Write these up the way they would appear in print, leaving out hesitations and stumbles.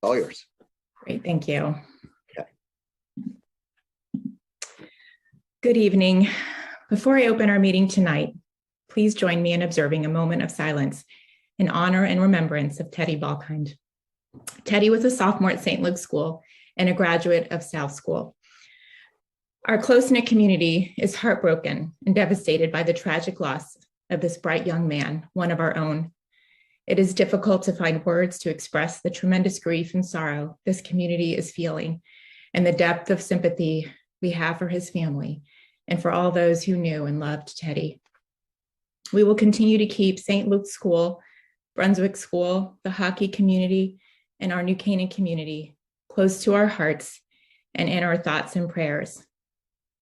All yours. Great, thank you. Okay. Good evening. Before I open our meeting tonight, please join me in observing a moment of silence in honor and remembrance of Teddy Balkind. Teddy was a sophomore at St. Luke's School and a graduate of South School. Our close-knit community is heartbroken and devastated by the tragic loss of this bright young man, one of our own. It is difficult to find words to express the tremendous grief and sorrow this community is feeling and the depth of sympathy we have for his family and for all those who knew and loved Teddy. We will continue to keep St. Luke's School, Brunswick School, the hockey community, and our New Canaan community close to our hearts and in our thoughts and prayers.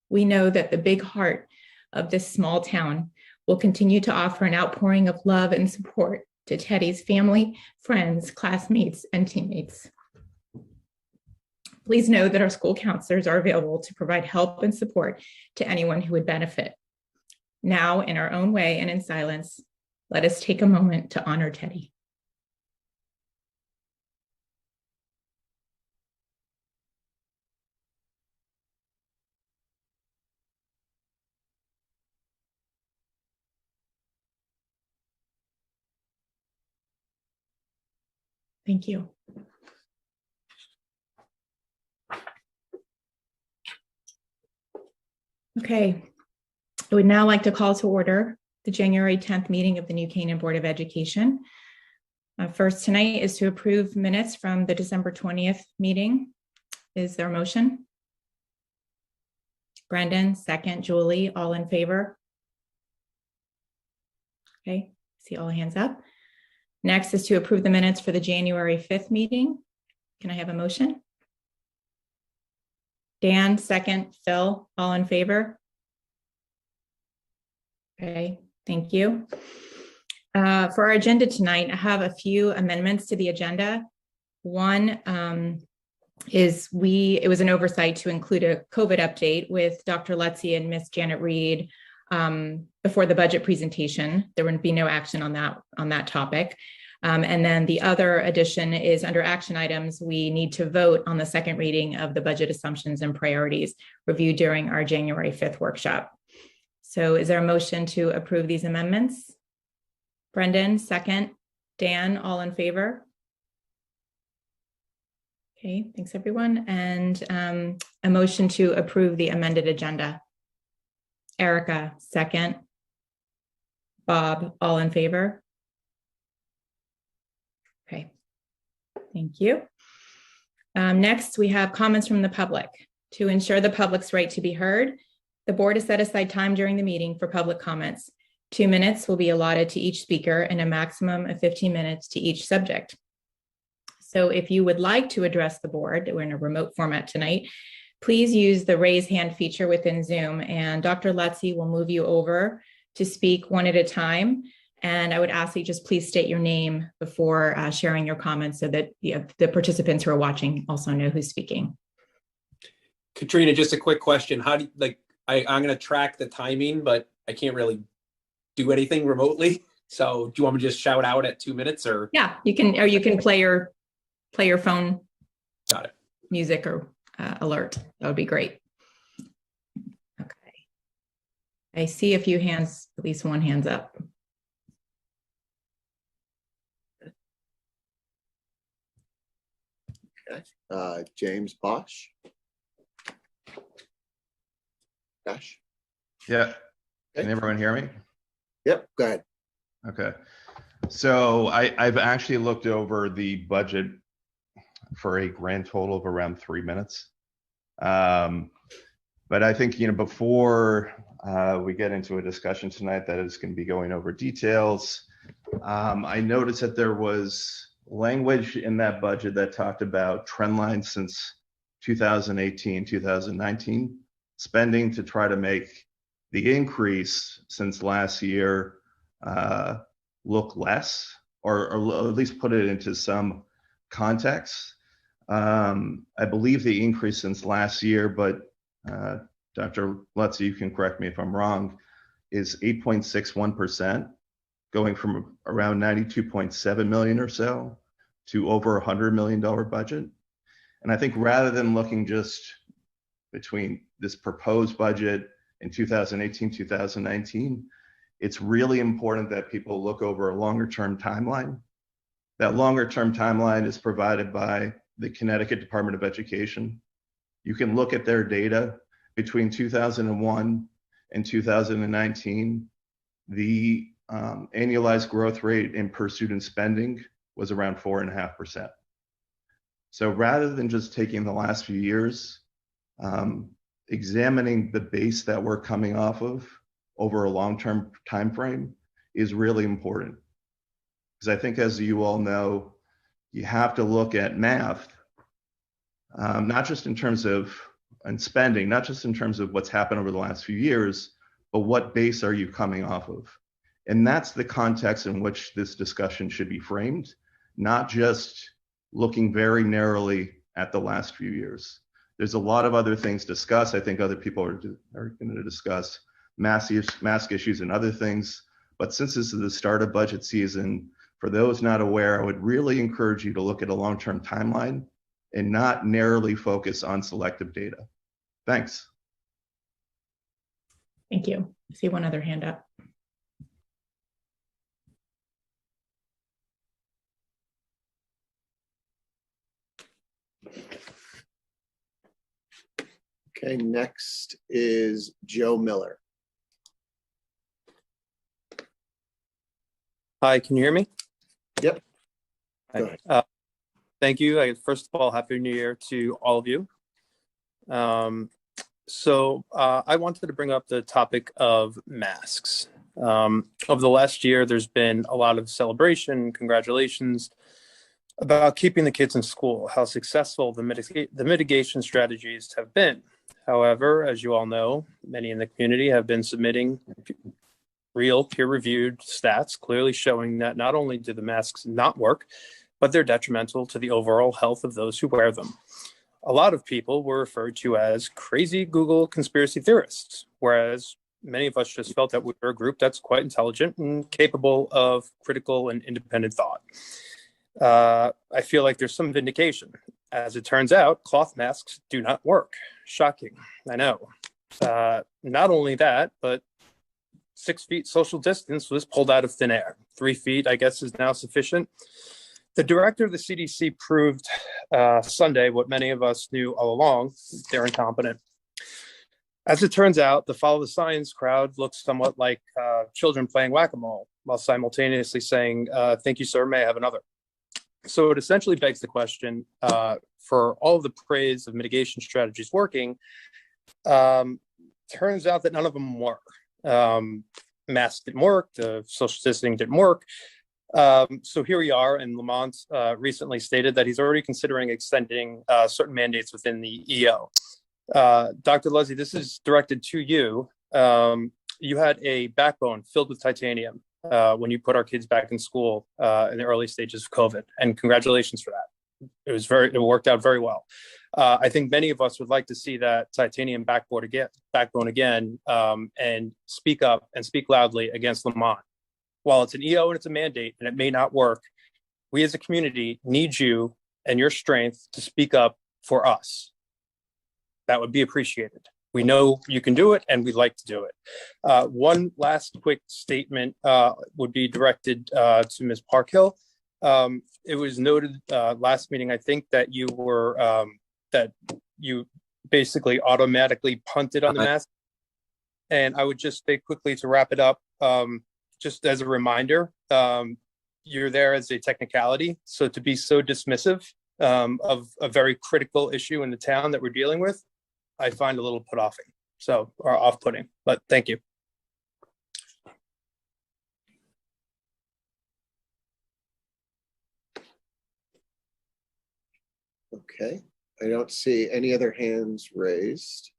We know that the big heart of this small town will continue to offer an outpouring of love and support to Teddy's family, friends, classmates, and teammates. Please know that our school counselors are available to provide help and support to anyone who would benefit. Now, in our own way and in silence, let us take a moment to honor Teddy. Thank you. Okay, I would now like to call to order the January 10th meeting of the New Canaan Board of Education. First tonight is to approve minutes from the December 20th meeting. Is there a motion? Brendan, second. Julie, all in favor? Okay, see all hands up. Next is to approve the minutes for the January 5th meeting. Can I have a motion? Dan, second. Phil, all in favor? Okay, thank you. For our agenda tonight, I have a few amendments to the agenda. One is it was an oversight to include a COVID update with Dr. Lutz and Miss Janet Reed before the budget presentation. There would be no action on that topic. And then the other addition is under action items, we need to vote on the second reading of the budget assumptions and priorities reviewed during our January 5th workshop. So is there a motion to approve these amendments? Brendan, second. Dan, all in favor? Okay, thanks everyone. And a motion to approve the amended agenda. Erica, second. Bob, all in favor? Okay, thank you. Next, we have comments from the public. To ensure the public's right to be heard, the board has set aside time during the meeting for public comments. 2 minutes will be allotted to each speaker and a maximum of 15 minutes to each subject. So if you would like to address the board, we're in a remote format tonight, please use the raise hand feature within Zoom, and Dr. Lutz will move you over to speak one at a time. And I would ask that you just please state your name before sharing your comments so that the participants who are watching also know who's speaking. Katrina, just a quick question. How do you, I'm going to track the timing, but I can't really do anything remotely. So do you want me to just shout out at 2 minutes or? Yeah, you can play your phone. Got it. Music or alert. That would be great. Okay. I see a few hands, at least one hand's up. Okay. James Bosch. Bosch. Yeah. Okay. Can everyone hear me? Yep. Go ahead. Okay. So I've actually looked over the budget for a grand total of around 3 minutes. But I think, before we get into a discussion tonight that is going to be going over details, I noticed that there was language in that budget that talked about trend lines since 2018, 2019 spending to try to make the increase since last year look less, or at least put it into some context. I believe the increase since last year, but Dr. Lutz, you can correct me if I'm wrong, is 8.61%, going from around 92.7 million or so to over $100 million budget. And I think rather than looking just between this proposed budget in 2018, 2019, it's really important that people look over a longer term timeline. That longer term timeline is provided by the Connecticut Department of Education. You can look at their data between 2001 and 2019. The annualized growth rate in per student spending was around 4.5%. So rather than just taking the last few years, examining the base that we're coming off of over a long-term time frame is really important. Because I think, as you all know, you have to look at math, not just in terms of spending, not just in terms of what's happened over the last few years, but what base are you coming off of? And that's the context in which this discussion should be framed, not just looking very narrowly at the last few years. There's a lot of other things to discuss. I think other people are going to discuss mask issues and other things. But since this is the start of budget season, for those not aware, I would really encourage you to look at a long-term timeline and not narrowly focus on selective data. Thanks. Thank you. I see one other hand up. Okay, next is Joe Miller. Hi, can you hear me? Yep. Hi. Go ahead. Thank you. First of all, Happy New Year to all of you. So I wanted to bring up the topic of masks. Over the last year, there's been a lot of celebration, congratulations about keeping the kids in school, how successful the mitigation strategies have been. However, as you all know, many in the community have been submitting real peer-reviewed stats clearly showing that not only do the masks not work, but they're detrimental to the overall health of those who wear them. A lot of people were referred to as crazy Google conspiracy theorists, whereas many of us just felt that we were a group that's quite intelligent and capable of critical and independent thought. I feel like there's some vindication. As it turns out, cloth masks do not work. Shocking, I know. Not only that, but 6 feet social distance was pulled out of thin air. 3 feet, I guess, is now sufficient. The director of the CDC proved Sunday what many of us knew all along: they're incompetent. As it turns out, the follow the science crowd looks somewhat like children playing whack-a-mole while simultaneously saying, "Thank you, sir, may I have another?" So it essentially begs the question, for all of the praise of mitigation strategies working, turns out that none of them work. Masks didn't work, the social distancing didn't work. So here we are, and Lamont recently stated that he's already considering extending certain mandates within the EO. Dr. Lutz, this is directed to you. You had a backbone filled with titanium when you put our kids back in school in the early stages of COVID, and congratulations for that. It worked out very well. I think many of us would like to see that titanium backbone again, and speak up and speak loudly against Lamont. While it's an EO and it's a mandate and it may not work, we as a community need you and your strength to speak up for us. That would be appreciated. We know you can do it and we'd like to do it. One last quick statement would be directed to Ms. Parkhill. It was noted last meeting, I think, that you were, that you basically automatically punted on the mask. And I would just say quickly to wrap it up, just as a reminder, you're there as a technicality. So to be so dismissive of a very critical issue in the town that we're dealing with, I find a little or off-putting, but thank you. Okay, I don't see any other hands raised.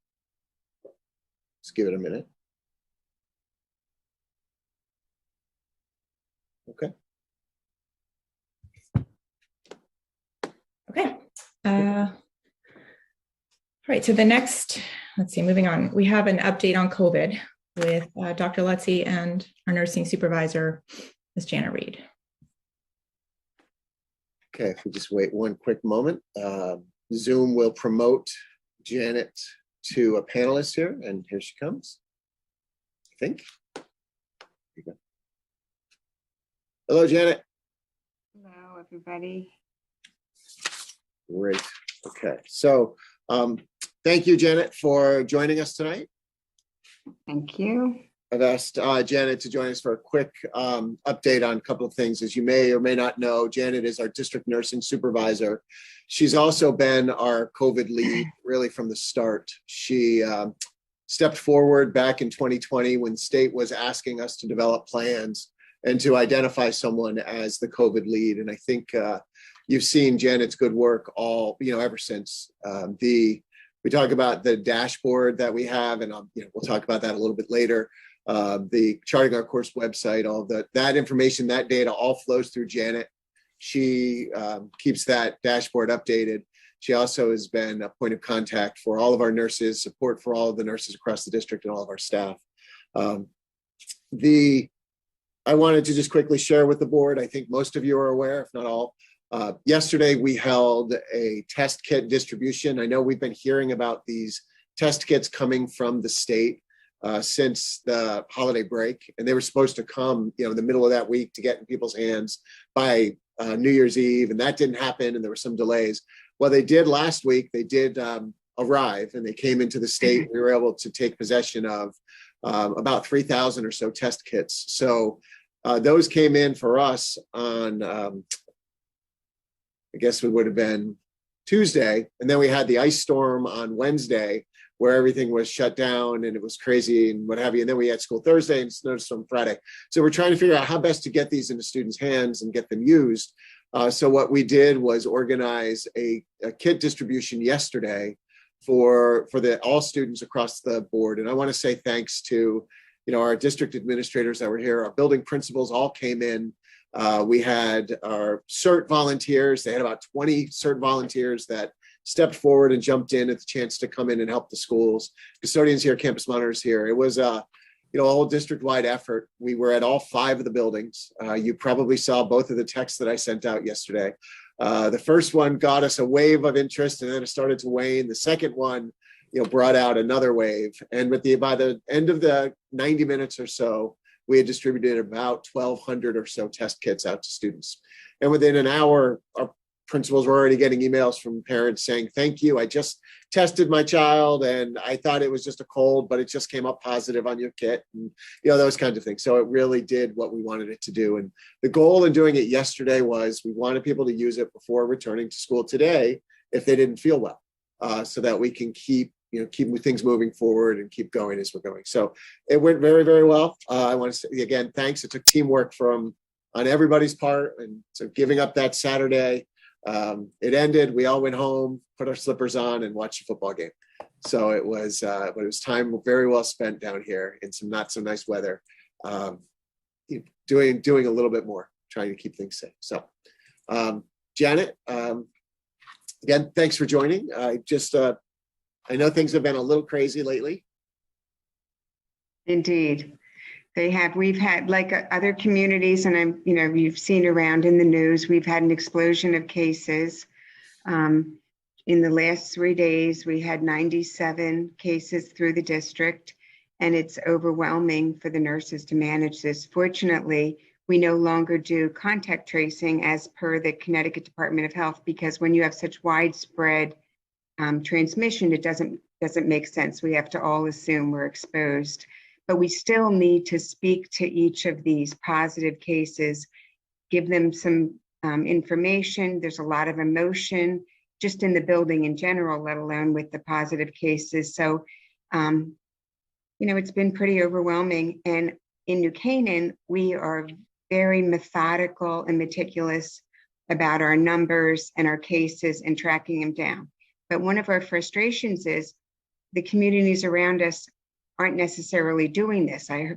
Let's give it a minute. Okay. Okay. All right, so the next, let's see, moving on. We have an update on COVID with Dr. Lutz and our nursing supervisor, Ms. Jana Reed. Okay, if we just wait one quick moment. Zoom will promote Janet to a panelist here, and here she comes. I think. Here you go. Hello, Janet. Hello, everybody. Great. Okay, so thank you, Janet, for joining us tonight. Thank you. I've asked Janet to join us for a quick update on a couple of things. As you may or may not know, Janet is our district nursing supervisor. She's also been our COVID lead really from the start. She stepped forward back in 2020 when the state was asking us to develop plans and to identify someone as the COVID lead. And I think you've seen Janet's good work all, ever since. We talk about the dashboard that we have, and we'll talk about that a little bit later. The Charting Our Course website, all that information, that data all flows through Janet. She keeps that dashboard updated. She also has been a point of contact for all of our nurses, support for all of the nurses across the district and all of our staff. I wanted to just quickly share with the board, I think most of you are aware, if not all, yesterday we held a test kit distribution. I know we've been hearing about these test kits coming from the state since the holiday break, and they were supposed to come, in the middle of that week to get in people's hands by New Year's Eve, and that didn't happen, and there were some delays. Well, they did last week. They did arrive, and they came into the state. We were able to take possession of about 3,000 or so test kits. So those came in for us on, I guess it would have been Tuesday, and then we had the ice storm on Wednesday, where everything was shut down and it was crazy and what have you. And then we had school Thursday and snowstorm Friday. So we're trying to figure out how best to get these into students' hands and get them used. So what we did was organize a kit distribution yesterday for all students across the board. And I want to say thanks to, our district administrators that were here. Our building principals all came in. We had our CERT volunteers. They had about 20 CERT volunteers that stepped forward and jumped in at the chance to come in and help the schools. Custodians here, campus monitors here. It was a whole district-wide effort. We were at all 5 of the buildings. You probably saw both of the texts that I sent out yesterday. The first one got us a wave of interest, and then it started to wane. The second one, brought out another wave. And by the end of the 90 minutes or so, we had distributed about 1,200 or so test kits out to students. And within an hour, our principals were already getting emails from parents saying, thank you, I just tested my child and I thought it was just a cold, but it just came up positive on your kit, and those kinds of things. So it really did what we wanted it to do. And the goal in doing it yesterday was we wanted people to use it before returning to school today if they didn't feel well, so that we can keep things moving forward and keep going as we're going. So it went very, very well. I want to say again, thanks. It took teamwork on everybody's part, and so giving up that Saturday. It ended, we all went home, put our slippers on, and watched a football game. So it was time very well spent down here in some not so nice weather, doing a little bit more, trying to keep things safe. So Janet, again, thanks for joining. I know things have been a little crazy lately. Indeed. They have. We've had, like other communities, and you've seen around in the news, we've had an explosion of cases. In the last 3 days, we had 97 cases through the district, and it's overwhelming for the nurses to manage this. Fortunately, we no longer do contact tracing as per the Connecticut Department of Health, because when you have such widespread transmission, it doesn't make sense. We have to all assume we're exposed. But we still need to speak to each of these positive cases, give them some information. There's a lot of emotion just in the building in general, let alone with the positive cases. So, it's been pretty overwhelming. And in New Canaan, we are very methodical and meticulous about our numbers and our cases and tracking them down. But one of our frustrations is the communities around us aren't necessarily doing this. I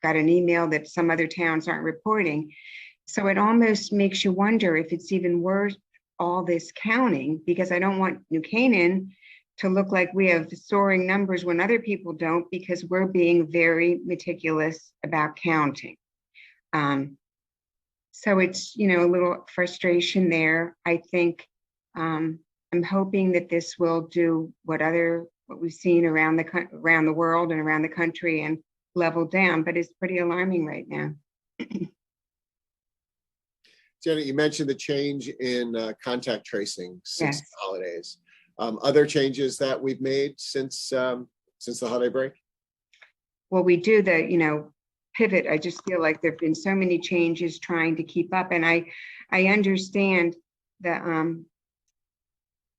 got an email that some other towns aren't reporting. So it almost makes you wonder if it's even worth all this counting, because I don't want New Canaan to look like we have soaring numbers when other people don't, because we're being very meticulous about counting. So it's, you know, a little frustration there. I think I'm hoping that this will do what we've seen around the world and around the country and level down, but it's pretty alarming right now. Janet, you mentioned the change in contact tracing since Yes. the holidays. Other changes that we've made since the holiday break? Well, we do the, you know, pivot. I just feel like there've been so many changes trying to keep up, and I understand the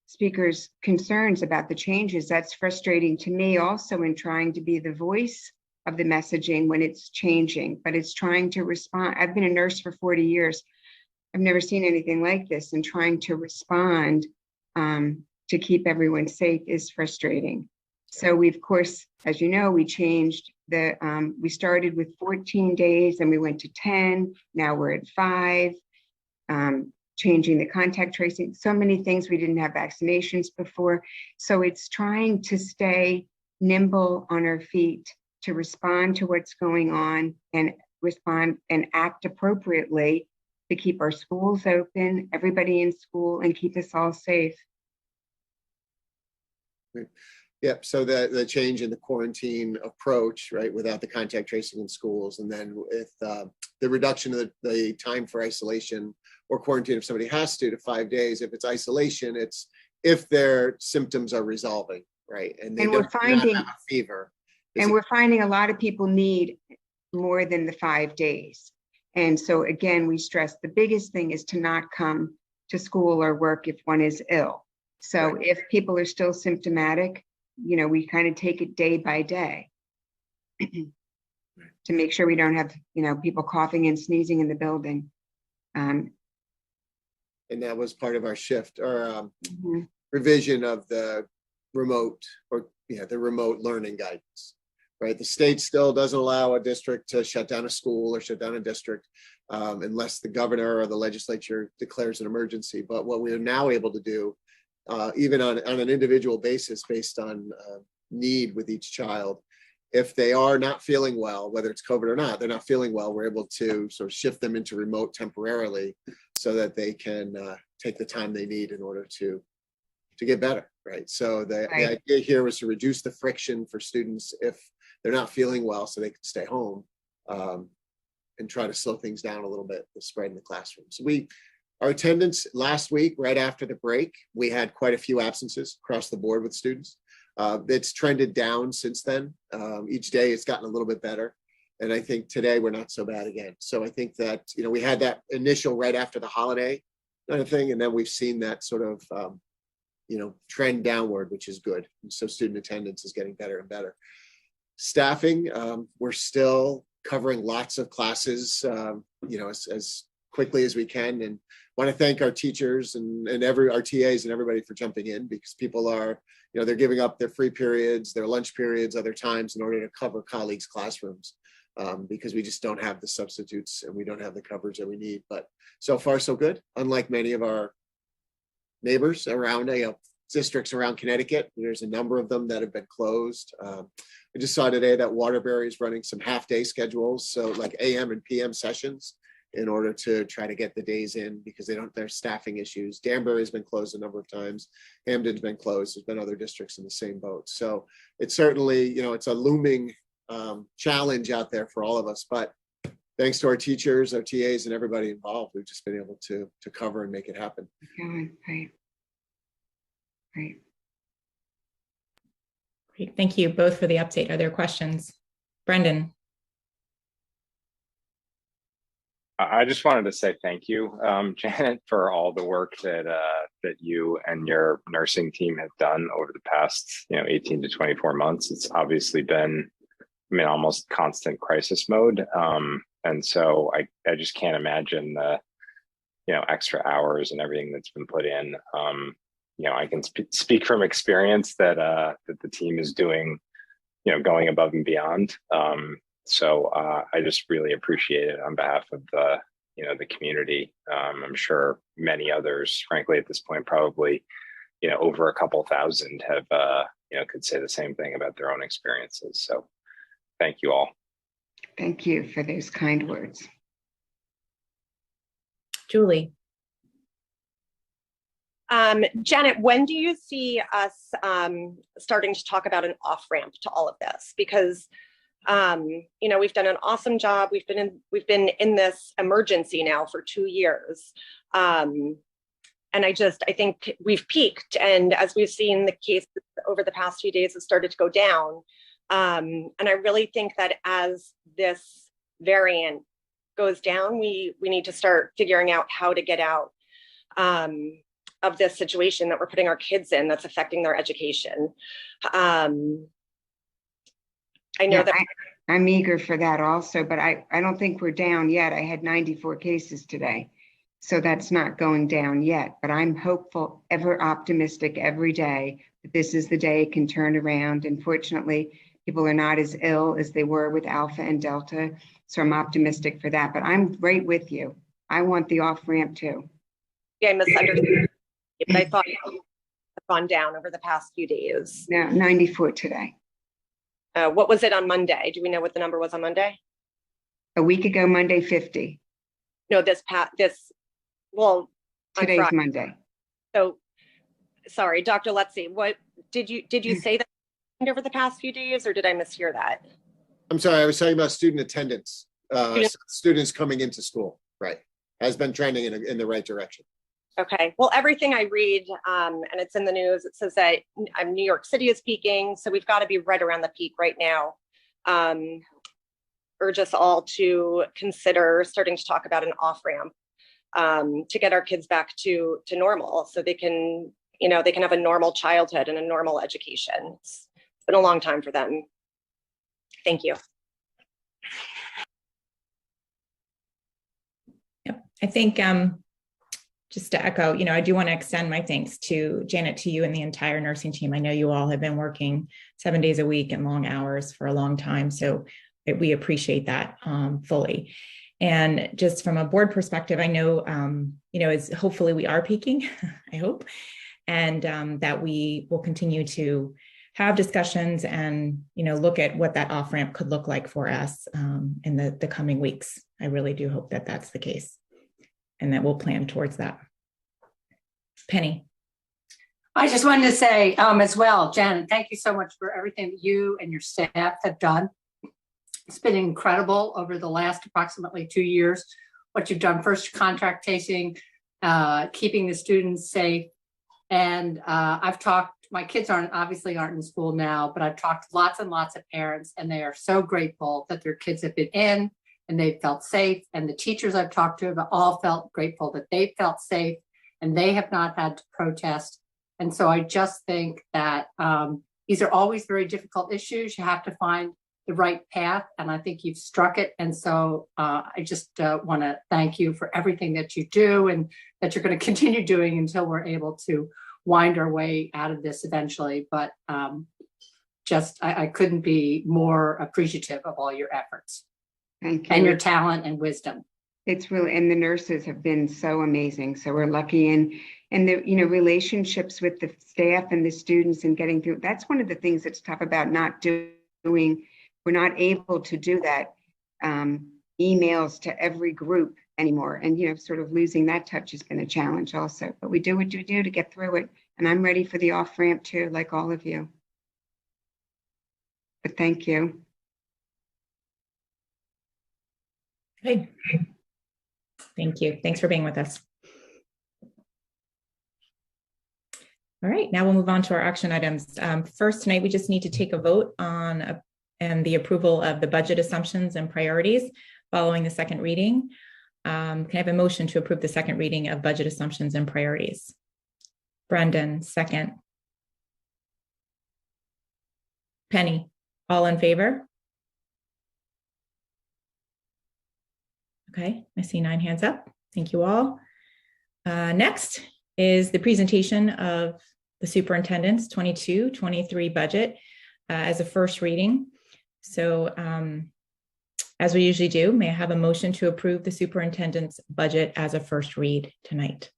speaker's concerns about the changes. That's frustrating to me also in trying to be the voice of the messaging when it's changing, but it's trying to respond. I've been a nurse for 40 years. I've never seen anything like this, and trying to respond to keep everyone safe is frustrating. So we, of course, as you know, we changed we started with 14 days and we went to 10. Now we're at 5, changing the contact tracing, so many things. We didn't have vaccinations before. So it's trying to stay nimble on our feet to respond to what's going on and respond and act appropriately to keep our schools open, everybody in school, and keep us all safe. Yep. So the change in the quarantine approach, right, without the contact tracing in schools, and then with the reduction of the time for isolation or quarantine if somebody has to 5 days. If it's isolation, it's if their symptoms are resolving, right, and we're finding a fever. And we're finding a lot of people need more than the 5 days. And so again, we stress the biggest thing is to not come to school or work if one is ill. So right. If people are still symptomatic, you know, we kind of take it day by day to make sure we don't have, you know, people coughing and sneezing in the building. And that was part of our shift or revision of the remote the remote learning guidance, right? The state still doesn't allow a district to shut down a school or shut down a district unless the governor or the legislature declares an emergency. But what we are now able to do, even on an individual basis based on need with each child, if they are not feeling well, whether it's COVID or not, they're not feeling well, we're able to sort of shift them into remote temporarily so that they can take the time they need in order to get better, right? So the idea here was to reduce the friction for students if they're not feeling well so they can stay home and try to slow things down a little bit, the spread in the classroom. So our attendance last week, right after the break, we had quite a few absences across the board with students. It's trended down since then. Each day it's gotten a little bit better. And I think today we're not so bad again. So I think that, you know, we had that initial right after the holiday kind of thing. And then we've seen that sort of, trend downward, which is good. And so student attendance is getting better and better. Staffing, we're still covering lots of classes, as quickly as we can. And want to thank our teachers and our TAs and everybody for jumping in, because people are, they're giving up their free periods, their lunch periods, other times in order to cover colleagues' classrooms because we just don't have the substitutes and we don't have the coverage that we need. But so far, so good. Unlike many of our neighbors around, districts around Connecticut, there's a number of them that have been closed. I just saw today that Waterbury is running some half-day schedules, so like AM and PM sessions, in order to try to get the days in because there's staffing issues. Danbury has been closed a number of times. Hamden's been closed. There's been other districts in the same boat. So it's certainly, it's a looming challenge out there for all of us. But thanks to our teachers, our TAs, and everybody involved, we've just been able to cover and make it happen. Right. Great. Thank you both for the update. Are there questions? Brendan. I just wanted to say thank you, Janet, for all the work that you and your nursing team have done over the past, 18 to 24 months. It's obviously been, almost constant crisis mode. And so I just can't imagine the, extra hours and everything that's been put in. I can speak from experience that the team is doing, going above and beyond. So I just really appreciate it on behalf of the community. I'm sure many others, frankly, at this point, probably, over a couple thousand have, could say the same thing about their own experiences. So thank you all. Thank you for those kind words. Julie. Janet, when do you see us starting to talk about an off-ramp to all of this? Because you know, we've done an awesome job. We've been in this emergency now for 2 years. And I think we've peaked. And as we've seen, the cases over the past few days have started to go down. And I really think that as this variant goes down, we need to start figuring out how to get out of this situation that we're putting our kids in that's affecting their education. I know that I'm eager for that also, but I don't think we're down yet. I had 94 cases today, so that's not going down yet, but I'm hopeful, ever optimistic every day that this is the day it can turn around. And fortunately, people are not as ill as they were with Alpha and Delta, so I'm optimistic for that, but I'm right with you. I want the off-ramp too. Yeah, I misunderstood, but I thought it had gone down over the past few days. No, 94 today. What was it on Monday? Do we know what the number was on Monday? A week ago, Monday, 50. No, well, Today's Friday. Monday. So, sorry, Dr. Lutz, what did you say that over the past few days, or did I mishear that? I'm sorry, I was talking about student attendance, students coming into school, right? Has been trending in the right direction. Okay, well, everything I read, and it's in the news, it says that New York City is peaking, so we've got to be right around the peak right now. Urge us all to consider starting to talk about an off-ramp to get our kids back to normal, so they can have a normal childhood and a normal education. It's been a long time for them. Thank you. Yep, I think just to echo, I do want to extend my thanks to Janet, to you and the entire nursing team. I know you all have been working 7 days a week and long hours for a long time, so we appreciate that fully. And just from a board perspective, I know, as hopefully we are peaking, I hope, and that we will continue to have discussions and, look at what that off-ramp could look like for us in the coming weeks. I really do hope that that's the case, and that we'll plan towards that. Penny. I just wanted to say as well, Janet, thank you so much for everything that you and your staff have done. It's been incredible over the last approximately 2 years, what you've done. First, contract tracing, keeping the students safe. And I've talked, my kids obviously aren't in school now, but I've talked to lots and lots of parents, and they are so grateful that their kids have been in and they felt safe. And the teachers I've talked to have all felt grateful that they felt safe and they have not had to protest. And so I just think that these are always very difficult issues. You have to find the right path, and I think you've struck it. And so I just want to thank you for everything that you do and that you're going to continue doing until we're able to wind our way out of this eventually. But I couldn't be more appreciative of all your efforts. Thank you. And your talent and wisdom. It's really, and the nurses have been so amazing. So we're lucky, and the relationships with the staff and the students and getting through. That's one of the things that's tough about not doing. We're not able to do that emails to every group anymore, and sort of losing that touch has been a challenge also. But we do what we do to get through it, and I'm ready for the off-ramp too, like all of you. But thank you. Okay. Thank you. Thanks for being with us. All right, now we'll move on to our action items. First, tonight we just need to take a vote on and the approval of the budget assumptions and priorities following the second reading. Can I have a motion to approve the second reading of budget assumptions and priorities? Brendan, second. Penny, all in favor? Okay, I see 9 hands up. Thank you all. Next is the presentation of the superintendent's 22-23 budget as a first reading. So as we usually do, may I have a motion to approve the superintendent's budget as a first read tonight?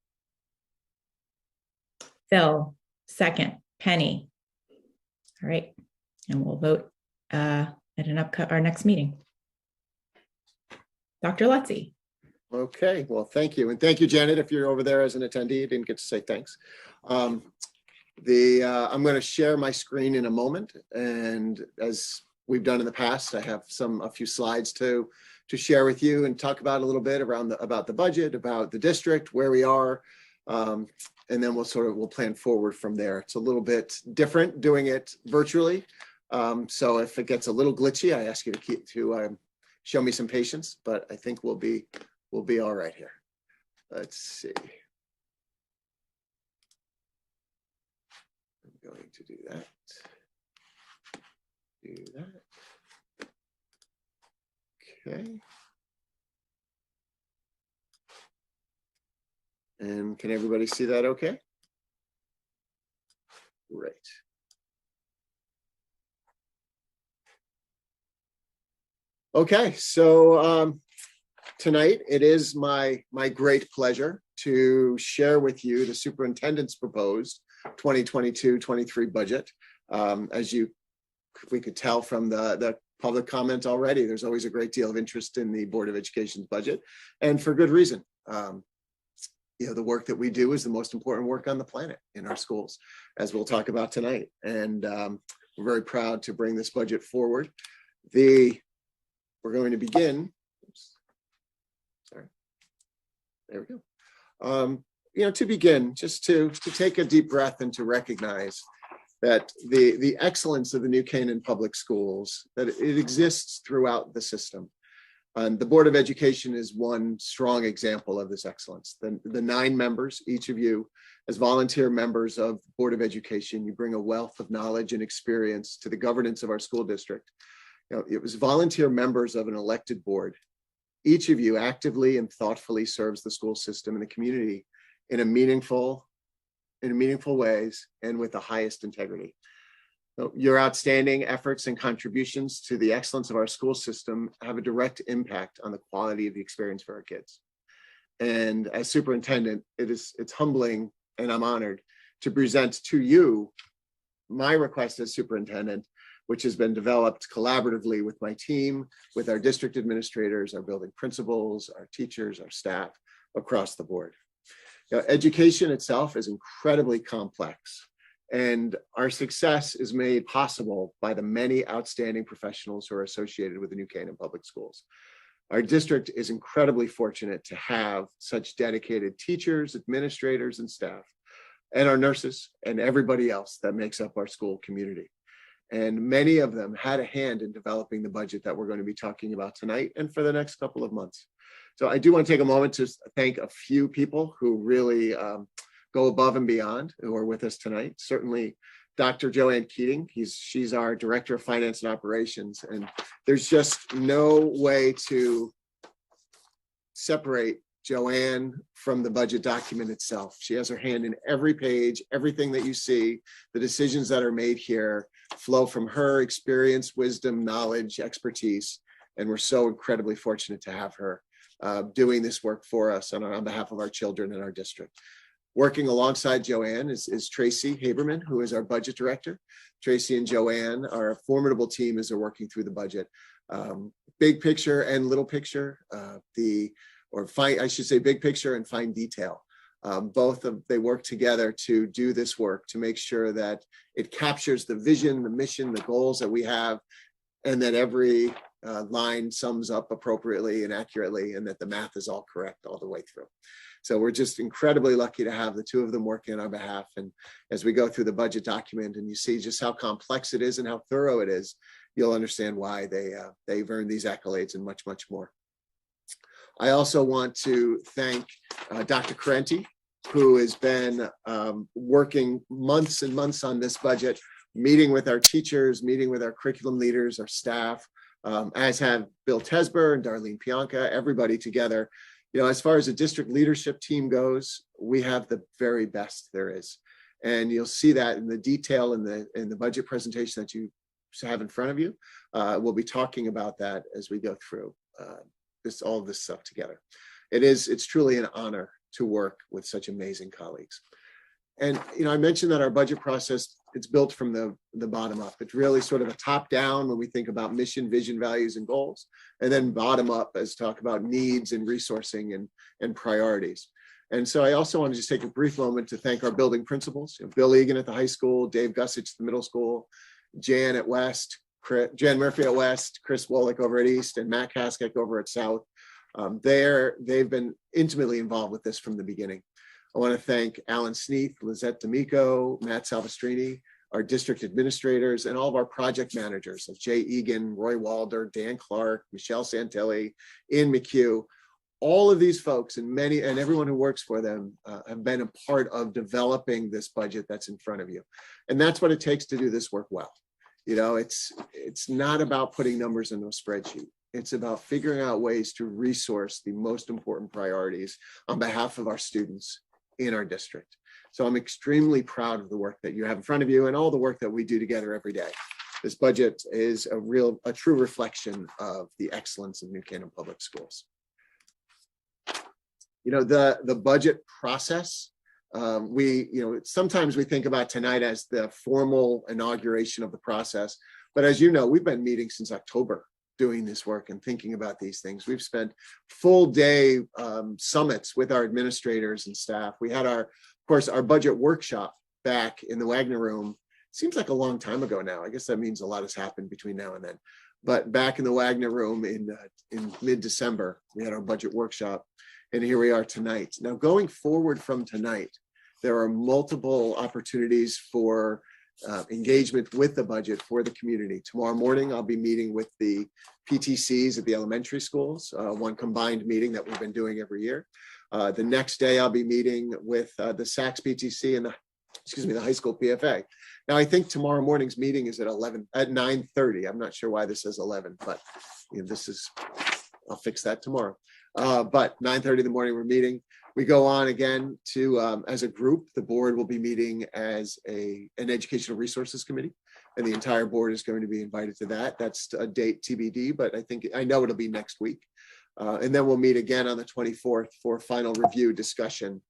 Phil, second. Penny. All right, and we'll vote at our next meeting. Dr. Lutz. Okay, well, thank you. And thank you, Janet, if you're over there as an attendee. You didn't get to say thanks. I'm going to share my screen in a moment. And as we've done in the past, I have a few slides to share with you and talk about a little bit about the budget, about the district, where we are. And then we'll plan forward from there. It's a little bit different doing it virtually. So if it gets a little glitchy, I ask you to show me some patience, but I think we'll be all right here. Let's see. I'm going to do that. Okay. And can everybody see that okay? Great. Okay, so tonight it is my great pleasure to share with you the superintendent's proposed 2022-23 budget. As we could tell from the public comment already, there's always a great deal of interest in the Board of Education's budget, and for good reason. The work that we do is the most important work on the planet in our schools, as we'll talk about tonight. And we're very proud to bring this budget forward. We're going to begin. Oops, sorry. There we go. To begin, just to take a deep breath and to recognize that the excellence of the New Canaan Public Schools, that it exists throughout the system. And the Board of Education is one strong example of this excellence. The 9 members, each of you as volunteer members of the Board of Education, you bring a wealth of knowledge and experience to the governance of our school district. It was volunteer members of an elected board. Each of you actively and thoughtfully serves the school system and the community in meaningful ways and with the highest integrity. Your outstanding efforts and contributions to the excellence of our school system have a direct impact on the quality of the experience for our kids. And as superintendent, it's humbling, and I'm honored to present to you my request as superintendent, which has been developed collaboratively with my team, with our district administrators, our building principals, our teachers, our staff across the board. Education itself is incredibly complex. And our success is made possible by the many outstanding professionals who are associated with the New Canaan Public Schools. Our district is incredibly fortunate to have such dedicated teachers, administrators, and staff, and our nurses, and everybody else that makes up our school community. And many of them had a hand in developing the budget that we're going to be talking about tonight and for the next couple of months. So I do want to take a moment to thank a few people who really go above and beyond, who are with us tonight. Certainly Dr. Joanne Keating, she's our Director of Finance and Operations, and there's just no way to separate Joanne from the budget document itself. She has her hand in every page. Everything that you see, the decisions that are made here flow from her experience, wisdom, knowledge, expertise, and we're so incredibly fortunate to have her doing this work for us and on behalf of our children in our district. Working alongside Joanne is Tracy Haberman, who is our budget director. Tracy and Joanne are a formidable team as they're working through the budget. Big picture and little picture, I should say big picture and fine detail. They work together to do this work, to make sure that it captures the vision, the mission, the goals that we have, and that every line sums up appropriately and accurately, and that the math is all correct all the way through. So we're just incredibly lucky to have the two of them working on our behalf. And as we go through the budget document and you see just how complex it is and how thorough it is, you'll understand why they've earned these accolades and much, much more. I also want to thank Dr. Carenti, who has been working months and months on this budget, meeting with our teachers, meeting with our curriculum leaders, our staff, as have Bill Tesber and Darlene Pianca, everybody together. As far as the district leadership team goes, we have the very best there is. And you'll see that in the detail in the budget presentation that you have in front of you. We'll be talking about that as we go through all of this stuff together. It's truly an honor to work with such amazing colleagues. And I mentioned that our budget process it's built from the bottom up. It's really sort of a top down when we think about mission, vision, values, and goals, and then bottom up as talk about needs and resourcing and priorities. And so I also want to just take a brief moment to thank our building principals, Bill Egan at the high school, Dave Gussich at the middle school, Jan at West, Jan Murphy at West, Chris Wolick over at East, and Matt Kaskek over at South. They've been intimately involved with this from the beginning. I want to thank Alan Sneath, Lizette D'Amico, Matt Salvestrini, our district administrators, and all of our project managers, like Jay Egan, Roy Walder, Dan Clark, Michelle Santelli, Ian McHugh. All of these folks and everyone who works for them have been a part of developing this budget that's in front of you. And that's what it takes to do this work well. It's not about putting numbers into a spreadsheet. It's about figuring out ways to resource the most important priorities on behalf of our students in our district. So I'm extremely proud of the work that you have in front of you and all the work that we do together every day. This budget is a true reflection of the excellence of New Canaan Public Schools. The budget process, sometimes we think about tonight as the formal inauguration of the process, but as you know, we've been meeting since October doing this work and thinking about these things. We've spent full day summits with our administrators and staff. We had our budget workshop back in the Wagner Room. Seems like a long time ago now. I guess that means a lot has happened between now and then. But back in the Wagner Room in mid-December, we had our budget workshop, and here we are tonight. Now, going forward from tonight, there are multiple opportunities for engagement with the budget for the community. Tomorrow morning, I'll be meeting with the PTCs at the elementary schools, one combined meeting that we've been doing every year. The next day, I'll be meeting with the Sachs PTC and the high school PFA. Now, I think tomorrow morning's meeting is at 9:30. I'm not sure why this says 11, but I'll fix that tomorrow. But 9:30 in the morning, we're meeting. We go on again to, as a group, the board will be meeting as an educational resources committee, and the entire board is going to be invited to that. That's a date TBD, but I know it'll be next week. And then we'll meet again on the 24th for final review, discussion,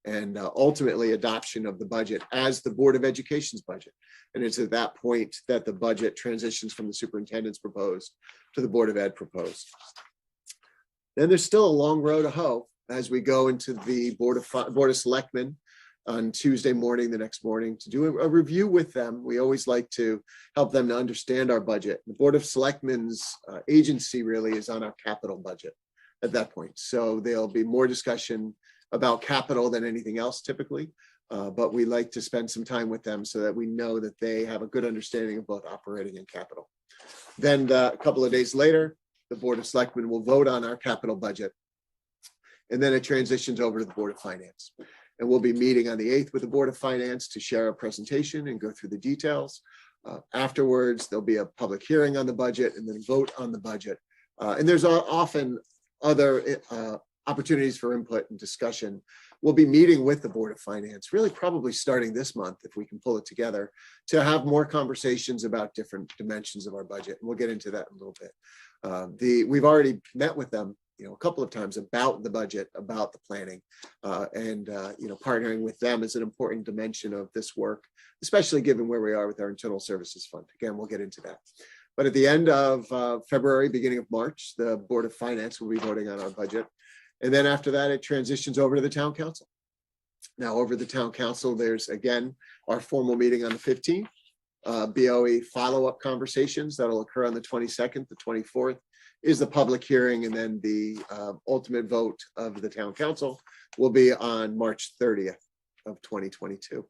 and ultimately adoption of the budget as the Board of Education's budget. And it's at that point that the budget transitions from the superintendent's proposed to the Board of Ed proposed. Then there's still a long road to hoe as we go into the Board of Selectmen on Tuesday morning, the next morning, to do a review with them. We always like to help them to understand our budget. The Board of Selectmen's agency really is on our capital budget at that point. So there'll be more discussion about capital than anything else typically, but we like to spend some time with them so that we know that they have a good understanding of both operating and capital. Then a couple of days later, the Board of Selectmen will vote on our capital budget. And then it transitions over to the Board of Finance. And we'll be meeting on the 8th with the Board of Finance to share a presentation and go through the details. Afterwards, there'll be a public hearing on the budget and then vote on the budget. And there's often other opportunities for input and discussion. We'll be meeting with the Board of Finance, really probably starting this month, if we can pull it together, to have more conversations about different dimensions of our budget. And we'll get into that in a little bit. We've already met with them a couple of times about the budget, about the planning, and partnering with them is an important dimension of this work, especially given where we are with our internal services fund. Again, we'll get into that. But at the end of February, beginning of March, the Board of Finance will be voting on our budget. And then after that, it transitions over to the town council. Now, over the town council, there's again our formal meeting on the 15th, BOE follow-up conversations that'll occur on the 22nd, the 24th is the public hearing, and then the ultimate vote of the town council will be on March 30th of 2022.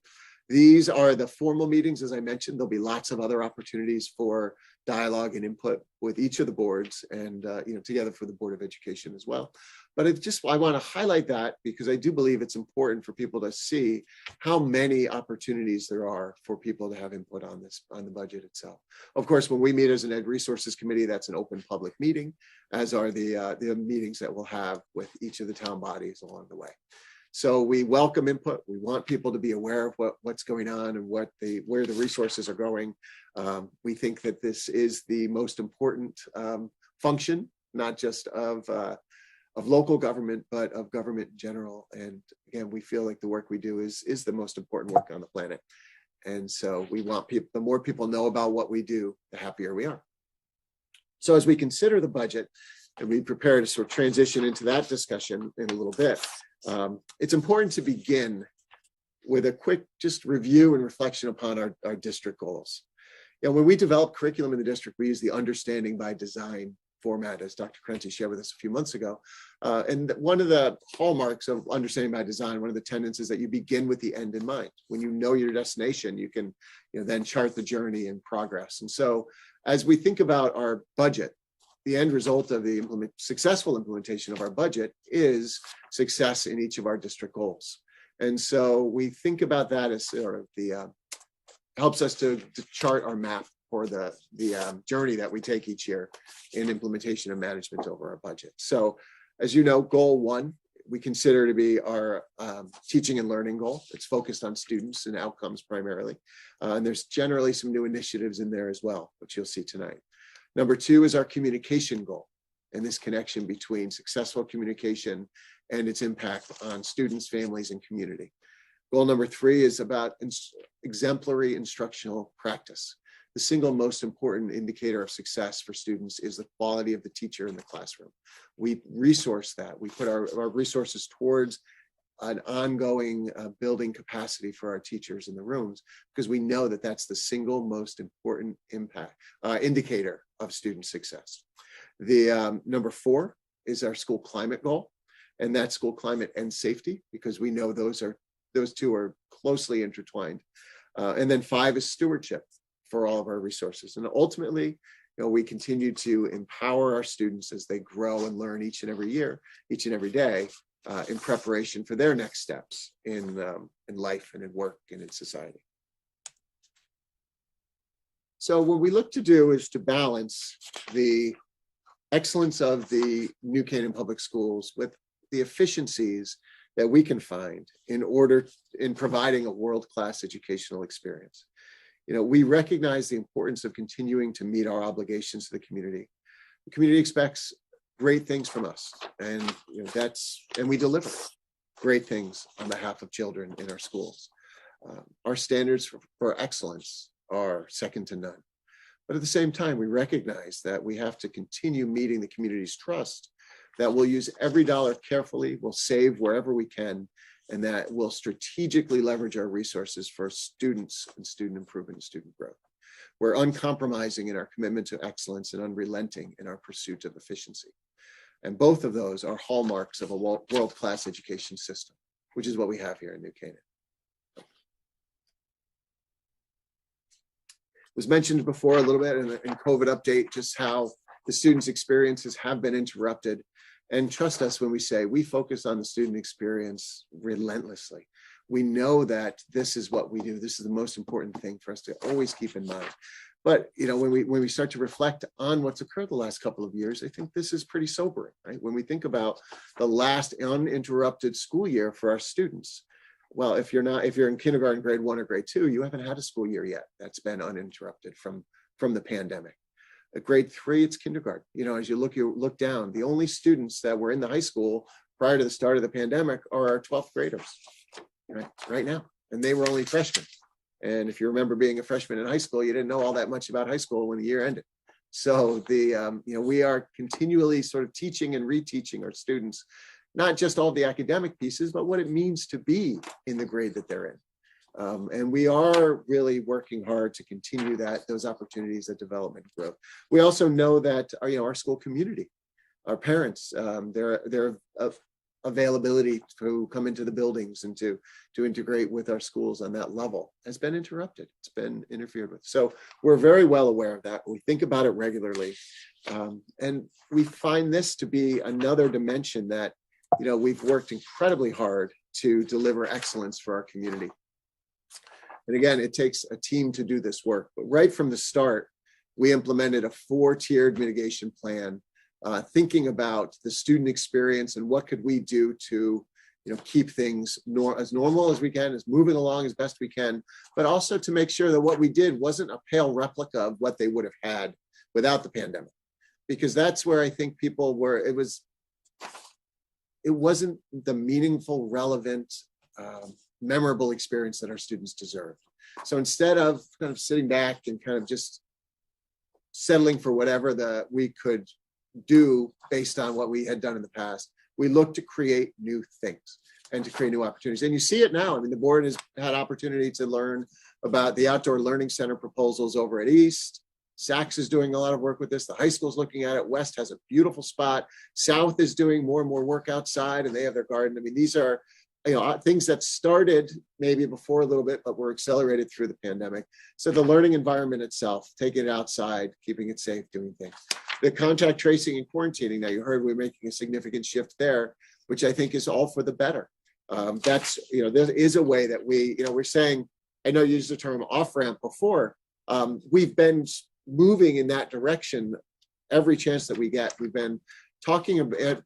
These are the formal meetings. As I mentioned, there'll be lots of other opportunities for dialogue and input with each of the boards and together for the Board of Education as well. But I want to highlight that because I do believe it's important for people to see how many opportunities there are for people to have input on the budget itself. Of course, when we meet as an Ed Resources Committee, that's an open public meeting, as are the meetings that we'll have with each of the town bodies along the way. So we welcome input. We want people to be aware of what's going on and where the resources are going. We think that this is the most important function, not just of local government, but of government in general. And again, we feel like the work we do is the most important work on the planet. And so we want people, the more people know about what we do, the happier we are. So as we consider the budget and we prepare to sort of transition into that discussion in a little bit, it's important to begin with a quick just review and reflection upon our district goals. You know, when we develop curriculum in the district, we use the understanding by design format, as Dr. Krenti shared with us a few months ago. And one of the hallmarks of understanding by design, one of the tenets is that you begin with the end in mind. When you know your destination, you can then chart the journey and progress. And so as we think about our budget, the end result of the successful implementation of our budget is success in each of our district goals. And so we think about that as sort of the helps us to chart our map for the journey that we take each year in implementation and management over our budget. So as you know, goal 1, we consider to be our teaching and learning goal. It's focused on students and outcomes primarily. And there's generally some new initiatives in there as well, which you'll see tonight. Number 2 is our communication goal, and this connection between successful communication and its impact on students, families, and community. Goal number 3 is about exemplary instructional practice. The single most important indicator of success for students is the quality of the teacher in the classroom. We resource that. We put our resources towards an ongoing building capacity for our teachers in the rooms, because we know that that's the single most important indicator of student success. The number 4 is our school climate goal, and that's school climate and safety, because we know those two are closely intertwined. And then 5 is stewardship for all of our resources. And ultimately, we continue to empower our students as they grow and learn each and every year, each and every day, in preparation for their next steps in life and in work and in society. So what we look to do is to balance the excellence of the New Canaan Public Schools with the efficiencies that we can find in providing a world-class educational experience. We recognize the importance of continuing to meet our obligations to the community. The community expects great things from us, and we deliver great things on behalf of children in our schools. Our standards for excellence are second to none. But at the same time, we recognize that we have to continue meeting the community's trust, that we'll use every dollar carefully, we'll save wherever we can, and that we'll strategically leverage our resources for students and student improvement and student growth. We're uncompromising in our commitment to excellence and unrelenting in our pursuit of efficiency. And both of those are hallmarks of a world-class education system, which is what we have here in New Canaan. It was mentioned before a little bit in COVID update, just how the students' experiences have been interrupted. And trust us when we say we focus on the student experience relentlessly. We know that this is what we do. This is the most important thing for us to always keep in mind. But when we start to reflect on what's occurred the last couple of years, I think this is pretty sobering, right? When we think about the last uninterrupted school year for our students. Well, if you're in kindergarten, grade 1 or grade 2, you haven't had a school year yet that's been uninterrupted from the pandemic. At grade 3, it's kindergarten. As you look down, the only students that were in the high school prior to the start of the pandemic are our 12th graders right now, and they were only freshmen. And if you remember being a freshman in high school, you didn't know all that much about high school when the year ended. So we are continually sort of teaching and reteaching our students, not just all the academic pieces, but what it means to be in the grade that they're in. And we are really working hard to continue those opportunities of development and growth. We also know that our school community, our parents, their availability to come into the buildings and to integrate with our schools on that level has been interrupted. It's been interfered with. So we're very well aware of that. We think about it regularly. And we find this to be another dimension that we've worked incredibly hard to deliver excellence for our community. And again, it takes a team to do this work. But right from the start, we implemented a 4-tiered mitigation plan, thinking about the student experience and what could we do to keep things as normal as we can, as moving along as best we can, but also to make sure that what we did wasn't a pale replica of what they would have had without the pandemic. Because that's where I think people were, it wasn't the meaningful, relevant, memorable experience that our students deserved. So instead of kind of sitting back and kind of just settling for whatever we could do based on what we had done in the past, we looked to create new things and to create new opportunities. And you see it now. I mean, the board has had opportunity to learn about the outdoor learning center proposals over at East. Saks is doing a lot of work with this. The high school's looking at it. West has a beautiful spot. South is doing more and more work outside, and they have their garden. I mean, these are things that started maybe before a little bit, but were accelerated through the pandemic. So the learning environment itself, taking it outside, keeping it safe, doing things. The contact tracing and quarantining, now you heard we're making a significant shift there, which I think is all for the better. That's, there is a way that we're saying, I know you used the term off-ramp before. We've been moving in that direction every chance that we get. We've been talking about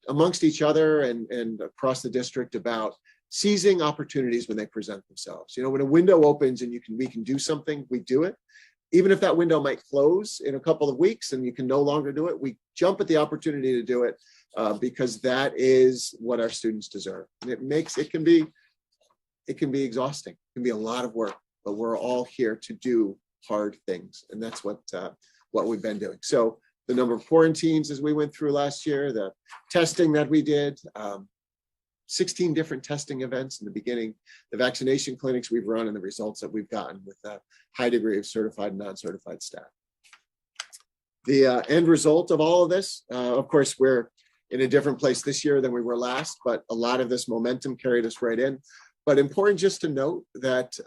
amongst each other and across the district about seizing opportunities when they present themselves. When a window opens and we can do something, we do it. Even if that window might close in a couple of weeks and you can no longer do it, we jump at the opportunity to do it because that is what our students deserve. And it can be exhausting. It can be a lot of work, but we're all here to do hard things, and that's what we've been doing. So the number of quarantines as we went through last year, the testing that we did, 16 different testing events in the beginning, the vaccination clinics we've run, and the results that we've gotten with a high degree of certified and non-certified staff. The end result of all of this, of course, we're in a different place this year than we were last, but a lot of this momentum carried us right in. But important just to note that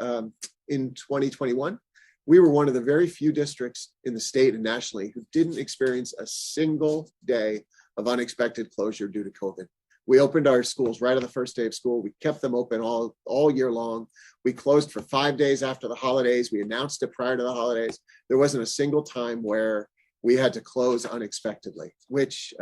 in 2021, we were one of the very few districts in the state and nationally who didn't experience a single day of unexpected closure due to COVID. We opened our schools right on the first day of school. We kept them open all year long. We closed for 5 days after the holidays. We announced it prior to the holidays. There wasn't a single time where we had to close unexpectedly, which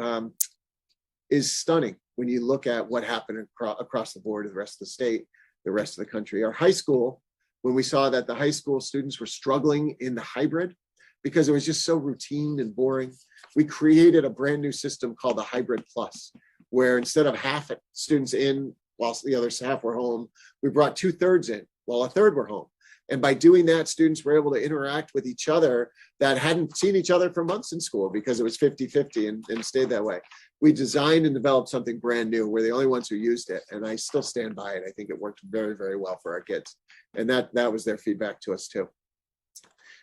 is stunning when you look at what happened across the board of the rest of the state, the rest of the country. Our high school, when we saw that the high school students were struggling in the hybrid because it was just so routine and boring, we created a brand new system called the Hybrid Plus, where instead of half students in whilst the other half were home, we brought 2/3 in while a third were home. And by doing that, students were able to interact with each other that hadn't seen each other for months in school because it was 50-50 and stayed that way. We designed and developed something brand new. We're the only ones who used it, and I still stand by it. I think it worked very, very well for our kids. And that was their feedback to us too.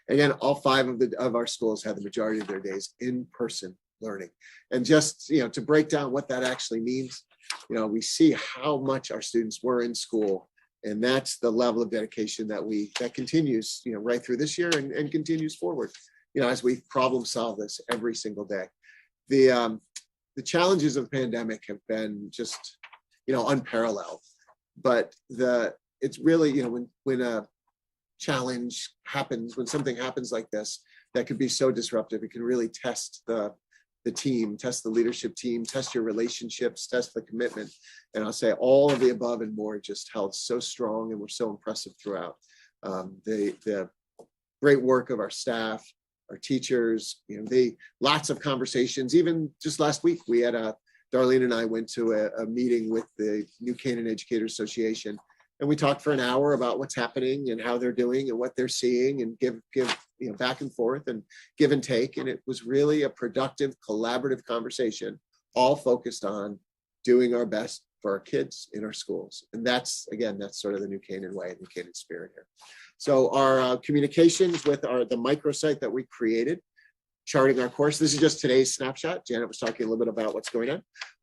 Again, all 5 of our schools had the majority of their days in-person learning. And just, to break down what that actually means, we see how much our students were in school. And that's the level of dedication that continues, right through this year and continues forward, as we problem solve this every single day. The challenges of the pandemic have been just, unparalleled. But it's really, when a challenge happens, when something happens like this, that could be so disruptive, it can really test the team, test the leadership team, test your relationships, test the commitment. And I'll say all of the above and more just held so strong and were so impressive throughout. The great work of our staff, our teachers, lots of conversations. Even just last week, we had Darlene and I went to a meeting with the New Canaan Educators Association, and we talked for an hour about what's happening and how they're doing and what they're seeing, and give back and forth and give and take. And it was really a productive, collaborative conversation, all focused on doing our best for our kids in our schools. And that's sort of the New Canaan way, New Canaan spirit here. So our communications with the microsite that we created, charting our course. This is just today's snapshot. Janet was talking a little bit about what's going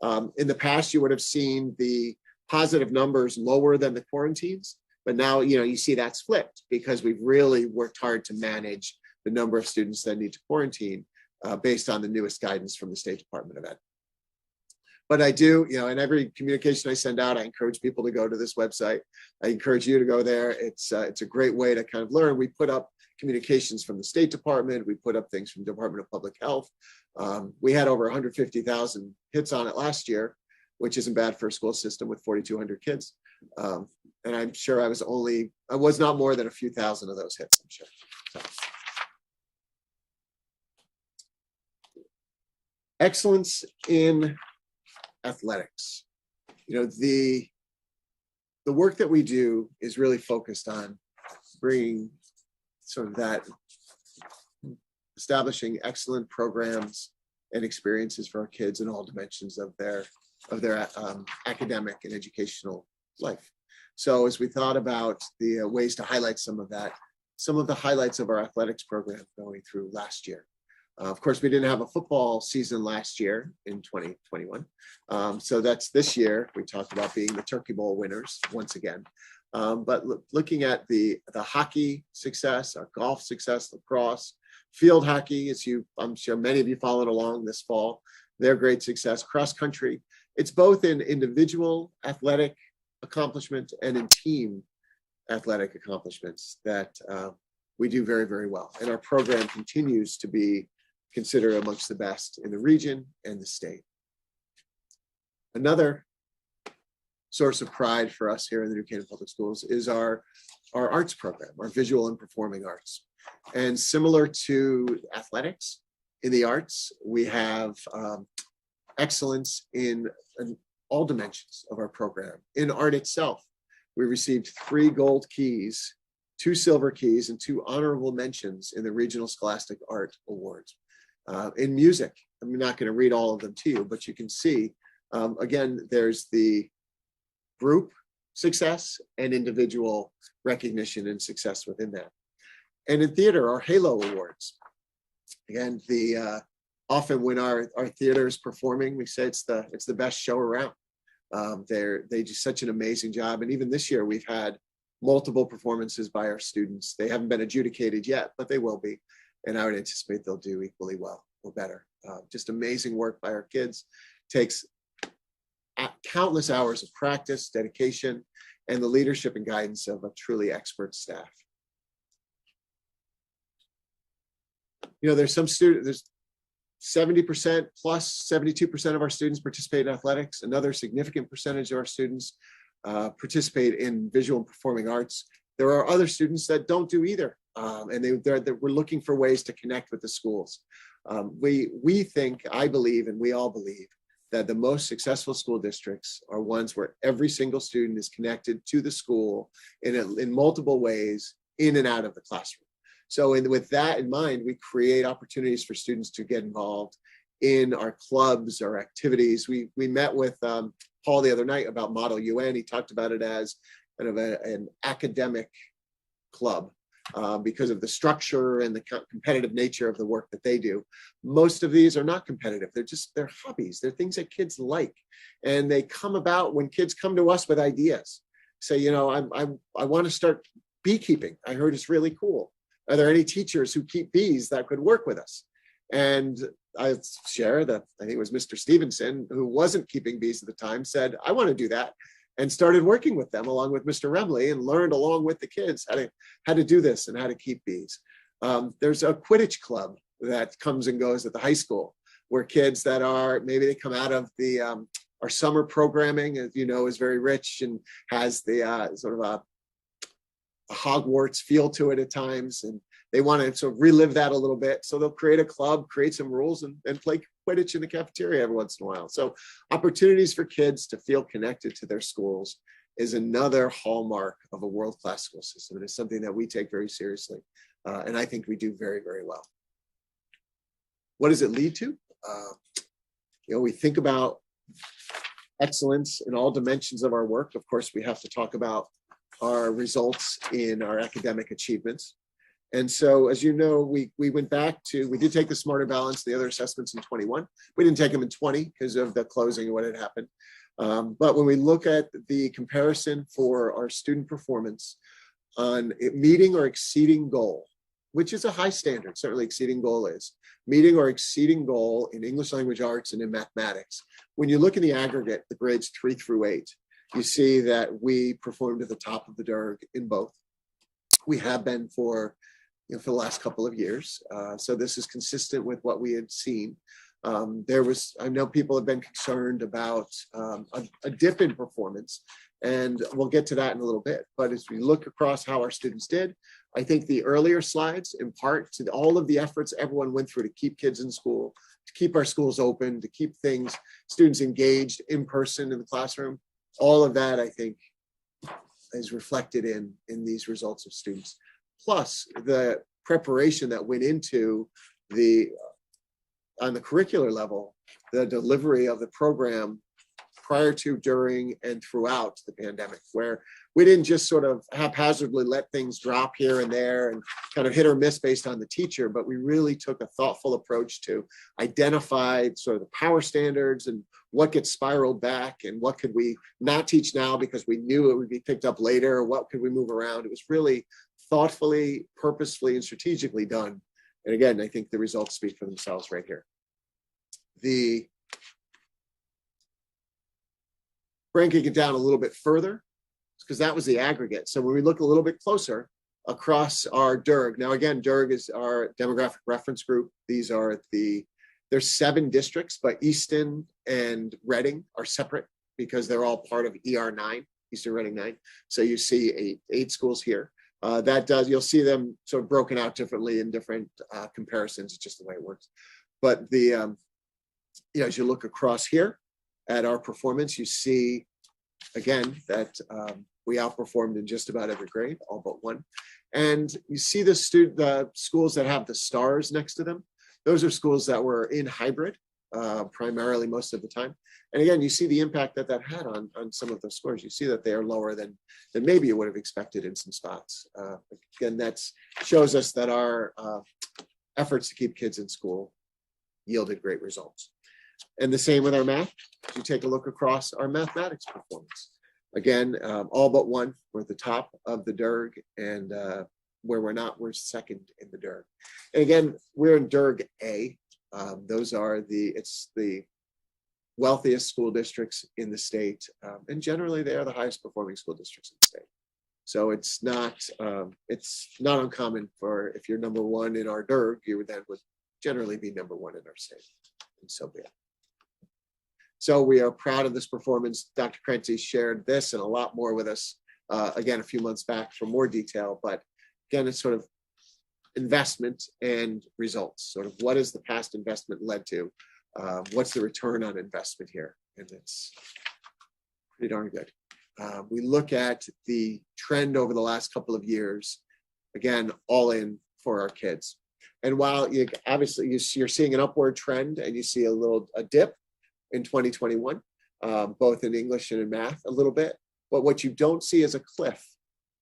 on. In the past, you would have seen the positive numbers lower than the quarantines, but now you see that's flipped because we've really worked hard to manage the number of students that need to quarantine based on the newest guidance from the State Department of Ed. But I do, in every communication I send out, I encourage people to go to this website. I encourage you to go there. It's a great way to kind of learn. We put up communications from the State Department. We put up things from the Department of Public Health. We had over 150,000 hits on it last year, which isn't bad for a school system with 4,200 kids. And I'm sure I was not more than a few thousand of those hits, I'm sure. So. Excellence in athletics. The work that we do is really focused on bringing sort of that, establishing excellent programs and experiences for our kids in all dimensions of their academic and educational life. So as we thought about the ways to highlight some of that, some of the highlights of our athletics program going through last year. Of course, we didn't have a football season last year in 2021. So that's this year. We talked about being the Turkey Bowl winners once again. But looking at the hockey success, our golf success, lacrosse, field hockey, I'm sure many of you followed along this fall, their great success, cross country. It's both in individual athletic accomplishment and in team athletic accomplishments that we do very, very well. And our program continues to be considered amongst the best in the region and the state. Another source of pride for us here in the New Canaan Public Schools is our arts program, our visual and performing arts. And similar to athletics, in the arts, we have excellence in all dimensions of our program. In art itself, we received 3 gold keys, 2 silver keys, and 2 honorable mentions in the Regional Scholastic Art Awards. In music, I'm not going to read all of them to you, but you can see, again, there's the group success and individual recognition and success within that. And in theater, our Halo Awards. Again, often when our theater is performing, we say it's the best show around. They do such an amazing job. And even this year, we've had multiple performances by our students. They haven't been adjudicated yet, but they will be. And I would anticipate they'll do equally well or better. Just amazing work by our kids. Takes countless hours of practice, dedication, and the leadership and guidance of a truly expert staff. You know, there's 70% plus 72% of our students participate in athletics. Another significant percentage of our students participate in visual and performing arts. There are other students that don't do either. And we're looking for ways to connect with the schools. We think, I believe, and we all believe that the most successful school districts are ones where every single student is connected to the school in multiple ways, in and out of the classroom. So with that in mind, we create opportunities for students to get involved in our clubs, our activities. We met with Paul the other night about Model UN. He talked about it as kind of an academic club. Because of the structure and the competitive nature of the work that they do. Most of these are not competitive. They're hobbies. They're things that kids like. And they come about when kids come to us with ideas. Say, you know, I want to start beekeeping. I heard it's really cool. Are there any teachers who keep bees that could work with us? And I share that, I think it was Mr. Stevenson, who wasn't keeping bees at the time, said, I want to do that. And started working with them along with Mr. Remley and learned along with the kids how to do this and how to keep bees. There's a Quidditch club that comes and goes at the high school where kids that are, maybe they come out of our summer programming, as you know, is very rich and has the sort of a Hogwarts feel to it at times. And they want to sort of relive that a little bit. So they'll create a club, create some rules and play Quidditch in the cafeteria every once in a while. So opportunities for kids to feel connected to their schools is another hallmark of a world-class school system. And it's something that we take very seriously. And I think we do very, very well. What does it lead to? We think about excellence in all dimensions of our work. Of course, we have to talk about our results in our academic achievements. And so, as you know, we went back to, we did take the Smarter Balance, the other assessments in 21. We didn't take them in 20 because of the closing and what had happened. But when we look at the comparison for our student performance on meeting or exceeding goal, which is a high standard, certainly exceeding goal is, meeting or exceeding goal in English language arts and in mathematics. When you look in the aggregate, the grades 3 through 8, you see that we performed at the top of the DERG in both. We have been for the last couple of years. So this is consistent with what we had seen. I know people have been concerned about a dip in performance, and we'll get to that in a little bit. But as we look across how our students did, I think the earlier slides, in part to all of the efforts everyone went through to keep kids in school, to keep our schools open, to keep students engaged in person in the classroom, all of that, I think, is reflected in these results of students. plus the preparation that went into on the curricular level, the delivery of the program prior to, during, and throughout the pandemic, where we didn't just sort of haphazardly let things drop here and there and kind of hit or miss based on the teacher, but we really took a thoughtful approach to identify sort of the power standards and what gets spiraled back and what could we not teach now because we knew it would be picked up later, or what could we move around. It was really thoughtfully, purposefully, and strategically done. And again, I think the results speak for themselves right here. Breaking it down a little bit further, because that was the aggregate. So when we look a little bit closer across our DERG, now again, DERG is our demographic reference group. These are there's 7 districts, but Easton and Reading are separate because they're all part of ER9, Easton Reading 9. So you see eight schools here. You'll see them sort of broken out differently in different comparisons. It's just the way it works. But as you look across here at our performance, you see again that we outperformed in just about every grade, all but one. And you see the schools that have the stars next to them. Those are schools that were in hybrid primarily most of the time. And again, you see the impact that had on some of those scores. You see that they are lower than maybe you would have expected in some spots. Again, that shows us that our efforts to keep kids in school yielded great results. And the same with our math. You take a look across our mathematics performance. Again, all but one, we're at the top of the DERG, and where we're not, we're second in the DERG. And again, we're in DERG A. Those are it's the wealthiest school districts in the state, and generally they are the highest performing school districts in the state. So it's not uncommon for, if you're number one in our DERG, you would generally be number one in our state, and so be it. So we are proud of this performance. Dr. Krenti shared this and a lot more with us, again, a few months back for more detail, but again, it's sort of investment and results. Sort of what has the past investment led to? What's the return on investment here? And it's pretty darn good. We look at the trend over the last couple of years, again, all in for our kids. And while obviously you're seeing an upward trend and you see a dip in 2021, both in English and in math a little bit, but what you don't see is a cliff.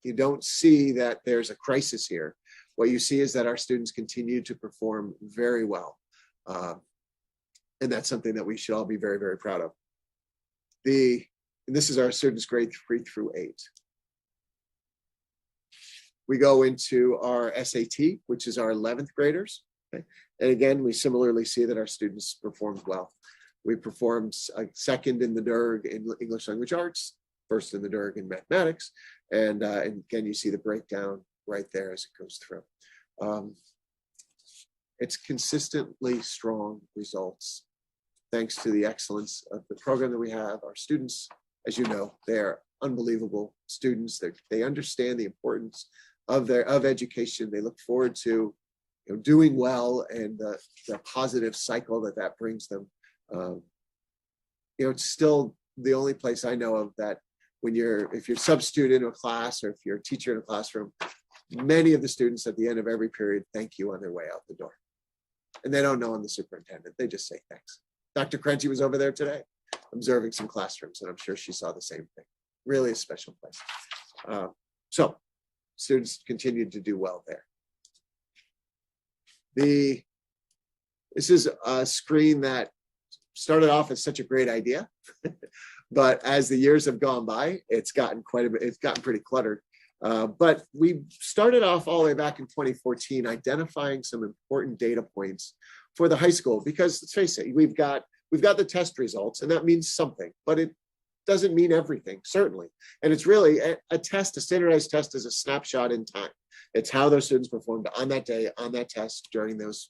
You don't see that there's a crisis here. What you see is that our students continue to perform very well. And that's something that we should all be very, very proud of. And this is our students grade 3 through 8. We go into our SAT, which is our 11th graders. Okay? And again, we similarly see that our students performed well. We performed second in the DERG in English language arts, first in the DERG in mathematics. And again, you see the breakdown right there as it goes through. It's consistently strong results, thanks to the excellence of the program that we have. Our students, as you know, they're unbelievable students. They understand the importance of education. They look forward to doing well and the positive cycle that brings them. It's still the only place I know of that if you're substitute in a class or if you're a teacher in a classroom, many of the students at the end of every period thank you on their way out the door. And they don't know I'm the superintendent. They just say thanks. Dr. Krenti was over there today observing some classrooms, and I'm sure she saw the same thing. Really a special place. So students continued to do well there. This is a screen that started off as such a great idea, but as the years have gone by, it's gotten pretty cluttered. But we started off all the way back in 2014, identifying some important data points for the high school, because let's face it, we've got the test results, and that means something, but it doesn't mean everything, certainly. And it's really a standardized test is a snapshot in time. It's how those students performed on that day, on that test, during those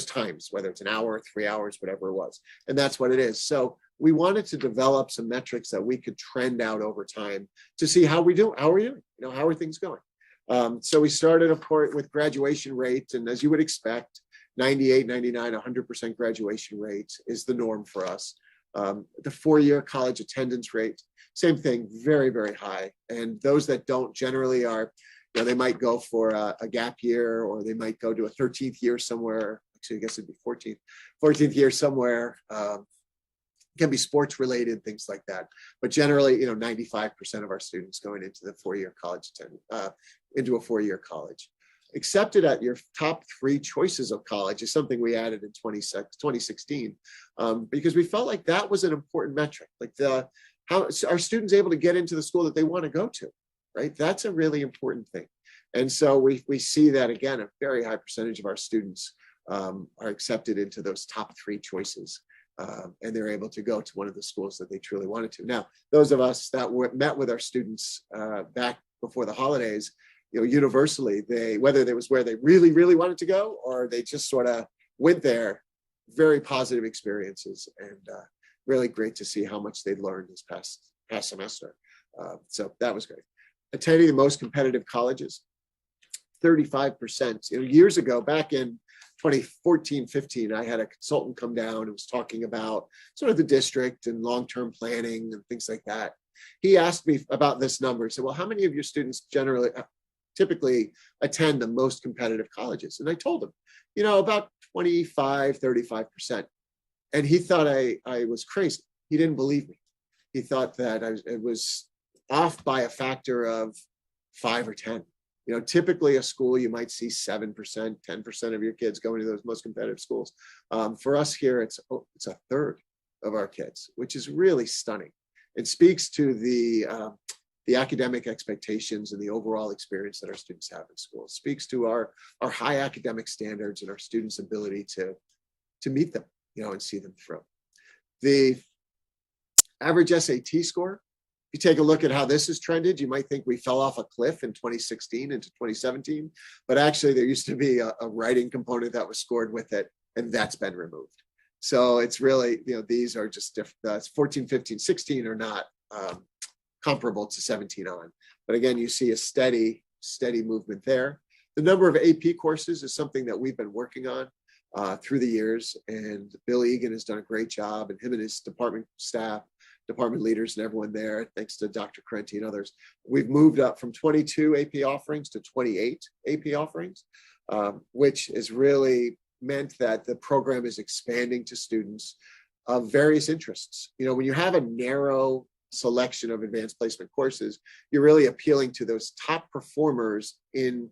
times, whether it's an hour, 3 hours, whatever it was. And that's what it is. So we wanted to develop some metrics that we could trend out over time to see how we do. How are we doing? How are things going? So we started, of course, with graduation rate. And as you would expect, 98, 99, 100% graduation rate is the norm for us. The 4-year college attendance rate, same thing, very, very high. And those that don't generally are, You know, they might go for a gap year, or they might go to a 13th year somewhere. Actually, I guess it'd be 14th year somewhere. Can be sports related, things like that. But generally, you know, 95% of our students going into the 4-year college, into a 4-year college. Accepted at your top 3 choices of college is something we added in 2016, because we felt like that was an important metric. Like how are students able to get into the school that they want to go to, right? That's a really important thing. And so we see that, again, a very high percentage of our students are accepted into those top 3 choices. And they're able to go to one of the schools that they truly wanted to. Now, those of us that met with our students back before the holidays, you know, universally, whether it was where they really, really wanted to go, or they just sort of went there, very positive experiences, and really great to see how much they learned this past semester. So that was great. Attending the most competitive colleges, 35%. You know, years ago, back in 2014-15, I had a consultant come down and was talking about sort of the district and long-term planning and things like that. He asked me about this number. He said, well, how many of your students typically attend the most competitive colleges? And I told him, you know, about 35%. And he thought I was crazy. He didn't believe me. He thought that it was off by a factor of 5 or 10. You know, typically a school, you might see 7%, 10% of your kids going to those most competitive schools. For us here, it's a third of our kids, which is really stunning. It speaks to the academic expectations and the overall experience that our students have in school. It speaks to our high academic standards and our students' ability to meet them, you know, and see them through. The average SAT score, if you take a look at how this has trended, you might think we fell off a cliff in 2016 into 2017, but actually there used to be a writing component that was scored with it, and that's been removed. So it's really, you know, these are just different. 14, 15, 16 are not comparable to 17 on. But again, you see a steady movement there. The number of AP courses is something that we've been working on through the years, and Bill Egan has done a great job, and him and his department staff, department leaders and everyone there, thanks to Dr. Crenti and others. We've moved up from 22 AP offerings to 28 AP offerings, which has really meant that the program is expanding to students of various interests. You know, when you have a narrow selection of advanced placement courses, you're really appealing to those top performers in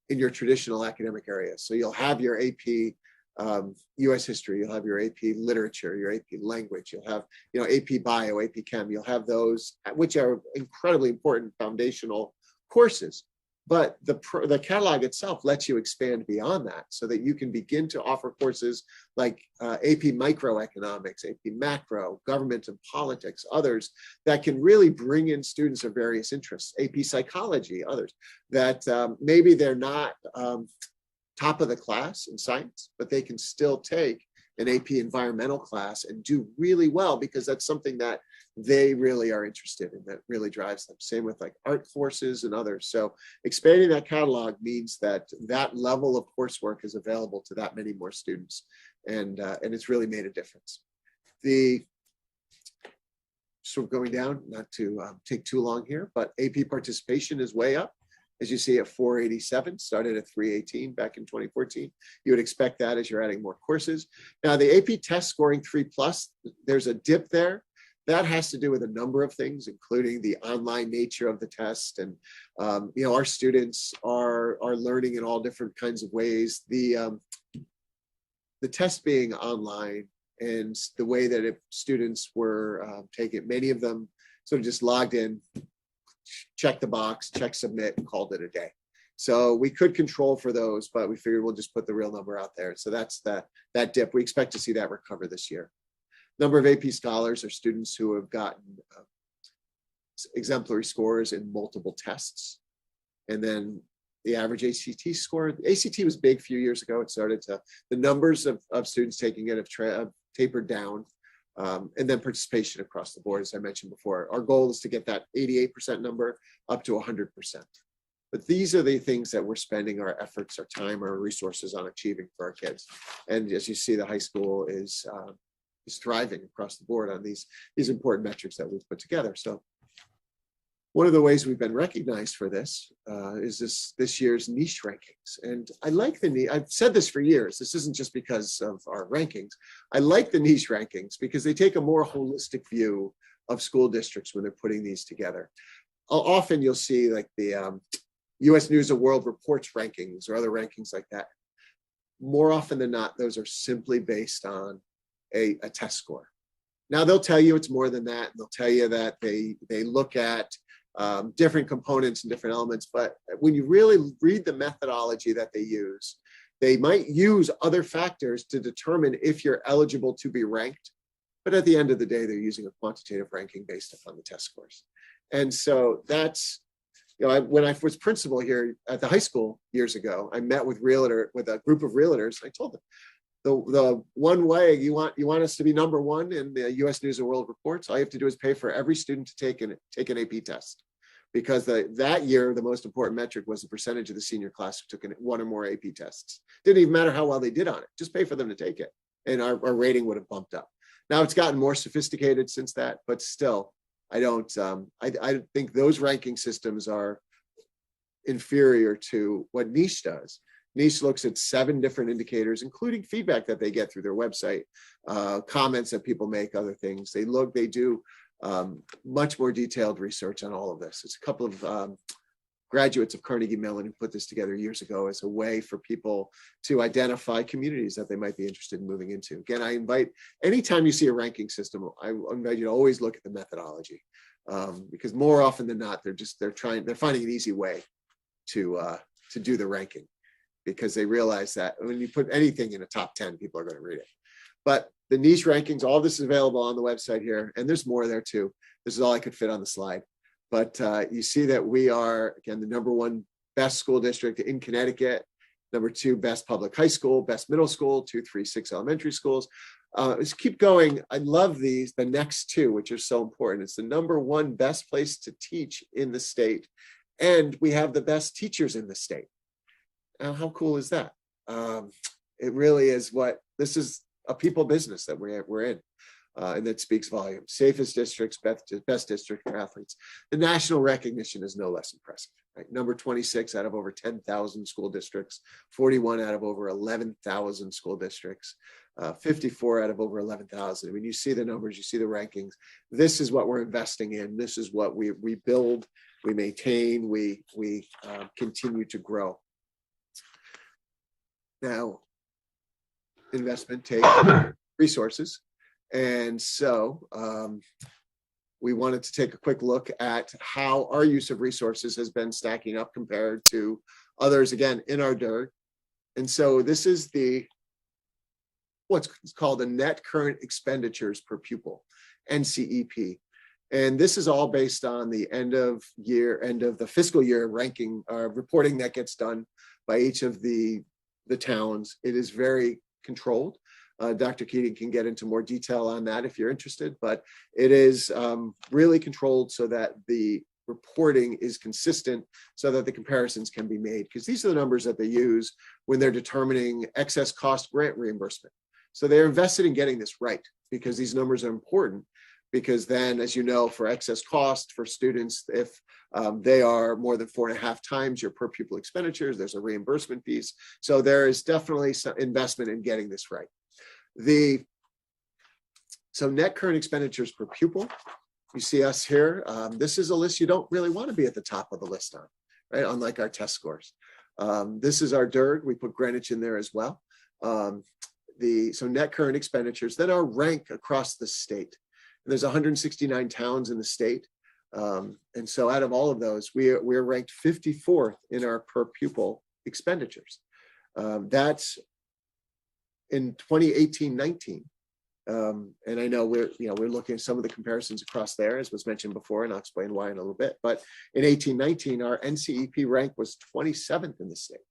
your traditional academic areas. So you'll have your AP US history, you'll have your AP literature, your AP language, you'll have, you know, AP bio, AP chem, you'll have those, which are incredibly important foundational courses. But the catalog itself lets you expand beyond that so that you can begin to offer courses like AP microeconomics, AP macro, government and politics, others that can really bring in students of various interests, AP psychology, others that maybe they're not top of the class in science, but they can still take an AP environmental class and do really well because that's something that they really are interested in, that really drives them. Same with like art courses and others. So expanding that catalog means that that level of coursework is available to that many more students. And it's really made a difference. Sort of going down, not to take too long here, but AP participation is way up. As you see at 487, started at 318 back in 2014. You would expect that as you're adding more courses. Now the AP test scoring 3+, there's a dip there. That has to do with a number of things, including the online nature of the test. And, you know, our students are learning in all different kinds of ways. The test being online and the way that if students were taking, many of them sort of just logged in, check the box, check submit, and called it a day. So we could control for those, but we figured we'll just put the real number out there. So that's that dip. We expect to see that recover this year. Number of AP scholars are students who have gotten exemplary scores in multiple tests. And then the average ACT score, ACT was big a few years ago. It started to, the numbers of students taking it have tapered down. And then participation across the board, as I mentioned before. Our goal is to get that 88% number up to 100%. But these are the things that we're spending our efforts, our time, our resources on achieving for our kids. And as you see, the high school is thriving across the board on these important metrics that we've put together. So One of the ways we've been recognized for this is this year's niche rankings. And I like I've said this for years. This isn't just because of our rankings. I like the niche rankings because they take a more holistic view of school districts when they're putting these together. Often you'll see like the US News and World Reports rankings or other rankings like that. More often than not, those are simply based on a test score. Now they'll tell you it's more than that. They'll tell you that they look at different components and different elements, but when you really read the methodology that they use, they might use other factors to determine if you're eligible to be ranked. But at the end of the day, they're using a quantitative ranking based upon the test scores. And so that's, when I was principal here at the high school years ago, I met with a group of realtors. I told them, the one way you want us to be number one in the US News and World Reports, all you have to do is pay for every student to take an AP test. Because that year, the most important metric was the percentage of the senior class who took one or more AP tests. Didn't even matter how well they did on it, just pay for them to take it. And our rating would have bumped up. Now it's gotten more sophisticated since that, but still, I think those ranking systems are inferior to what Niche does. Niche looks at 7 different indicators, including feedback that they get through their website, comments that people make, other things. They do much more detailed research on all of this. It's a couple of graduates of Carnegie Mellon who put this together years ago as a way for people to identify communities that they might be interested in moving into. Again, I invite, anytime you see a ranking system, I invite you to always look at the methodology, because more often than not, they're finding an easy way to do the ranking, because they realize that when you put anything in a top 10, people are going to read it. But the niche rankings, all this is available on the website here, and there's more there too. This is all I could fit on the slide. But you see that we are, again, the #1 best school district in Connecticut, #2 best public high school, best middle school, 2, 3, 6 elementary schools. Let's keep going. I love the next 2, which are so important. It's the #1 best place to teach in the state, and we have the best teachers in the state. Now, how cool is that? It really is this is a people business that we're in. And that speaks volumes. Safest districts, best district for athletes. The national recognition is no less impressive. Right? Number 26 out of over 10,000 school districts, 41 out of over 11,000 school districts, 54 out of over 11,000. I mean, you see the numbers, you see the rankings. This is what we're investing in. This is what we build, we maintain, we continue to grow. Now, investment takes resources. And so we wanted to take a quick look at how our use of resources has been stacking up compared to others, again, in our DIRG. And so this is what's called the net current expenditures per pupil, NCEP. And this is all based on the end of the fiscal year ranking, reporting that gets done by each of the towns. It is very controlled. Dr. Keating can get into more detail on that if you're interested, but it is really controlled so that the reporting is consistent so that the comparisons can be made, because these are the numbers that they use when they're determining excess cost grant reimbursement. So they're invested in getting this right, because these numbers are important, because then, as you know, for excess cost for students, if they are more than 4.5 times your per pupil expenditures, there's a reimbursement piece. So there is definitely some investment in getting this right. So net current expenditures per pupil, you see us here. This is a list you don't really want to be at the top of the list on, right? Unlike our test scores. This is our DIRG. We put Greenwich in there as well. So net current expenditures, then our rank across the state. And there's 169 towns in the state. And so out of all of those, we're ranked 54th in our per pupil expenditures. That's in 2018-19. And I know we're looking at some of the comparisons across there, as was mentioned before, and I'll explain why in a little bit. But in 18-19, our NCEP rank was 27th in the state.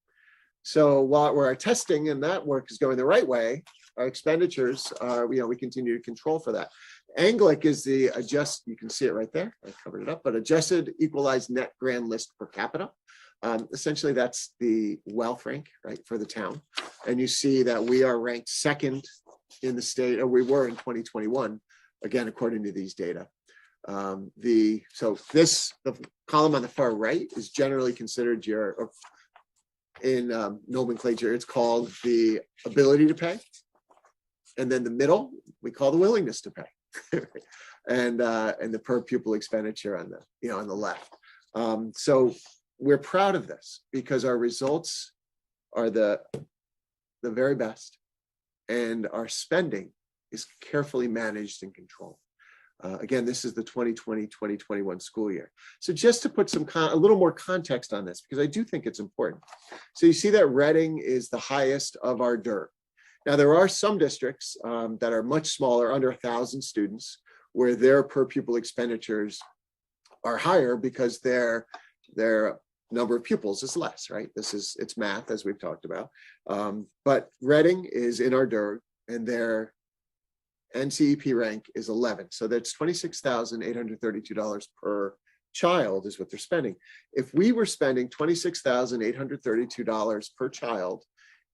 So while our testing and that work is going the right way, our expenditures are, we continue to control for that. ANGLIC is you can see it right there. I covered it up, but adjusted equalized net grand list per capita. Essentially, that's the wealth rank, right, for the town. And you see that we are ranked 2nd in the state, or we were in 2021, again, according to these data. The column on the far right is generally considered in nomenclature, it's called the ability to pay. And then the middle, we call the willingness to pay. and the per pupil expenditure on the left. So we're proud of this because our results are the very best, and our spending is carefully managed and controlled. Again, this is the 2020-2021 school year. So just to put a little more context on this, because I do think it's important. So you see that Reading is the highest of our DIRG. Now, there are some districts that are much smaller, under 1,000 students, where their per pupil expenditures are higher because their number of pupils is less, right? It's math, as we've talked about. But Reading is in our DIRG, and their NCEP rank is 11. So that's $26,832 per child is what they're spending. If we were spending $26,832 per child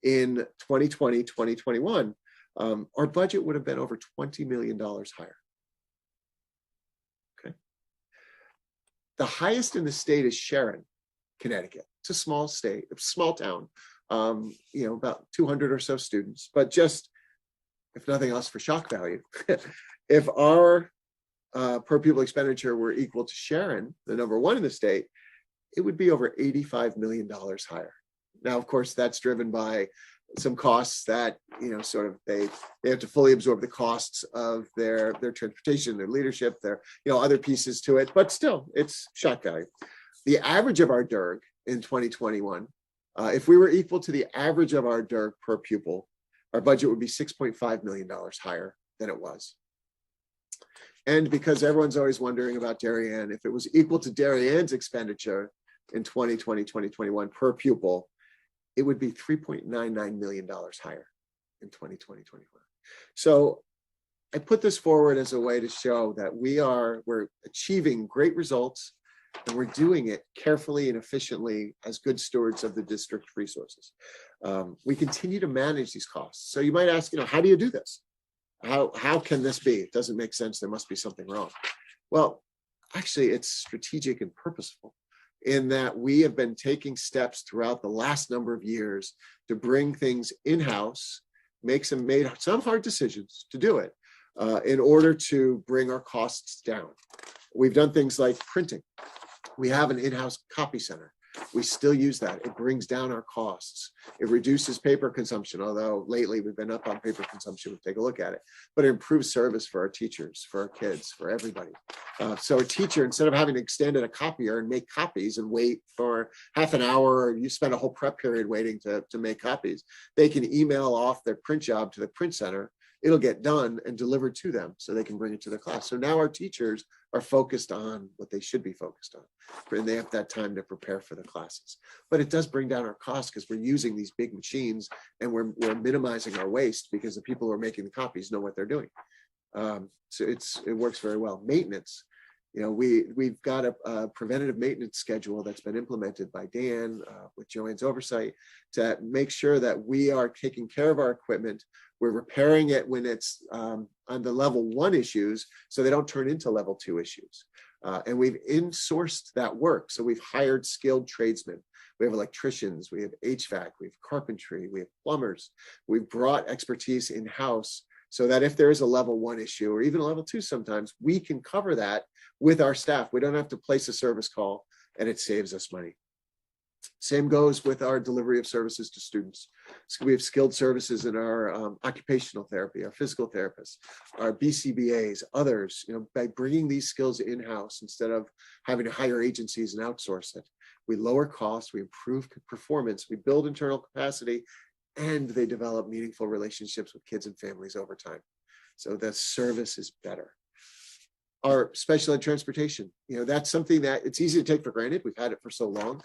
in 2020, 2021, our budget would have been over $20 million higher. Okay. The highest in the state is Sharon, Connecticut. It's a small state, a small town, about 200 or so students, but just, if nothing else, for shock value, if our per pupil expenditure were equal to Sharon, the number one in the state, it would be over $85 million higher. Now, of course, that's driven by some costs that, they have to fully absorb the costs of their transportation, their leadership, their, other pieces to it, but still, it's shock value. The average of our DIRG in 2021, if we were equal to the average of our DIRG per pupil, our budget would be $6.5 million higher than it was. And because everyone's always wondering about Darien, if it was equal to Darien's expenditure in 2020, 2021 per pupil, it would be $3.99 million higher in 2020, 2021. So I put this forward as a way to show that we're achieving great results, and we're doing it carefully and efficiently as good stewards of the district's resources. We continue to manage these costs. So you might ask, how do you do this? How can this be? It doesn't make sense. There must be something wrong. Well, actually, it's strategic and purposeful in that we have been taking steps throughout the last number of years to bring things in-house, made some hard decisions to do it in order to bring our costs down. We've done things like printing. We have an in-house copy center. We still use that. It brings down our costs. It reduces paper consumption, although lately we've been up on paper consumption. We'll take a look at it. But it improves service for our teachers, for our kids, for everybody. So a teacher, instead of having to stand at a copier and make copies and wait for half an hour, or you spend a whole prep period waiting to make copies, they can email off their print job to the print center. It'll get done and delivered to them so they can bring it to their class. So now our teachers are focused on what they should be focused on, and they have that time to prepare for the classes. But it does bring down our costs because we're using these big machines, and we're minimizing our waste because the people who are making the copies know what they're doing. So it works very well. Maintenance, we've got a preventative maintenance schedule that's been implemented by Dan with Joanne's oversight to make sure that we are taking care of our equipment. We're repairing it when it's on the level 1 issues, so they don't turn into level 2 issues. And we've insourced that work. So we've hired skilled tradesmen. We have electricians, we have HVAC, we have carpentry, we have plumbers. We've brought expertise in-house so that if there is a level 1 issue, or even a level 2 sometimes, we can cover that with our staff. We don't have to place a service call, and it saves us money. Same goes with our delivery of services to students. So we have skilled services in our occupational therapy, our physical therapists, our BCBAs, others, by bringing these skills in-house instead of having to hire agencies and outsource it. We lower costs, we improve performance, we build internal capacity, and they develop meaningful relationships with kids and families over time. So the service is better. Our special ed transportation, that's something that it's easy to take for granted. We've had it for so long.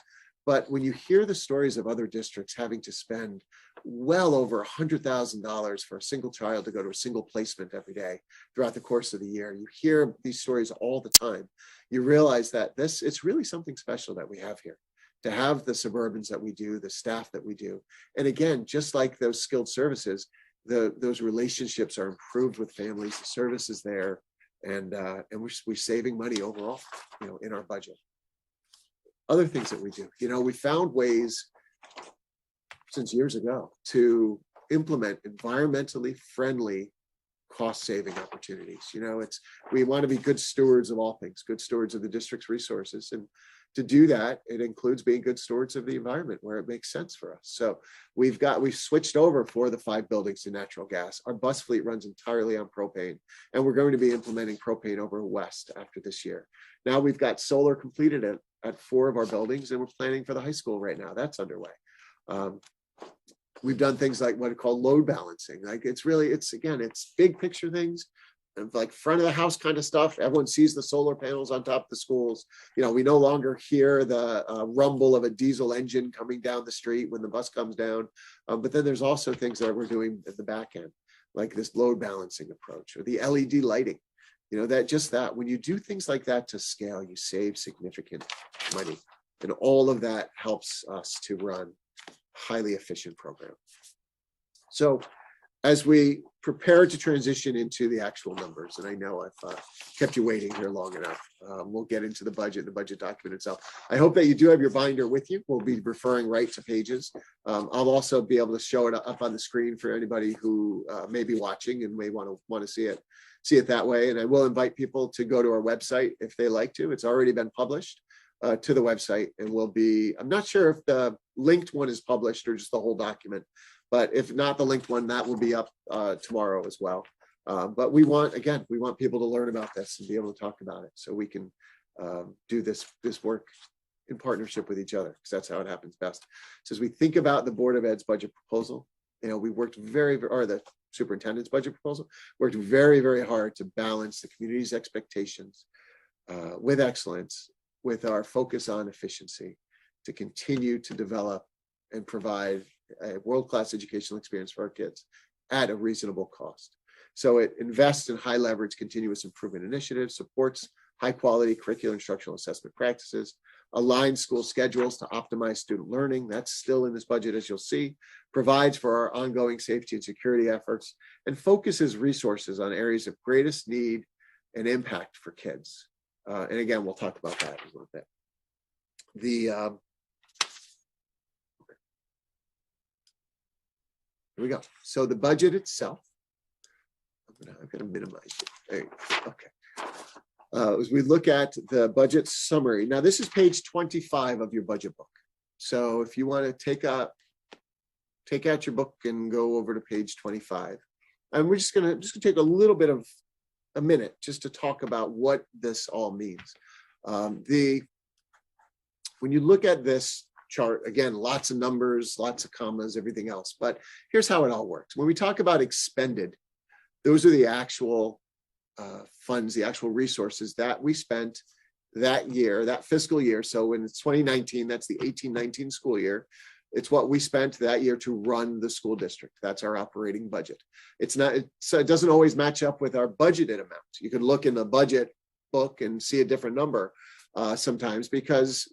But when you hear the stories of other districts having to spend well over $100,000 for a single child to go to a single placement every day throughout the course of the year, you hear these stories all the time. You realize that it's really something special that we have here, to have the Suburbans that we do, the staff that we do. And again, just like those skilled services, those relationships are improved with families, the service is there, and we're saving money overall, in our budget. Other things that we do, we found ways since years ago to implement environmentally friendly cost-saving opportunities. We want to be good stewards of all things, good stewards of the district's resources. And to do that, it includes being good stewards of the environment where it makes sense for us. So we've switched over for the 5 buildings to natural gas. Our bus fleet runs entirely on propane, and we're going to be implementing propane over west after this year. Now we've got solar completed at 4 of our buildings, and we're planning for the high school right now. That's underway. We've done things like what are called load balancing. Like it's big picture things, like front of the house kind of stuff. Everyone sees the solar panels on top of the schools. We no longer hear the rumble of a diesel engine coming down the street when the bus comes down. But then there's also things that we're doing at the back end, like this load balancing approach or the LED lighting. That when you do things like that to scale, you save significant money. And all of that helps us to run highly efficient program. So as we prepare to transition into the actual numbers, and I know I've kept you waiting here long enough, we'll get into the budget document itself. I hope that you do have your binder with you. We'll be referring right to pages. I'll also be able to show it up on the screen for anybody who may be watching and may want to see it that way. And I will invite people to go to our website if they like to. It's already been published to the website, and I'm not sure if the linked one is published or just the whole document, but if not the linked one, that will be up tomorrow as well. But we want people to learn about this and be able to talk about it, so we can do this work in partnership with each other, because that's how it happens best. So as we think about the Board of Ed's budget proposal, we worked the superintendent's budget proposal, worked very, very hard to balance the community's expectations with excellence, with our focus on efficiency, to continue to develop and provide a world-class educational experience for our kids at a reasonable cost. So it invests in high leverage continuous improvement initiatives, supports high quality curricular instructional assessment practices, aligns school schedules to optimize student learning. That's still in this budget, as you'll see, provides for our ongoing safety and security efforts, and focuses resources on areas of greatest need and impact for kids. And again, we'll talk about that in a little bit. Here we go. So the budget itself, I'm going to minimize it. There you go. Okay. As we look at the budget summary, now this is page 25 of your budget book. So if you want to take out your book and go over to page 25, and we're just going to take a little bit of a minute just to talk about what this all means. When you look at this chart, again, lots of numbers, lots of commas, everything else, but here's how it all works. When we talk about expended, those are the actual funds, the actual resources that we spent that year, that fiscal year. So when it's 2019, that's the 18-19 school year. It's what we spent that year to run the school district. That's our operating budget. It doesn't always match up with our budgeted amount. You can look in the budget book and see a different number sometimes, because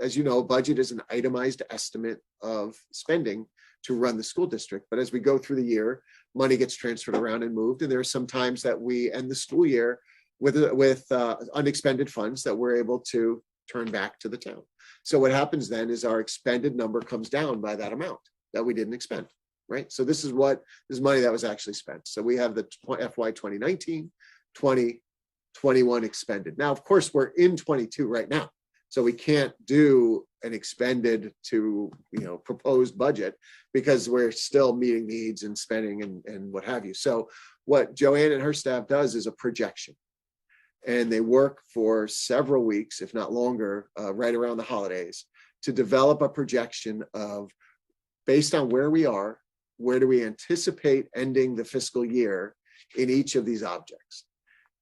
as you know, budget is an itemized estimate of spending to run the school district. But as we go through the year, money gets transferred around and moved. And there are some times that we end the school year with unexpended funds that we're able to turn back to the town. So what happens then is our expended number comes down by that amount that we didn't expend, right? So this is money that was actually spent. So we have the FY 2019, 20, 21 expended. Now, of course, we're in 22 right now. So we can't do an expended to proposed budget, because we're still meeting needs and spending and what have you. So what Joanne and her staff does is a projection. And they work for several weeks, if not longer, right around the holidays, to develop a projection of, based on where we are, where do we anticipate ending the fiscal year in each of these objects.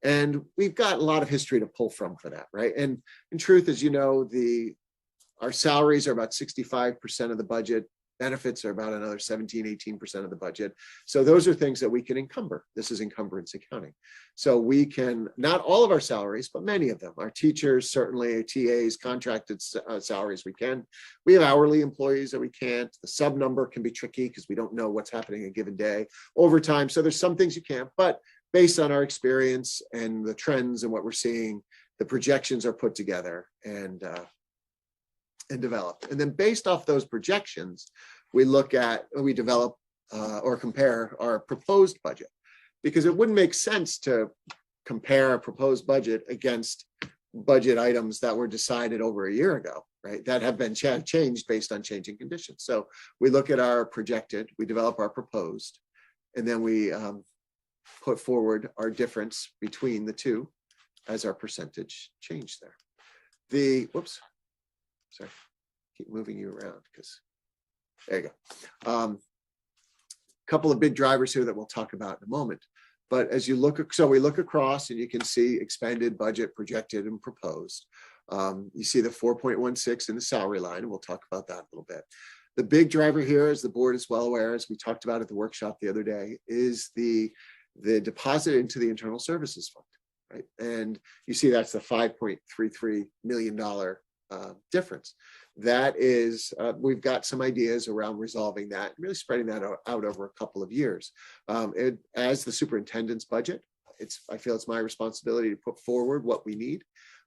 And we've got a lot of history to pull from for that, right? And in truth, as you know, our salaries are about 65% of the budget. Benefits are about another 17, 18% of the budget. So those are things that we can encumber. This is encumbrance accounting. So we can, not all of our salaries, but many of them. Our teachers, certainly TAs, contracted salaries we can. We have hourly employees that we can't. The sub number can be tricky because we don't know what's happening a given day. Overtime, so there's some things you can't, but based on our experience and the trends and what we're seeing, the projections are put together and developed. And then based off those projections, we develop or compare our proposed budget, because it wouldn't make sense to compare a proposed budget against budget items that were decided over a year ago, right? That have been changed based on changing conditions. So we look at our projected, we develop our proposed, and then we put forward our difference between the two as our percentage change there. Whoops, sorry, keep moving you around because there you go. Couple of big drivers here that we'll talk about in a moment. But as you look, so we look across and you can see expanded budget, projected and proposed. You see the 4.16 in the salary line, and we'll talk about that a little bit. The big driver here, as the board is well aware, as we talked about at the workshop the other day, is the deposit into the internal services fund, right? And you see that's the $5.33 million difference. That is, we've got some ideas around resolving that, really spreading that out over a couple of years. As the superintendent's budget, I feel it's my responsibility to put forward what we need.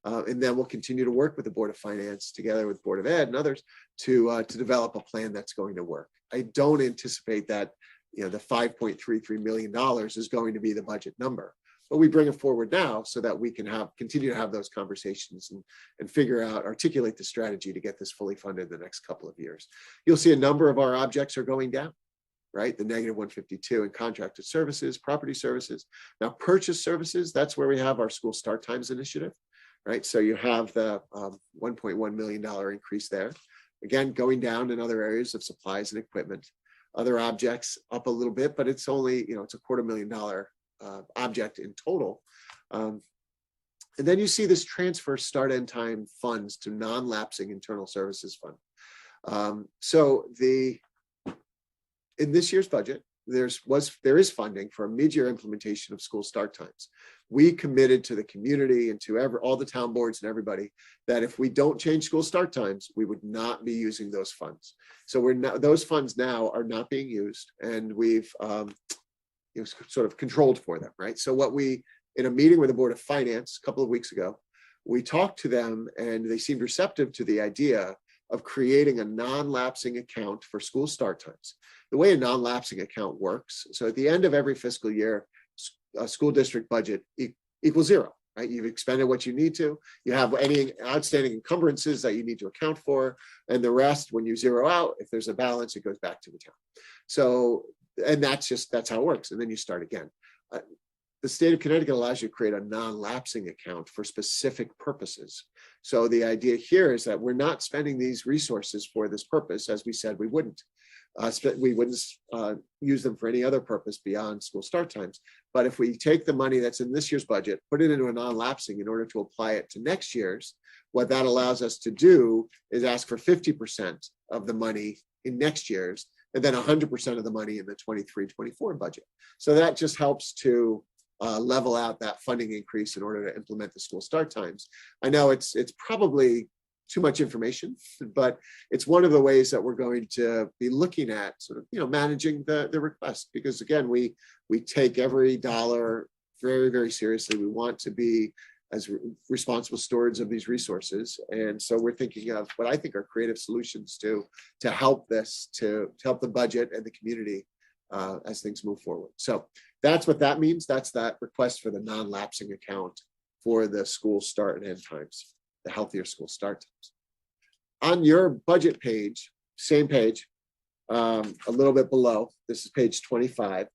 And then we'll continue to work with the Board of Finance together with Board of Ed and others to develop a plan that's going to work. I don't anticipate that the $5.33 million is going to be the budget number, but we bring it forward now so that we can continue to have those conversations and articulate the strategy to get this fully funded in the next couple of years. You'll see a number of our objects are going down, right? The -152 in contracted services, property services. Now purchase services, that's where we have our school start times initiative, right? So you have the $1.1 million increase there. Again, going down in other areas of supplies and equipment. Other objects up a little bit, but it's only, it's a $250,000 object in total. And then you see this transfer start end time funds to non-lapsing internal services fund. In this year's budget, there is funding for a mid-year implementation of school start times. We committed to the community and to all the town boards and everybody that if we don't change school start times, we would not be using those funds. So those funds now are not being used, and we've sort of controlled for them, right? So in a meeting with the Board of Finance a couple of weeks ago, we talked to them and they seemed receptive to the idea of creating a non-lapsing account for school start times. The way a non-lapsing account works, so at the end of every fiscal year, a school district budget equals zero, right? You've expended what you need to, you have any outstanding encumbrances that you need to account for, and the rest, when you zero out, if there's a balance, it goes back to the town. So, and that's how it works. And then you start again. The state of Connecticut allows you to create a non-lapsing account for specific purposes. So the idea here is that we're not spending these resources for this purpose, as we said we wouldn't. We wouldn't use them for any other purpose beyond school start times. But if we take the money that's in this year's budget, put it into a non-lapsing in order to apply it to next year's, what that allows us to do is ask for 50% of the money in next year's, and then 100% of the money in the 23-24 budget. So that just helps to level out that funding increase in order to implement the school start times. I know it's probably too much information, but it's one of the ways that we're going to be looking at sort of, managing the request, because again, we take every dollar very, very seriously. We want to be as responsible stewards of these resources. And so we're thinking of what I think are creative solutions to help this, to help the budget and the community as things move forward. So that's what that means. That's that request for the non-lapsing account for the school start and end times, the healthier school start times. On your budget page, same page, a little bit below, this is page 25.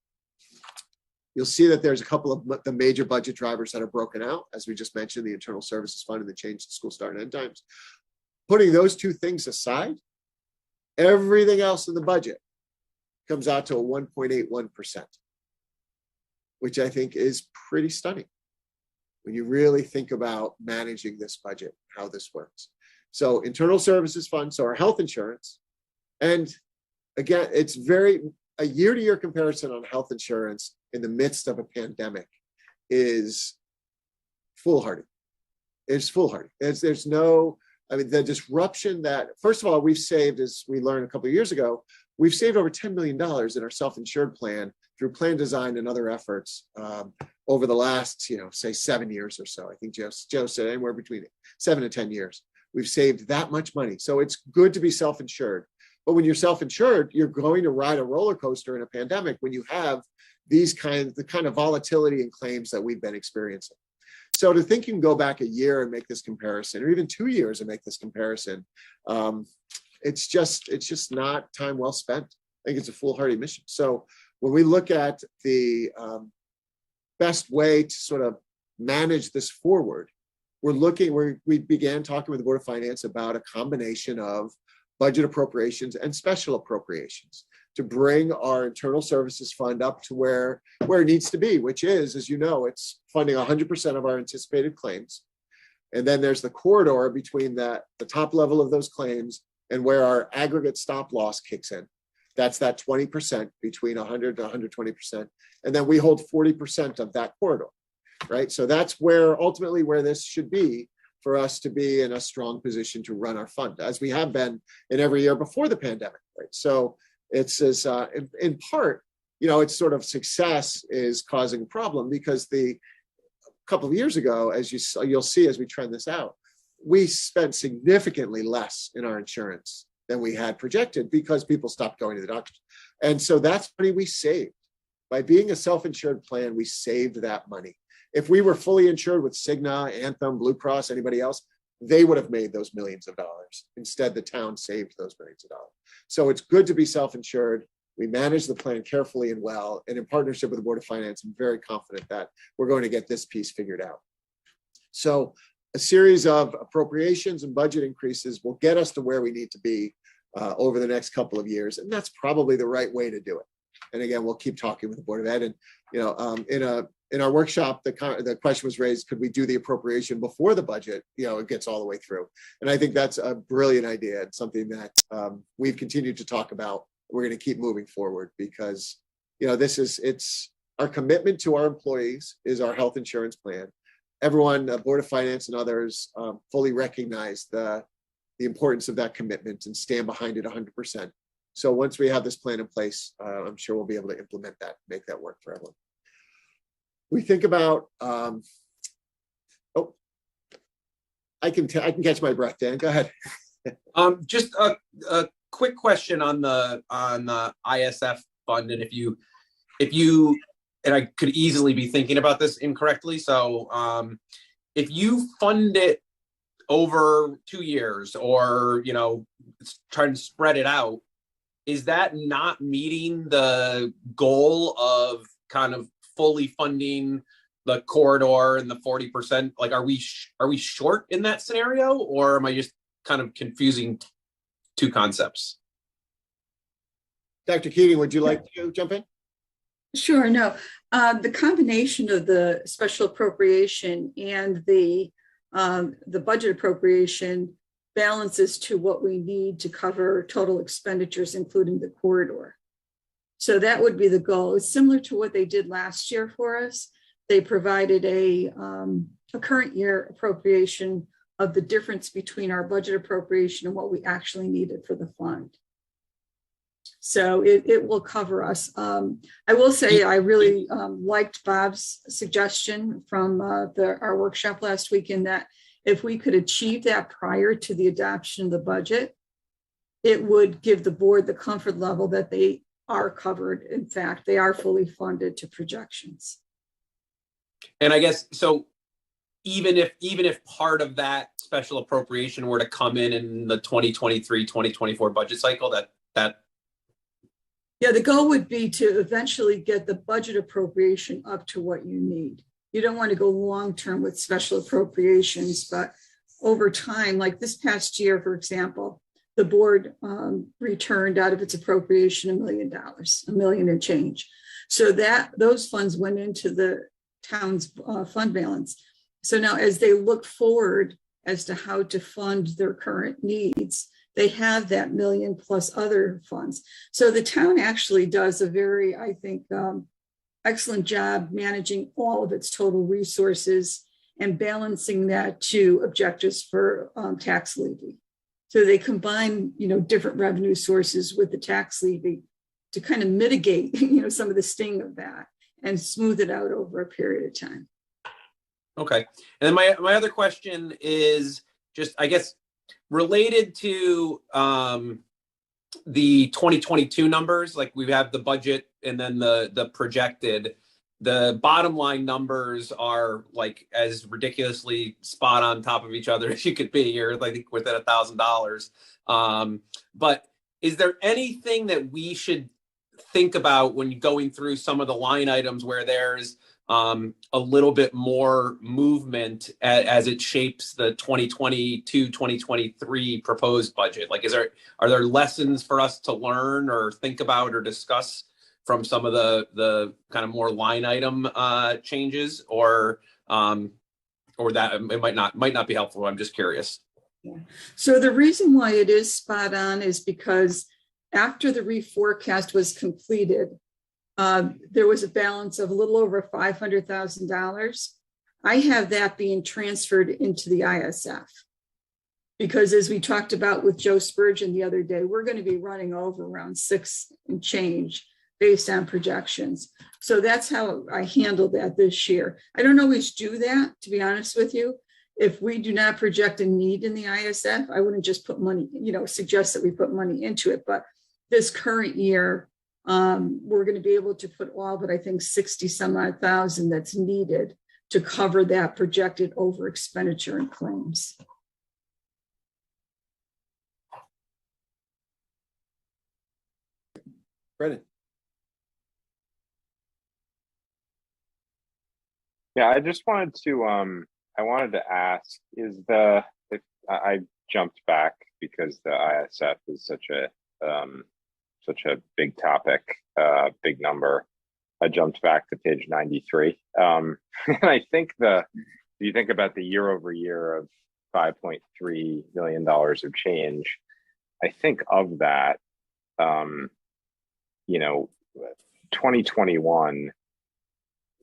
You'll see that there's a couple of the major budget drivers that are broken out, as we just mentioned, the internal services fund and the change to school start and end times. Putting those two things aside, everything else in the budget comes out to a 1.81%, which I think is pretty stunning when you really think about managing this budget, how this works. So internal services fund, so our health insurance, and again, it's a year-to-year comparison on health insurance in the midst of a pandemic is foolhardy. It's foolhardy. There's no, the disruption that, first of all, we've saved, as we learned a couple of years ago, we've saved over $10 million in our self-insured plan through plan design and other efforts over the last, say 7 years or so. I think Joe said anywhere between 7 to 10 years. We've saved that much money. So it's good to be self-insured. But when you're self-insured, you're going to ride a roller coaster in a pandemic when you have the kind of volatility in claims that we've been experiencing. So to think you can go back a year and make this comparison, or even 2 years and make this comparison, it's just not time well spent. I think it's a foolhardy mission. So when we look at the best way to sort of manage this forward, we began talking with the Board of Finance about a combination of budget appropriations and special appropriations to bring our internal services fund up to where it needs to be, which is, as you know, it's funding 100% of our anticipated claims. And then there's the corridor between the top level of those claims and where our aggregate stop loss kicks in. That's that 20% between 100 to 120%. And then we hold 40% of that corridor, right? So that's ultimately where this should be for us to be in a strong position to run our fund, as we have been in every year before the pandemic, right? So it's in part, it's sort of success is causing a problem because a couple of years ago, as you'll see as we trend this out, we spent significantly less in our insurance than we had projected because people stopped going to the doctors. And so that's money we saved. By being a self-insured plan, we saved that money. If we were fully insured with Cigna, Anthem, Blue Cross, anybody else, they would have made those millions of dollars. Instead, the town saved those millions of dollars. So it's good to be self-insured. We manage the plan carefully and well. And in partnership with the Board of Finance, I'm very confident that we're going to get this piece figured out. So a series of appropriations and budget increases will get us to where we need to be over the next couple of years. And that's probably the right way to do it. And again, we'll keep talking with the Board of Ed. And, in our workshop, the question was raised, could we do the appropriation before the budget, it gets all the way through. And I think that's a brilliant idea. It's something that we've continued to talk about. We're going to keep moving forward because, it's our commitment to our employees is our health insurance plan. Everyone, Board of Finance and others fully recognize the importance of that commitment and stand behind it 100%. So once we have this plan in place, I'm sure we'll be able to implement that, make that work for everyone. We think about, I can catch my breath, Dan, go ahead. Just a quick question on the ISF fund, and if you, and I could easily be thinking about this incorrectly. So if you fund it over 2 years or, trying to spread it out, is that not meeting the goal of kind of fully funding the corridor and the 40%? Like, are we short in that scenario, or am I just kind of confusing two concepts? Dr. Keating, would you like to jump in? Sure. No, the combination of the special appropriation and the budget appropriation balances to what we need to cover total expenditures, including the corridor. So that would be the goal. It's similar to what they did last year for us. They provided a current year appropriation of the difference between our budget appropriation and what we actually needed for the fund. So it will cover us. I will say I really liked Bob's suggestion from our workshop last week, in that if we could achieve that prior to the adoption of the budget, it would give the board the comfort level that they are covered. In fact, they are fully funded to projections. And I guess, so even if part of that special appropriation were to come in the 2023-2024 budget cycle, that yeah, the goal would be to eventually get the budget appropriation up to what you need. You don't want to go long-term with special appropriations, but over time, like this past year, for example, the board returned out of its appropriation $1 million, $1 million and change. So those funds went into the town's fund balance. So now as they look forward as to how to fund their current needs, they have that $1 million plus other funds. So the town actually does a very, I think, excellent job managing all of its total resources and balancing that to objectives for tax levy. So they combine, different revenue sources with the tax levy to kind of mitigate, some of the sting of that. and smooth it out over a period of time. Okay. And then my other question is just, I guess, related to the 2022 numbers. Like we have the budget and then the projected. The bottom line numbers are like as ridiculously spot on top of each other as you could be. You're like within $1,000. But is there anything that we should think about when going through some of the line items where there's a little bit more movement as it shapes the 2022-2023 proposed budget? Like, are there lessons for us to learn or think about or discuss from some of the kind of more line item changes, or that it might not be helpful? I'm just curious. Yeah. So the reason why it is spot on is because after the reforecast was completed, there was a balance of a little over $500,000. I have that being transferred into the ISF because, as we talked about with Joe Spurgeon the other day, we're going to be running over around 6 and change based on projections. So that's how I handled that this year. I don't always do that, to be honest with you. If we do not project a need in the ISF, I wouldn't just put money, suggest that we put money into it. But this current year, we're going to be able to put all but I think 60 some odd thousand that's needed to cover that projected over expenditure and claims. Brennan. Yeah, I just wanted to ask, I jumped back because the ISF is such a big topic, big number. I jumped back to page 93. And I think if you think about the year over year of $5.3 million of change, I think of that, 2021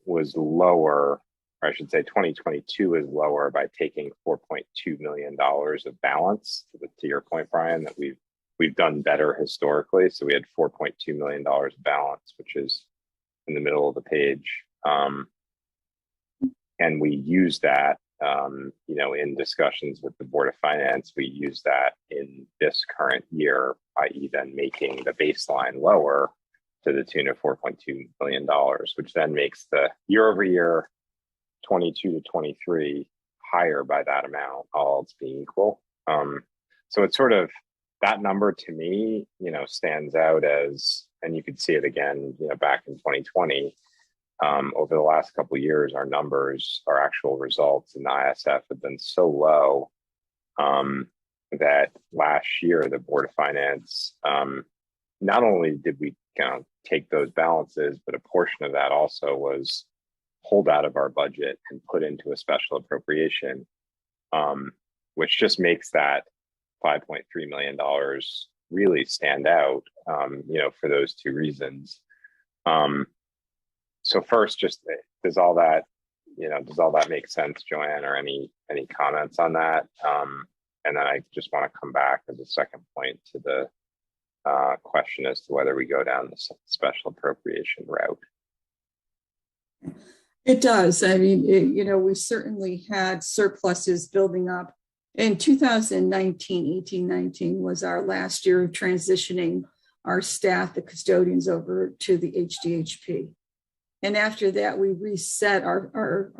was lower, or I should say 2022 is lower by taking $4.2 million of balance, to your point, Brian, that we've done better historically. So we had $4.2 million of balance, which is in the middle of the page. And we use that, in discussions with the Board of Finance, we use that in this current year, i.e. then making the baseline lower to the tune of $4.2 million, which then makes the year over year 22 to 23 higher by that amount, all else being equal. So it's sort of, that number to me, stands out as, and you could see it again, back in 2020, over the last couple of years, our numbers, our actual results in the ISF have been so low that last year, the Board of Finance, not only did we take those balances, but a portion of that also was pulled out of our budget and put into a special appropriation, which just makes that $5.3 million really stand out, for those two reasons. So first, just does all that make sense, Joanne, or any comments on that? And then I just want to come back as a second point to the question as to whether we go down the special appropriation route. It does. I mean, we certainly had surpluses building up. In 2019, 18-19 was our last year of transitioning our staff, the custodians, over to the HDHP. And after that, we reset our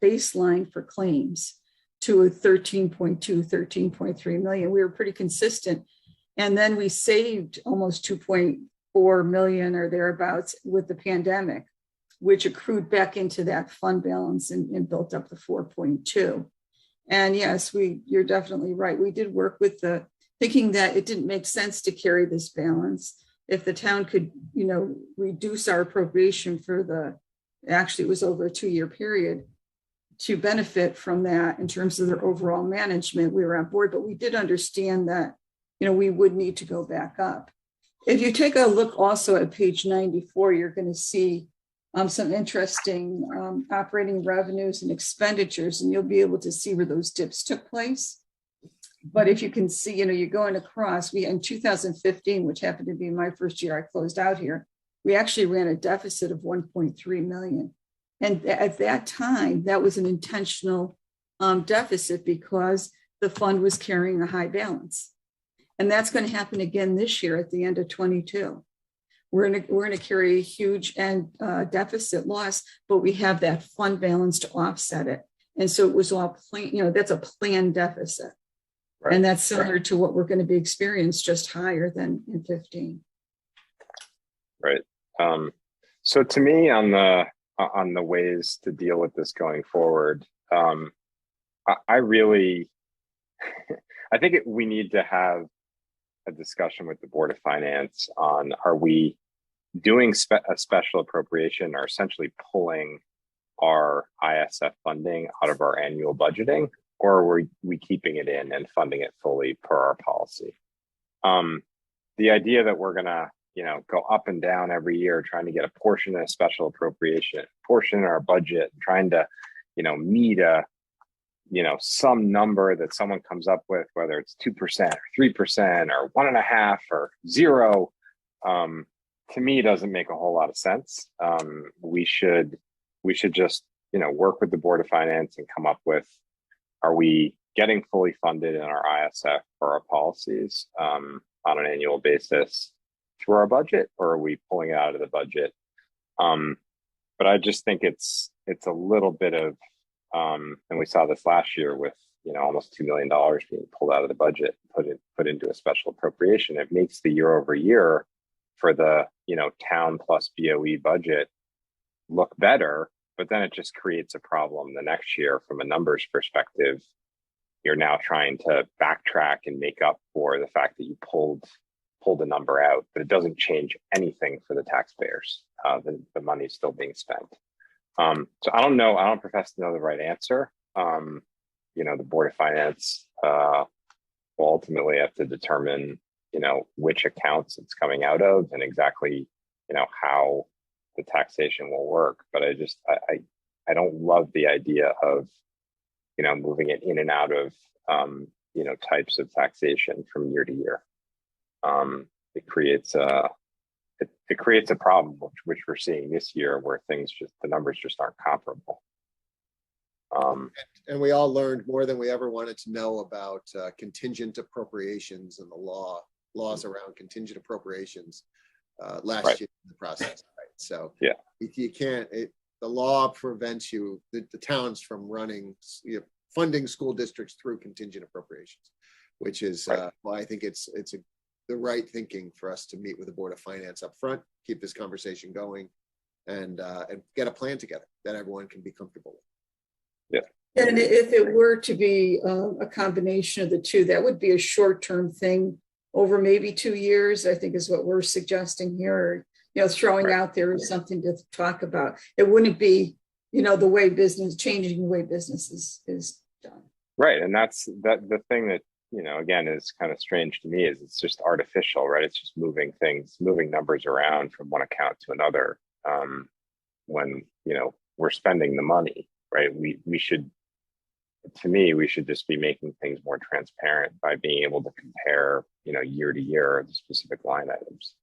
baseline for claims to a 13.3 million. We were pretty consistent. And then we saved almost 2.4 million or thereabouts with the pandemic, which accrued back into that fund balance and built up the 4.2. And yes, you're definitely right. We did work with thinking that it didn't make sense to carry this balance. If the town could, reduce our appropriation for actually it was over a 2-year period to benefit from that in terms of their overall management, we were on board, but we did understand that, we would need to go back up. If you take a look also at page 94, you're going to see some interesting operating revenues and expenditures, and you'll be able to see where those dips took place. But if you can see, you're going across, in 2015, which happened to be my first year I closed out here, we actually ran a deficit of 1.3 million. And at that time, that was an intentional deficit because the fund was carrying a high balance. And that's going to happen again this year at the end of 22. We're going to carry a huge deficit loss, but we have that fund balance to offset it. And so it was all planned, that's a planned deficit. Right. And that's similar to what we're going to be experiencing, just higher than in 15. Right. So to me, on the ways to deal with this going forward, I really, I think we need to have a discussion with the Board of Finance on, are we doing a special appropriation or essentially pulling our ISF funding out of our annual budgeting, or are we keeping it in and funding it fully per our policy? The idea that we're gonna, go up and down every year trying to get a portion of a special appropriation, portion in our budget, trying to, meet a, some number that someone comes up with, whether it's 2% or 3% or 1.5% or 0, to me doesn't make a whole lot of sense. We should just, work with the Board of Finance and come up with, are we getting fully funded in our ISF for our policies on an annual basis through our budget, or are we pulling it out of the budget? But I just think it's a little bit of, and we saw this last year with, almost $2 million being pulled out of the budget, put into a special appropriation. It makes the year over year for the, town plus BOE budget look better, but then it just creates a problem the next year from a numbers perspective. You're now trying to backtrack and make up for the fact that you pulled the number out, but it doesn't change anything for the taxpayers. The money's still being spent. So I don't know. I don't profess to know the right answer. The Board of Finance will ultimately have to determine, which accounts it's coming out of and exactly, how the taxation will work. But I don't love the idea of, moving it in and out of, types of taxation from year to year. It creates a problem, which we're seeing this year, where the numbers just aren't comparable. And we all learned more than we ever wanted to know about contingent appropriations and the laws around contingent appropriations last year in the process. Right? So yeah, you can't. The law prevents the towns from funding school districts through contingent appropriations, which is why I think it's the right thinking for us to meet with the Board of Finance up front, keep this conversation going, and get a plan together that everyone can be comfortable with. Yeah. And if it were to be a combination of the two, that would be a short-term thing over maybe 2 years, I think is what we're suggesting here, throwing out there is something to talk about. It wouldn't be, the way changing the way business is done. Right. And that's the thing that, again, is kind of strange to me is it's just artificial, right? It's just moving numbers around from one account to another when, we're spending the money, right? We should just be making things more transparent by being able to compare, year to year, the specific line items.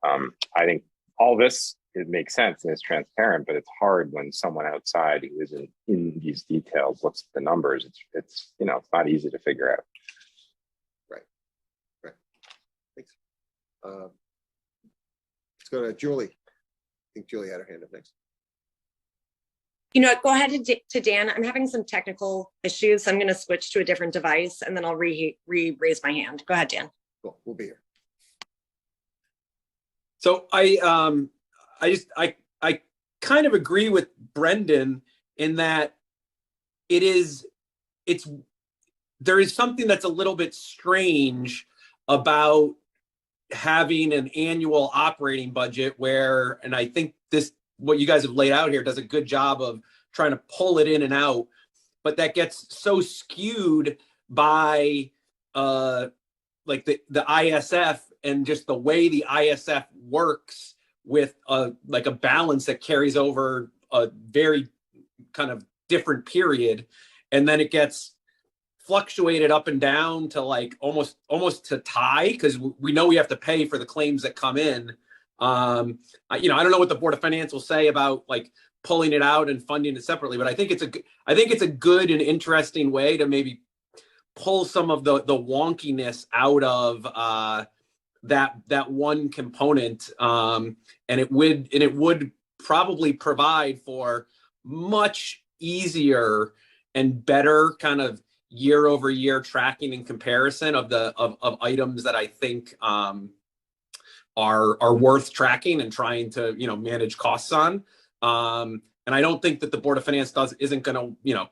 I think all this, it makes sense and it's transparent, but it's hard when someone outside who isn't in these details looks at the numbers. It's not easy to figure out. Right. Thanks. Let's go to Julie. I think Julie had her hand up next. Go ahead to Dan. I'm having some technical issues, so I'm going to switch to a different device and then I'll raise my hand. Go ahead, Dan. Cool. We'll be here. So I kind of agree with Brendan in that there is something that's a little bit strange about having an annual operating budget where, and I think what you guys have laid out here does a good job of trying to pull it in and out, but that gets so skewed by like the ISF and just the way the ISF works with a balance that carries over a very kind of different period. And then it gets fluctuated up and down to like almost to tie, because we know we have to pay for the claims that come in, I don't know what the Board of Finance will say about like pulling it out and funding it separately, but I think it's a good and interesting way to maybe pull some of the wonkiness out of that one component, and it would probably provide for much easier and better kind of year over year tracking and comparison of items that I think are worth tracking and trying to manage costs on. And I don't think that the Board of Finance isn't going to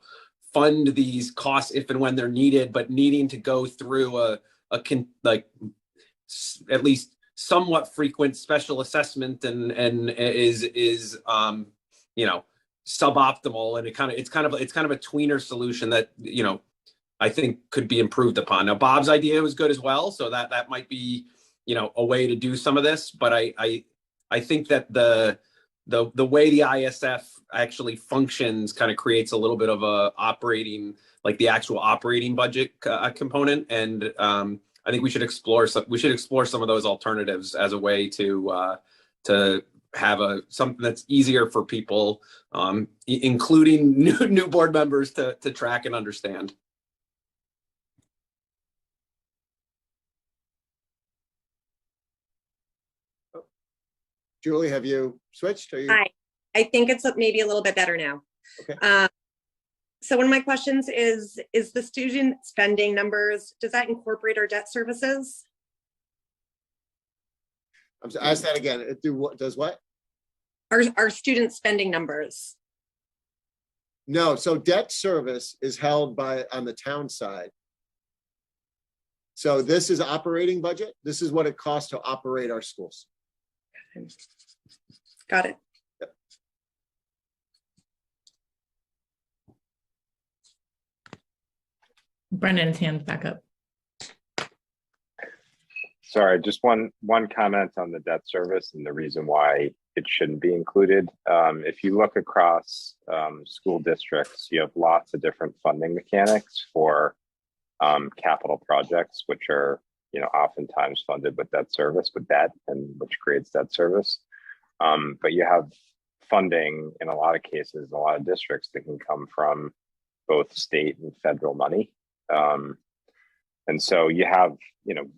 fund these costs if and when they're needed, but needing to go through at least somewhat frequent special assessment and is suboptimal, and it's kind of a tweener solution that I think could be improved upon. Now Bob's idea was good as well, so that might be a way to do some of this, but I think that the way the ISF actually functions kind of creates a little bit of a operating, like the actual operating budget component, and I think we should explore some of those alternatives as a way to have something that's easier for people, including new board members, to track and understand. Julie, have you switched? Hi, I think it's maybe a little bit better now. Okay. So one of my questions is the student spending numbers, does that incorporate our debt services? I'm sorry, ask that again. It does what? Our student spending numbers. No, so debt service is held on the town side. So this is operating budget. This is what it costs to operate our schools. Got it. Yep. Brendan's hand's back up. Sorry, just one comment on the debt service and the reason why it shouldn't be included. If you look across school districts, you have lots of different funding mechanics for capital projects, which are oftentimes funded with debt service, and which creates debt service. But you have funding in a lot of cases, in a lot of districts, that can come from both state and federal money. And so you have,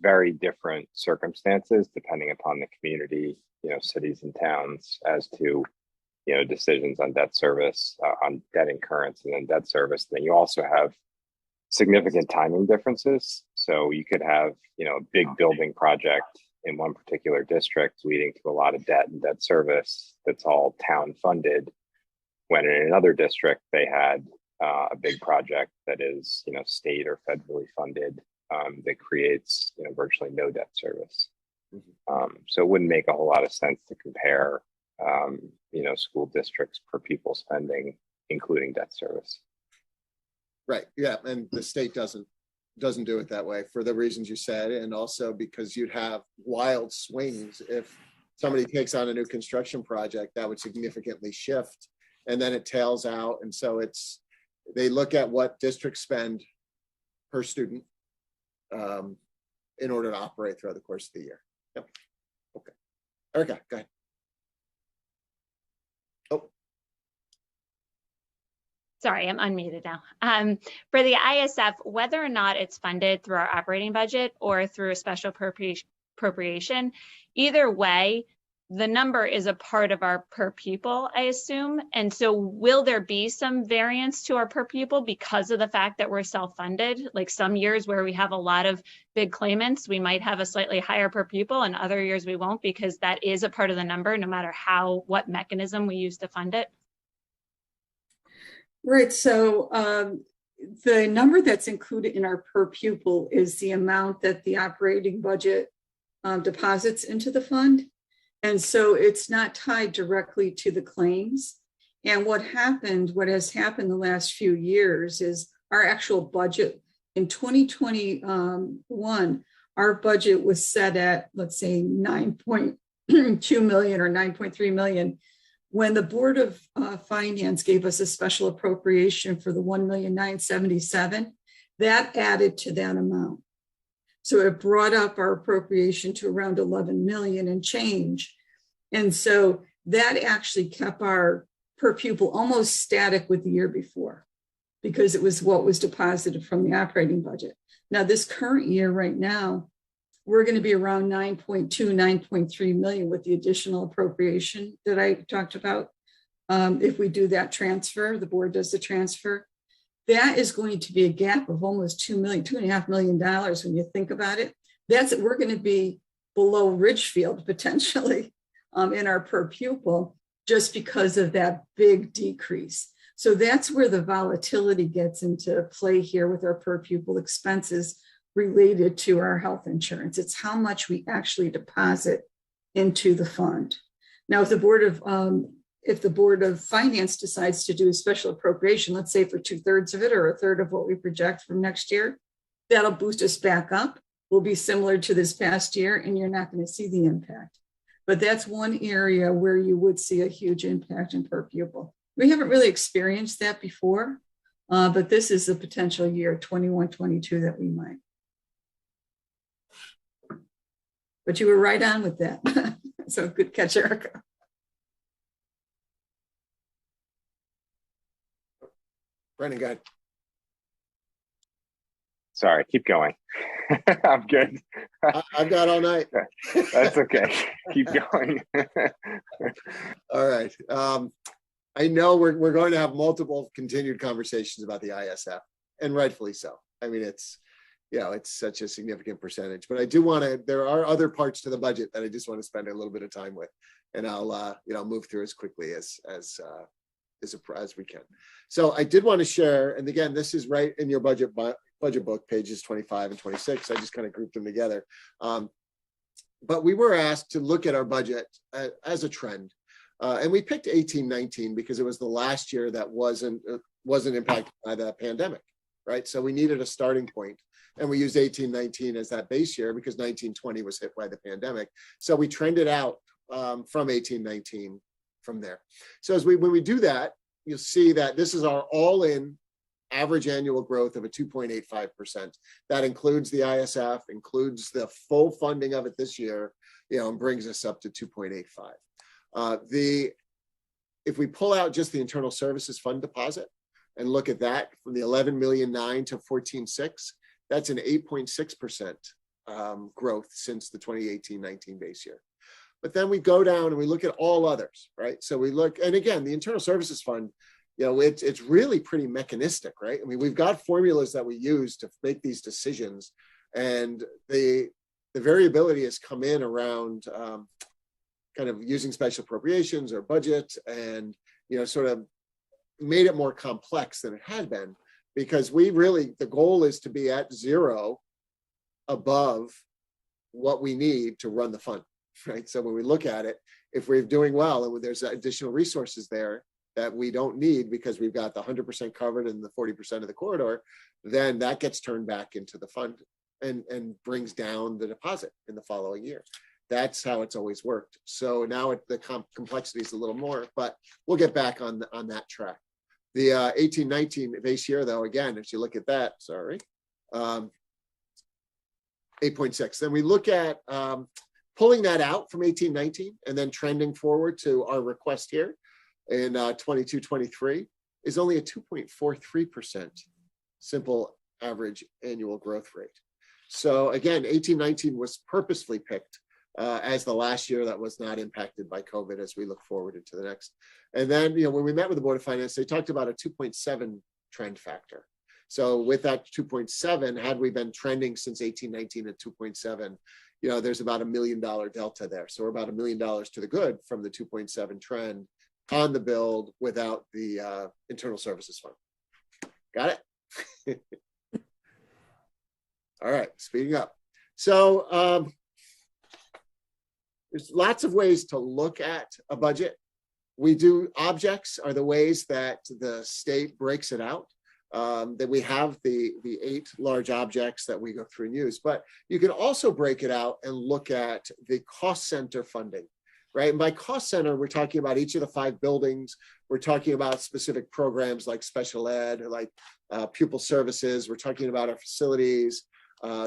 very different circumstances depending upon the community, cities and towns as to, decisions on debt service, on debt incurrence and then debt service. Then you also have significant timing differences. So you could have, a big building project in one particular district leading to a lot of debt and debt service that's all town funded, when in another district they had a big project that is, state or federally funded, that creates, virtually no debt service. So it wouldn't make a whole lot of sense to compare, school districts per pupil spending, including debt service. Right. Yeah, and the state doesn't do it that way for the reasons you said, and also because you'd have wild swings if somebody takes on a new construction project that would significantly shift, and then it tails out. And so they look at what districts spend per student in order to operate throughout the course of the year. Yep. Okay. Erica, go ahead. Oh. Sorry, I'm unmuted now. For the ISF, whether or not it's funded through our operating budget or through a special appropriation, either way, the number is a part of our per pupil, I assume. And so will there be some variance to our per pupil because of the fact that we're self-funded? Like some years where we have a lot of big claimants, we might have a slightly higher per pupil, and other years we won't, because that is a part of the number, no matter what mechanism we use to fund it. Right, so the number that's included in our per pupil is the amount that the operating budget deposits into the fund. And so it's not tied directly to the claims. And what has happened the last few years is our actual budget in 2021, our budget was set at, let's say, 9.2 million or 9.3 million. When the Board of Finance gave us a special appropriation for the 1,977,000, that added to that amount. So it brought up our appropriation to around 11 million and change. And so that actually kept our per pupil almost static with the year before, because it was what was deposited from the operating budget. Now, this current year right now, we're going to be around 9.2, 9.3 million with the additional appropriation that I talked about. If we do that transfer, the board does the transfer, that is going to be a gap of almost $2.5 million when you think about it. We're going to be below Ridgefield potentially in our per pupil just because of that big decrease. So that's where the volatility gets into play here with our per pupil expenses related to our health insurance. It's how much we actually deposit into the fund. Now, if the Board of Finance decides to do a special appropriation, let's say for 2/3 of it or a third of what we project from next year, that'll boost us back up. Will be similar to this past year, and you're not going to see the impact. But that's one area where you would see a huge impact in per pupil. We haven't really experienced that before, but this is a potential year, 21-22, that we might. But you were right on with that. So good catch, Erica. Brendan, go ahead. Sorry, keep going. I'm good. I've got all night. That's okay. Keep going. All right. I know we're going to have multiple continued conversations about the ISF, and rightfully so. I mean, it's such a significant percentage, but I do want to, there are other parts to the budget that I just want to spend a little bit of time with, and I'll, move through as quickly as we can. So I did want to share, and again, this is right in your budget book, pages 25 and 26. I just kind of grouped them together. But we were asked to look at our budget as a trend. And we picked 18-19 because it was the last year that wasn't impacted by the pandemic, right? So we needed a starting point, and we used 18-19 as that base year because 19-20 was hit by the pandemic. So we trended out from 18-19 from there. So when we do that, you'll see that this is our all-in average annual growth of a 2.85%. That includes the ISF, includes the full funding of it this year, and brings us up to 2.85. If we pull out just the internal services fund deposit and look at that from the 11,000,009 to 14.6, that's an 8.6% growth since the 2018-19 base year. But then we go down and we look at all others, right? So we look, and again, the internal services fund, it's really pretty mechanistic, right? I mean, we've got formulas that we use to make these decisions, and the variability has come in around kind of using special appropriations or budget, and sort of made it more complex than it had been, because the goal is to be at zero above what we need to run the fund, right? So when we look at it, if we're doing well and there's additional resources there that we don't need because we've got the 100% covered and the 40% of the corridor, then that gets turned back into the fund and brings down the deposit in the following year. That's how it's always worked. So now the complexity is a little more, but we'll get back on that track. The 18-19 base year, though, again, if you look at that, 8.6. Then we look at pulling that out from 18-19 and then trending forward to our request here in 22-23 is only a 2.43% simple average annual growth rate. So again, 18-19 was purposefully picked as the last year that was not impacted by COVID as we look forward into the next. And then, when we met with the Board of Finance, they talked about a 2.7 trend factor. So with that 2.7, had we been trending since 18-19 at 2.7, there's about $1 million delta there. So we're about $1 million to the good from the 2.7 trend on the build without the internal services fund. Got it? All right, speeding up. So there's lots of ways to look at a budget. Objects are the ways that the state breaks it out. That we have the 8 large objects that we go through and use, but you can also break it out and look at the cost center funding, right? And by cost center, we're talking about each of the 5 buildings. We're talking about specific programs like special ed, like pupil services. We're talking about our facilities.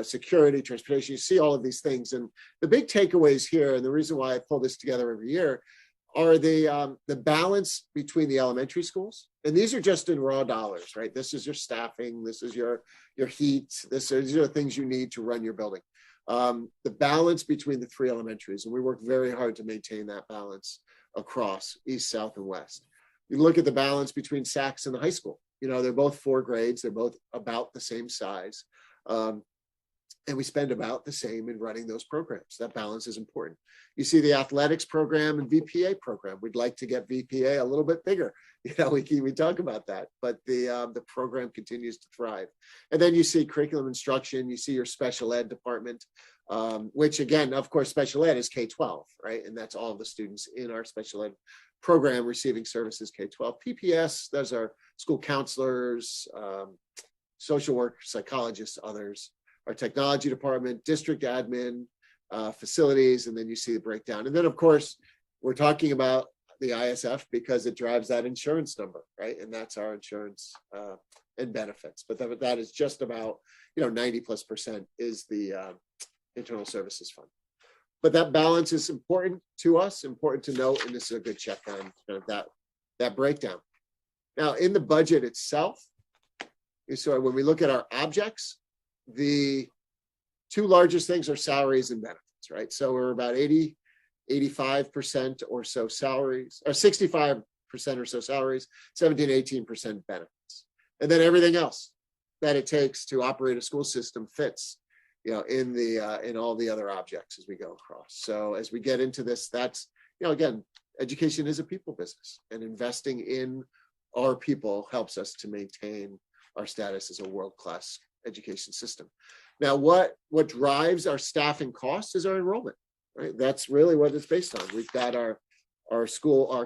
security, transportation. You see all of these things. And the big takeaways here, and the reason why I pull this together every year, are the balance between the elementary schools. And these are just in raw dollars, right? This is your staffing, this is your heat, these are the things you need to run your building. The balance between the 3 elementaries, and we work very hard to maintain that balance across East, South, and West. You look at the balance between Saks and the high school. They're both 4 grades, they're both about the same size. And we spend about the same in running those programs. That balance is important. You see the athletics program and VPA program. We'd like to get VPA a little bit bigger. We talk about that, but the program continues to thrive. And then you see curriculum instruction. You see your special ed department, which again, of course, special ed is K-12, right? And that's all the students in our special ed program receiving services K-12. PPS, those are school counselors, social work, psychologists, others. Our technology department, district admin, facilities, and then you see the breakdown. And then, of course, we're talking about the ISF because it drives that insurance number, right? And that's our insurance and benefits. But that is just about, 90+% is the internal services fund. But that balance is important to us, important to note, and this is a good check on kind of that breakdown. Now, in the budget itself, so when we look at our objects, the 2 largest things are salaries and benefits, right? So we're about 85% or so salaries, or 65% or so salaries, 17-18% benefits. And then everything else that it takes to operate a school system fits, in all the other objects as we go across. So as we get into this, that's, again, education is a people business, and investing in our people helps us to maintain our status as a world-class education system. Now, what drives our staffing costs is our enrollment, right? That's really what it's based on. We've got our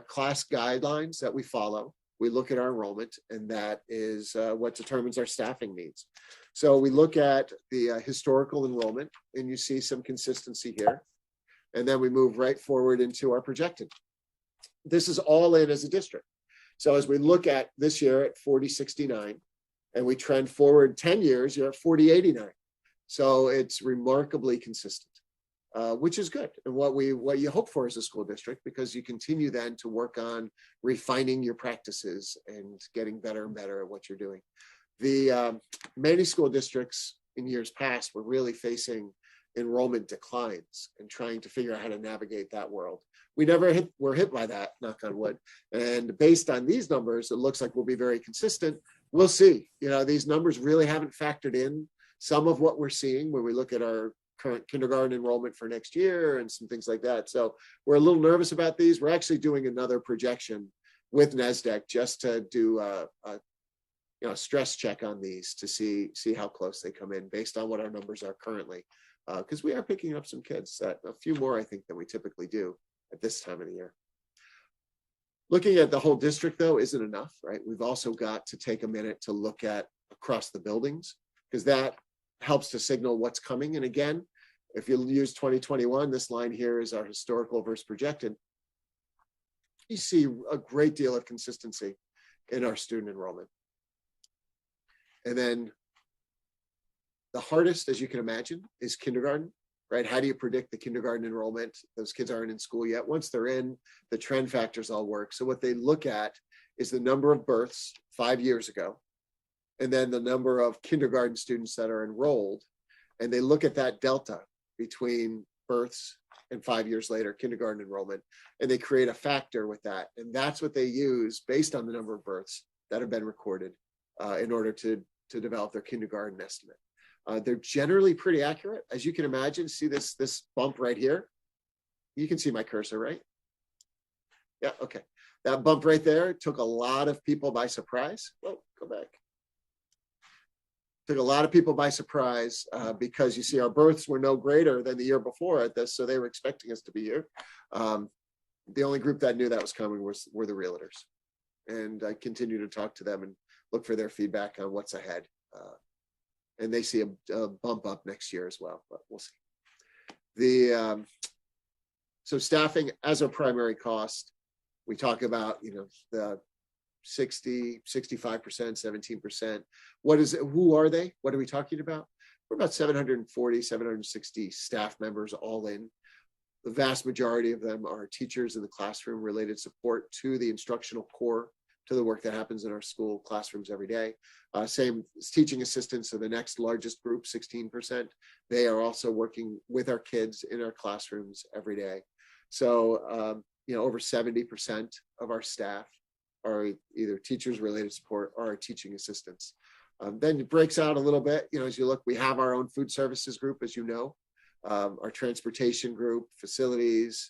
class guidelines that we follow. We look at our enrollment, and that is what determines our staffing needs. So we look at the historical enrollment, and you see some consistency here. And then we move right forward into our projected. This is all in as a district. So as we look at this year at 4069, and we trend forward 10 years, you're at 4089. So it's remarkably consistent, which is good. And what you hope for as a school district, because you continue then to work on refining your practices and getting better and better at what you're doing. The many school districts in years past were really facing enrollment declines and trying to figure out how to navigate that world. We never were hit by that, knock on wood. And based on these numbers, it looks like we'll be very consistent. We'll see. These numbers really haven't factored in some of what we're seeing when we look at our current kindergarten enrollment for next year and some things like that. So we're a little nervous about these. We're actually doing another projection with NASDAQ just to do a stress check on these to see how close they come in based on what our numbers are currently. Because we are picking up some kids, a few more, I think, than we typically do at this time of the year. Looking at the whole district, though, isn't enough, right? We've also got to take a minute to look at across the buildings, because that helps to signal what's coming. And again, if you use 2021, this line here is our historical versus projected. You see a great deal of consistency in our student enrollment. And then the hardest, as you can imagine, is kindergarten, right? How do you predict the kindergarten enrollment? Those kids aren't in school yet. Once they're in, the trend factors all work. So what they look at is the number of births 5 years ago, and then the number of kindergarten students that are enrolled. And they look at that delta between births and 5 years later, kindergarten enrollment, and they create a factor with that. And that's what they use based on the number of births that have been recorded in order to develop their kindergarten estimate. They're generally pretty accurate. As you can imagine, see this bump right here? You can see my cursor, right? Yeah, okay. That bump right there took a lot of people by surprise. Well, go back. Took a lot of people by surprise because you see our births were no greater than the year before at this, so they were expecting us to be here. The only group that knew that was coming were the realtors. And I continue to talk to them and look for their feedback on what's ahead. And they see a bump up next year as well, but we'll see. So staffing as a primary cost, we talk about, the 60, 65%, 17%. Who are they? What are we talking about? We're about 740, 760 staff members all in. The vast majority of them are teachers in the classroom, related support to the instructional core, to the work that happens in our school classrooms every day. Same as teaching assistants are the next largest group, 16%. They are also working with our kids in our classrooms every day. So, over 70% of our staff are either teachers, related support, or our teaching assistants. Then it breaks out a little bit, as you look, we have our own food services group, as you know, our transportation group, facilities,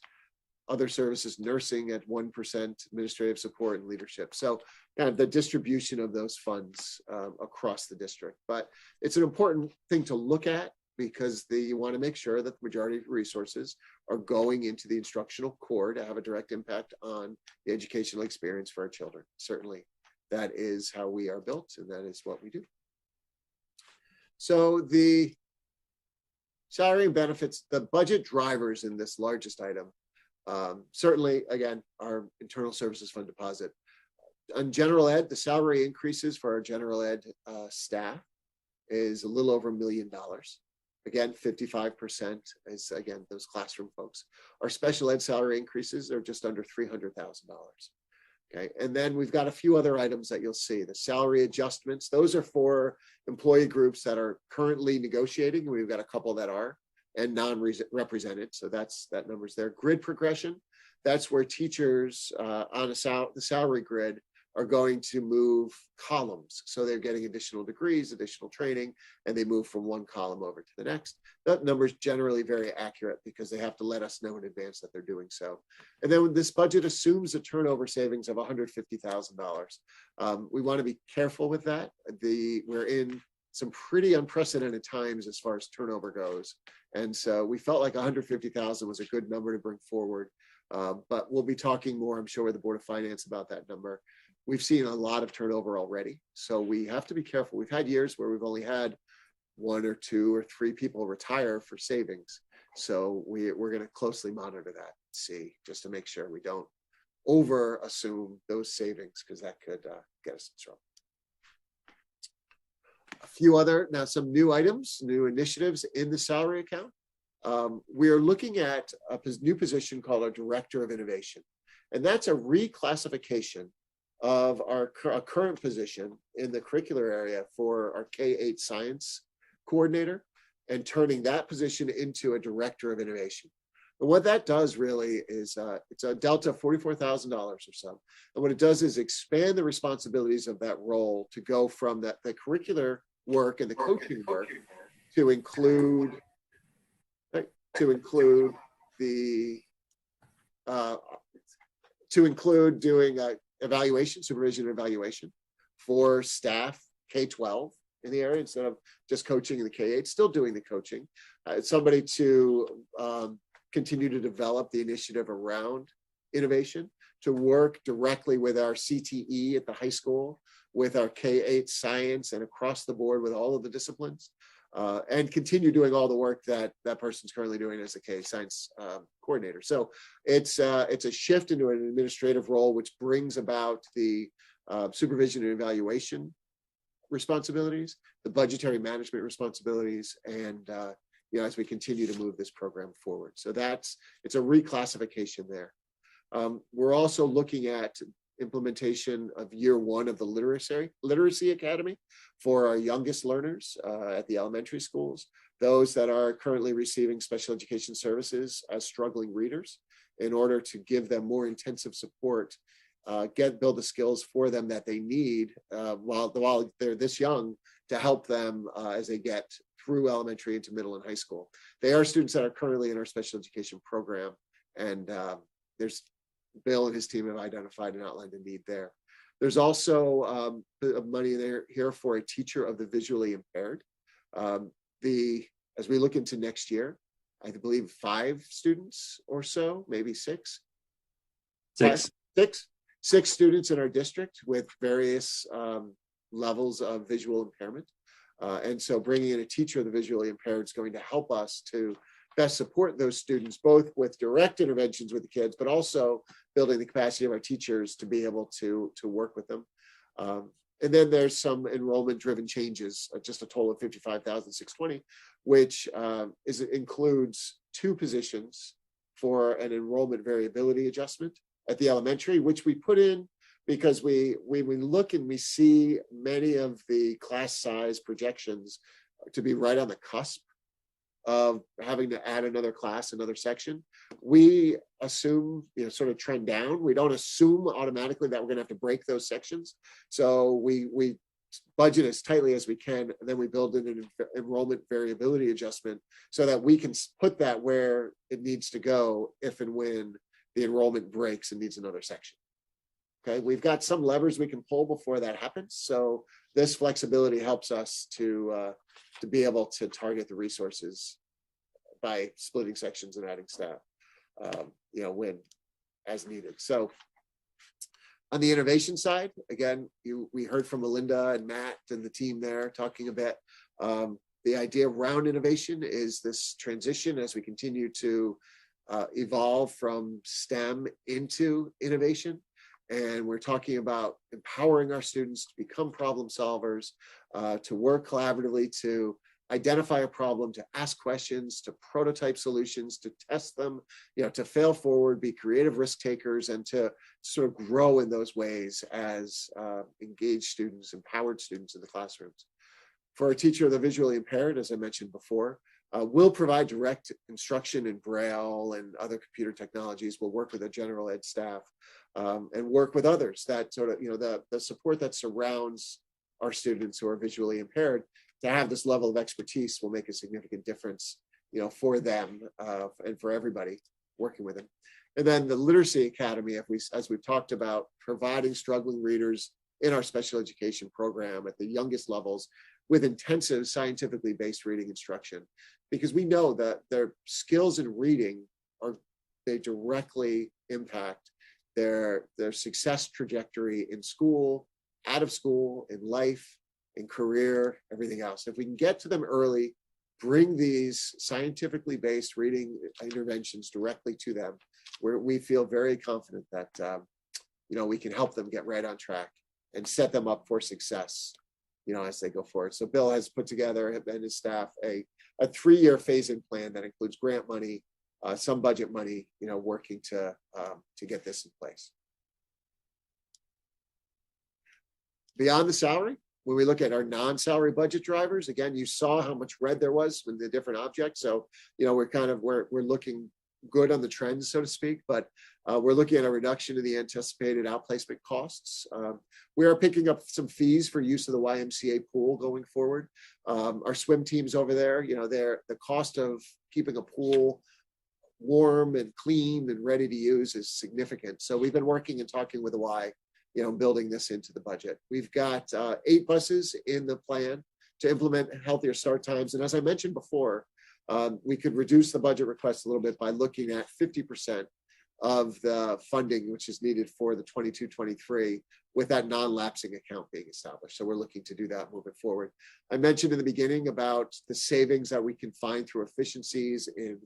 other services, nursing at 1%, administrative support and leadership. So kind of the distribution of those funds across the district. But it's an important thing to look at because you want to make sure that the majority of resources are going into the instructional core to have a direct impact on the educational experience for our children. Certainly, that is how we are built, and that is what we do. So the salary and benefits, the budget drivers in this largest item, certainly, again, our internal services fund deposit. On general ed, the salary increases for our general ed staff is a little over $1 million. Again, 55% is, again, those classroom folks. Our special ed salary increases are just under $300,000. Okay, and then we've got a few other items that you'll see. The salary adjustments, those are for employee groups that are currently negotiating. We've got a couple that are, and non-represented. So that number's there. Grid progression, that's where teachers on the salary grid are going to move columns. So they're getting additional degrees, additional training, and they move from one column over to the next. That number is generally very accurate because they have to let us know in advance that they're doing so. And then this budget assumes a turnover savings of $150,000. We want to be careful with that. We're in some pretty unprecedented times as far as turnover goes. And so we felt like 150,000 was a good number to bring forward. But we'll be talking more, I'm sure, with the Board of Finance about that number. We've seen a lot of turnover already, so we have to be careful. We've had years where we've only had 1 or 2 or 3 people retire for savings. So we're going to closely monitor that, see, just to make sure we don't over assume those savings, because that could get us in trouble. A few other, now some new items, new initiatives in the salary account. We are looking at a new position called our Director of Innovation. And that's a reclassification of our current position in the curricular area for our K-8 science coordinator and turning that position into a Director of Innovation. And what that does really is it's a delta of $44,000 or so. And what it does is expand the responsibilities of that role to go from the curricular work and the coaching work to include doing evaluation, supervision and evaluation for staff K-12 in the area instead of just coaching in the K-8, still doing the coaching. Somebody to continue to develop the initiative around innovation, to work directly with our CTE at the high school, with our K-8 science and across the board with all of the disciplines, and continue doing all the work that that person's currently doing as a K science coordinator. So it's a shift into an administrative role, which brings about the supervision and evaluation responsibilities, the budgetary management responsibilities, and as we continue to move this program forward. So it's a reclassification there. We're also looking at implementation of year 1 of the literacy academy for our youngest learners at the elementary schools, those that are currently receiving special education services as struggling readers, in order to give them more intensive support, build the skills for them that they need while they're this young, to help them as they get through elementary into middle and high school. They are students that are currently in our special education program, and there's Bill and his team have identified and outlined a need there. There's also money there here for a teacher of the visually impaired. As we look into next year, I believe 5 students or so, maybe 6. 6. 6 students in our district with various levels of visual impairment. And so bringing in a teacher of the visually impaired is going to help us to best support those students, both with direct interventions with the kids, but also building the capacity of our teachers to be able to work with them. And then there's some enrollment-driven changes, just a total of $55,620, which includes 2 positions for an enrollment variability adjustment at the elementary, which we put in because we look and we see many of the class size projections to be right on the cusp of having to add another class, another section. We assume, sort of trend down. We don't assume automatically that we're going to have to break those sections. So we budget as tightly as we can, and then we build in an enrollment variability adjustment so that we can put that where it needs to go if and when the enrollment breaks and needs another section. Okay, we've got some levers we can pull before that happens. So this flexibility helps us to be able to target the resources by splitting sections and adding staff, when as needed. So on the innovation side, again, we heard from Melinda and Matt and the team there talking a bit. The idea around innovation is this transition as we continue to evolve from STEM into innovation. And we're talking about empowering our students to become problem solvers, to work collaboratively, to identify a problem, to ask questions, to prototype solutions, to test them, to fail forward, be creative risk takers, and to sort of grow in those ways as engaged students, empowered students in the classrooms. For a teacher of the visually impaired, as I mentioned before, we'll provide direct instruction in Braille and other computer technologies. We'll work with the general ed staff and work with others that sort of, the support that surrounds our students who are visually impaired. To have this level of expertise will make a significant difference, for them and for everybody working with them. And then the Literacy Academy, as we've talked about, providing struggling readers in our special education program at the youngest levels with intensive scientifically based reading instruction, because we know that their skills in reading they directly impact their success trajectory in school, out of school, in life, in career, everything else. If we can get to them early, bring these scientifically based reading interventions directly to them, where we feel very confident that we can help them get right on track and set them up for success, as they go forward. So Bill has put together, and his staff, a 3-year phase-in plan that includes grant money, some budget money, working to get this in place. Beyond the salary, when we look at our non-salary budget drivers, again, you saw how much red there was with the different objects. So, we're looking good on the trends, so to speak, but we're looking at a reduction in the anticipated outplacement costs. We are picking up some fees for use of the YMCA pool going forward. Our swim teams over there, the cost of keeping a pool warm and clean and ready to use is significant. So we've been working and talking with the Y, building this into the budget. We've got 8 buses in the plan to implement healthier start times. And as I mentioned before, we could reduce the budget request a little bit by looking at 50% of the funding which is needed for the 22-23 with that non-lapsing account being established. So we're looking to do that moving forward. I mentioned in the beginning about the savings that we can find through efficiencies in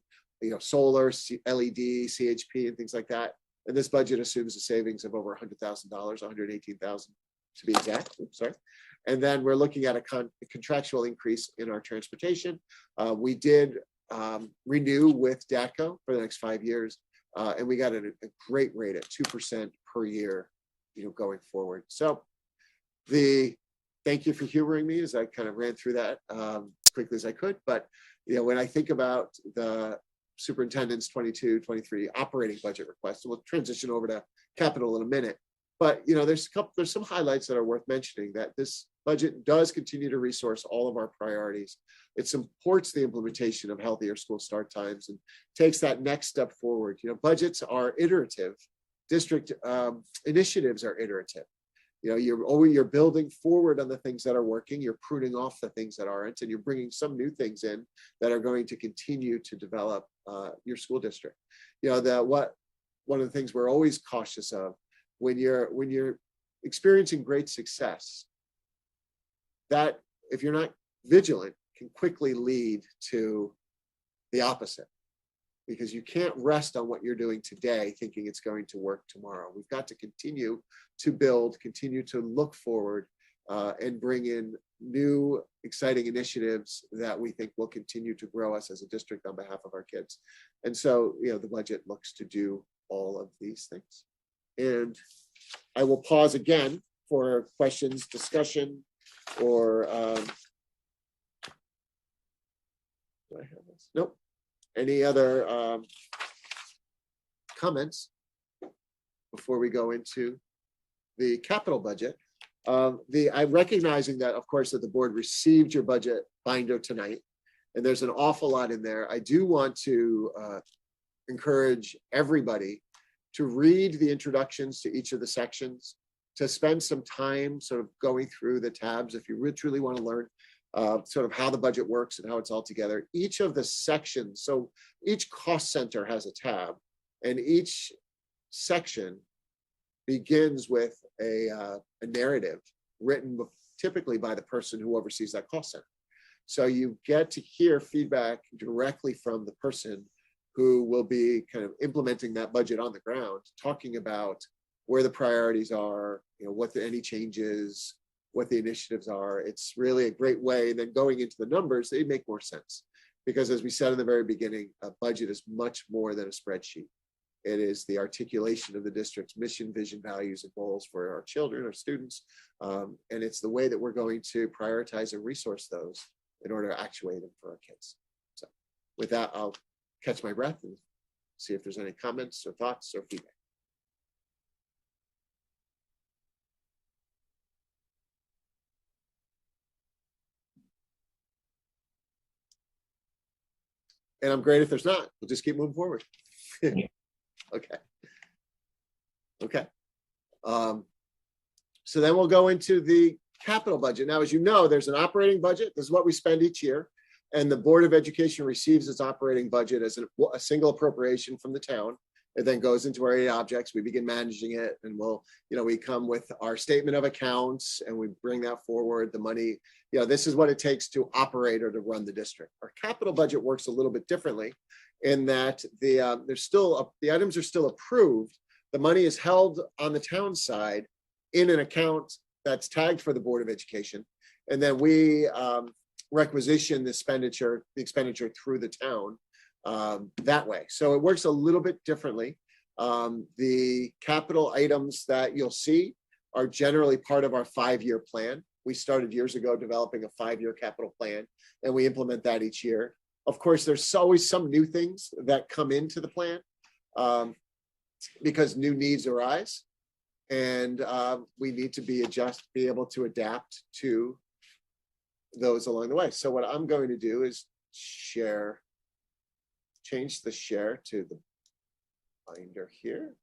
solar, LED, CHP, and things like that. And this budget assumes a savings of over $100,000, $118,000 to be exact. Oops, sorry. And then we're looking at a contractual increase in our transportation. We did renew with DATCO for the next 5 years, and we got a great rate at 2% per year, going forward. So thank you for humoring me as I kind of ran through that quickly as I could. But when I think about the Superintendent's 22-23 operating budget request, and we'll transition over to capital in a minute. But there's some highlights that are worth mentioning. That this budget does continue to resource all of our priorities. It supports the implementation of healthier school start times and takes that next step forward. Budgets are iterative. District initiatives are iterative. You're building forward on the things that are working. You're pruning off the things that aren't, and you're bringing some new things in that are going to continue to develop your school district. One of the things we're always cautious of when you're experiencing great success, that if you're not vigilant, can quickly lead to the opposite. because you can't rest on what you're doing today thinking it's going to work tomorrow. We've got to continue to build, continue to look forward, and bring in new exciting initiatives that we think will continue to grow us as a district on behalf of our kids. And so, the budget looks to do all of these things. And I will pause again for questions, discussion, or do I have this? Nope. Any other comments before we go into the capital budget? I'm recognizing that, of course, that the board received your budget binder tonight, and there's an awful lot in there. I do want to encourage everybody to read the introductions to each of the sections, to spend some time sort of going through the tabs if you really truly want to learn sort of how the budget works and how it's all together. Each of the sections, so each cost center has a tab, and each section begins with a narrative written typically by the person who oversees that cost center. So you get to hear feedback directly from the person who will be kind of implementing that budget on the ground, talking about where the priorities are, what any changes, what the initiatives are. It's really a great way. And then going into the numbers, they make more sense. Because as we said in the very beginning, a budget is much more than a spreadsheet. It is the articulation of the district's mission, vision, values, and goals for our children, our students. And it's the way that we're going to prioritize and resource those in order to actuate them for our kids. So with that, I'll catch my breath and see if there's any comments or thoughts or feedback. And I'm great if there's not. We'll just keep moving forward. Okay. So then we'll go into the capital budget. Now, as you know, there's an operating budget. This is what we spend each year. And the Board of Education receives its operating budget as a single appropriation from the town. It then goes into our 8 objects. We begin managing it, and we come with our statement of accounts and we bring that forward. The money, this is what it takes to operate or to run the district. Our capital budget works a little bit differently in that the items are still approved. The money is held on the town side in an account that's tagged for the Board of Education, and then we requisition the expenditure through the town that way. So it works a little bit differently. The capital items that you'll see are generally part of our 5-year plan. We started years ago developing a 5-year capital plan, and we implement that each year. Of course, there's always some new things that come into the plan because new needs arise, and we need to be able to adapt to those along the way. So what I'm going to do is change the share to the binder here,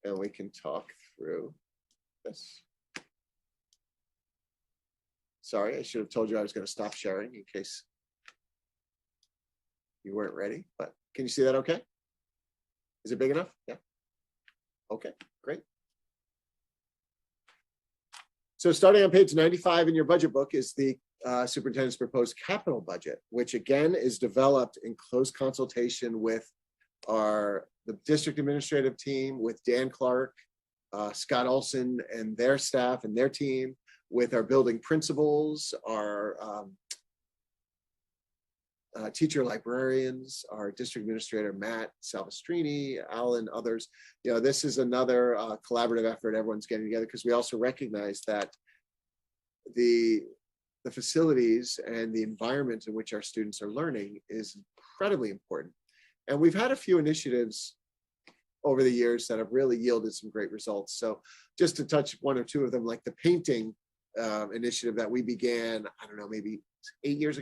and we can talk through this. Sorry, I should have told you I was going to stop sharing in case you weren't ready, but can you see that okay? Is it big enough? Yeah. Okay, great. So starting on page 95 in your budget book is the superintendent's proposed capital budget, which again is developed in close consultation with the district administrative team, with Dan Clark, Scott Olson and their staff and their team, with our building principals, our teacher librarians, our district administrator, Matt Salvestrini, Alan, others. This is another collaborative effort. Everyone's getting together because we also recognize that the facilities and the environment in which our students are learning is incredibly important. And we've had a few initiatives over the years that have really yielded some great results. So just to touch 1 or 2 of them, like the painting initiative that we began, I don't know, maybe 7 years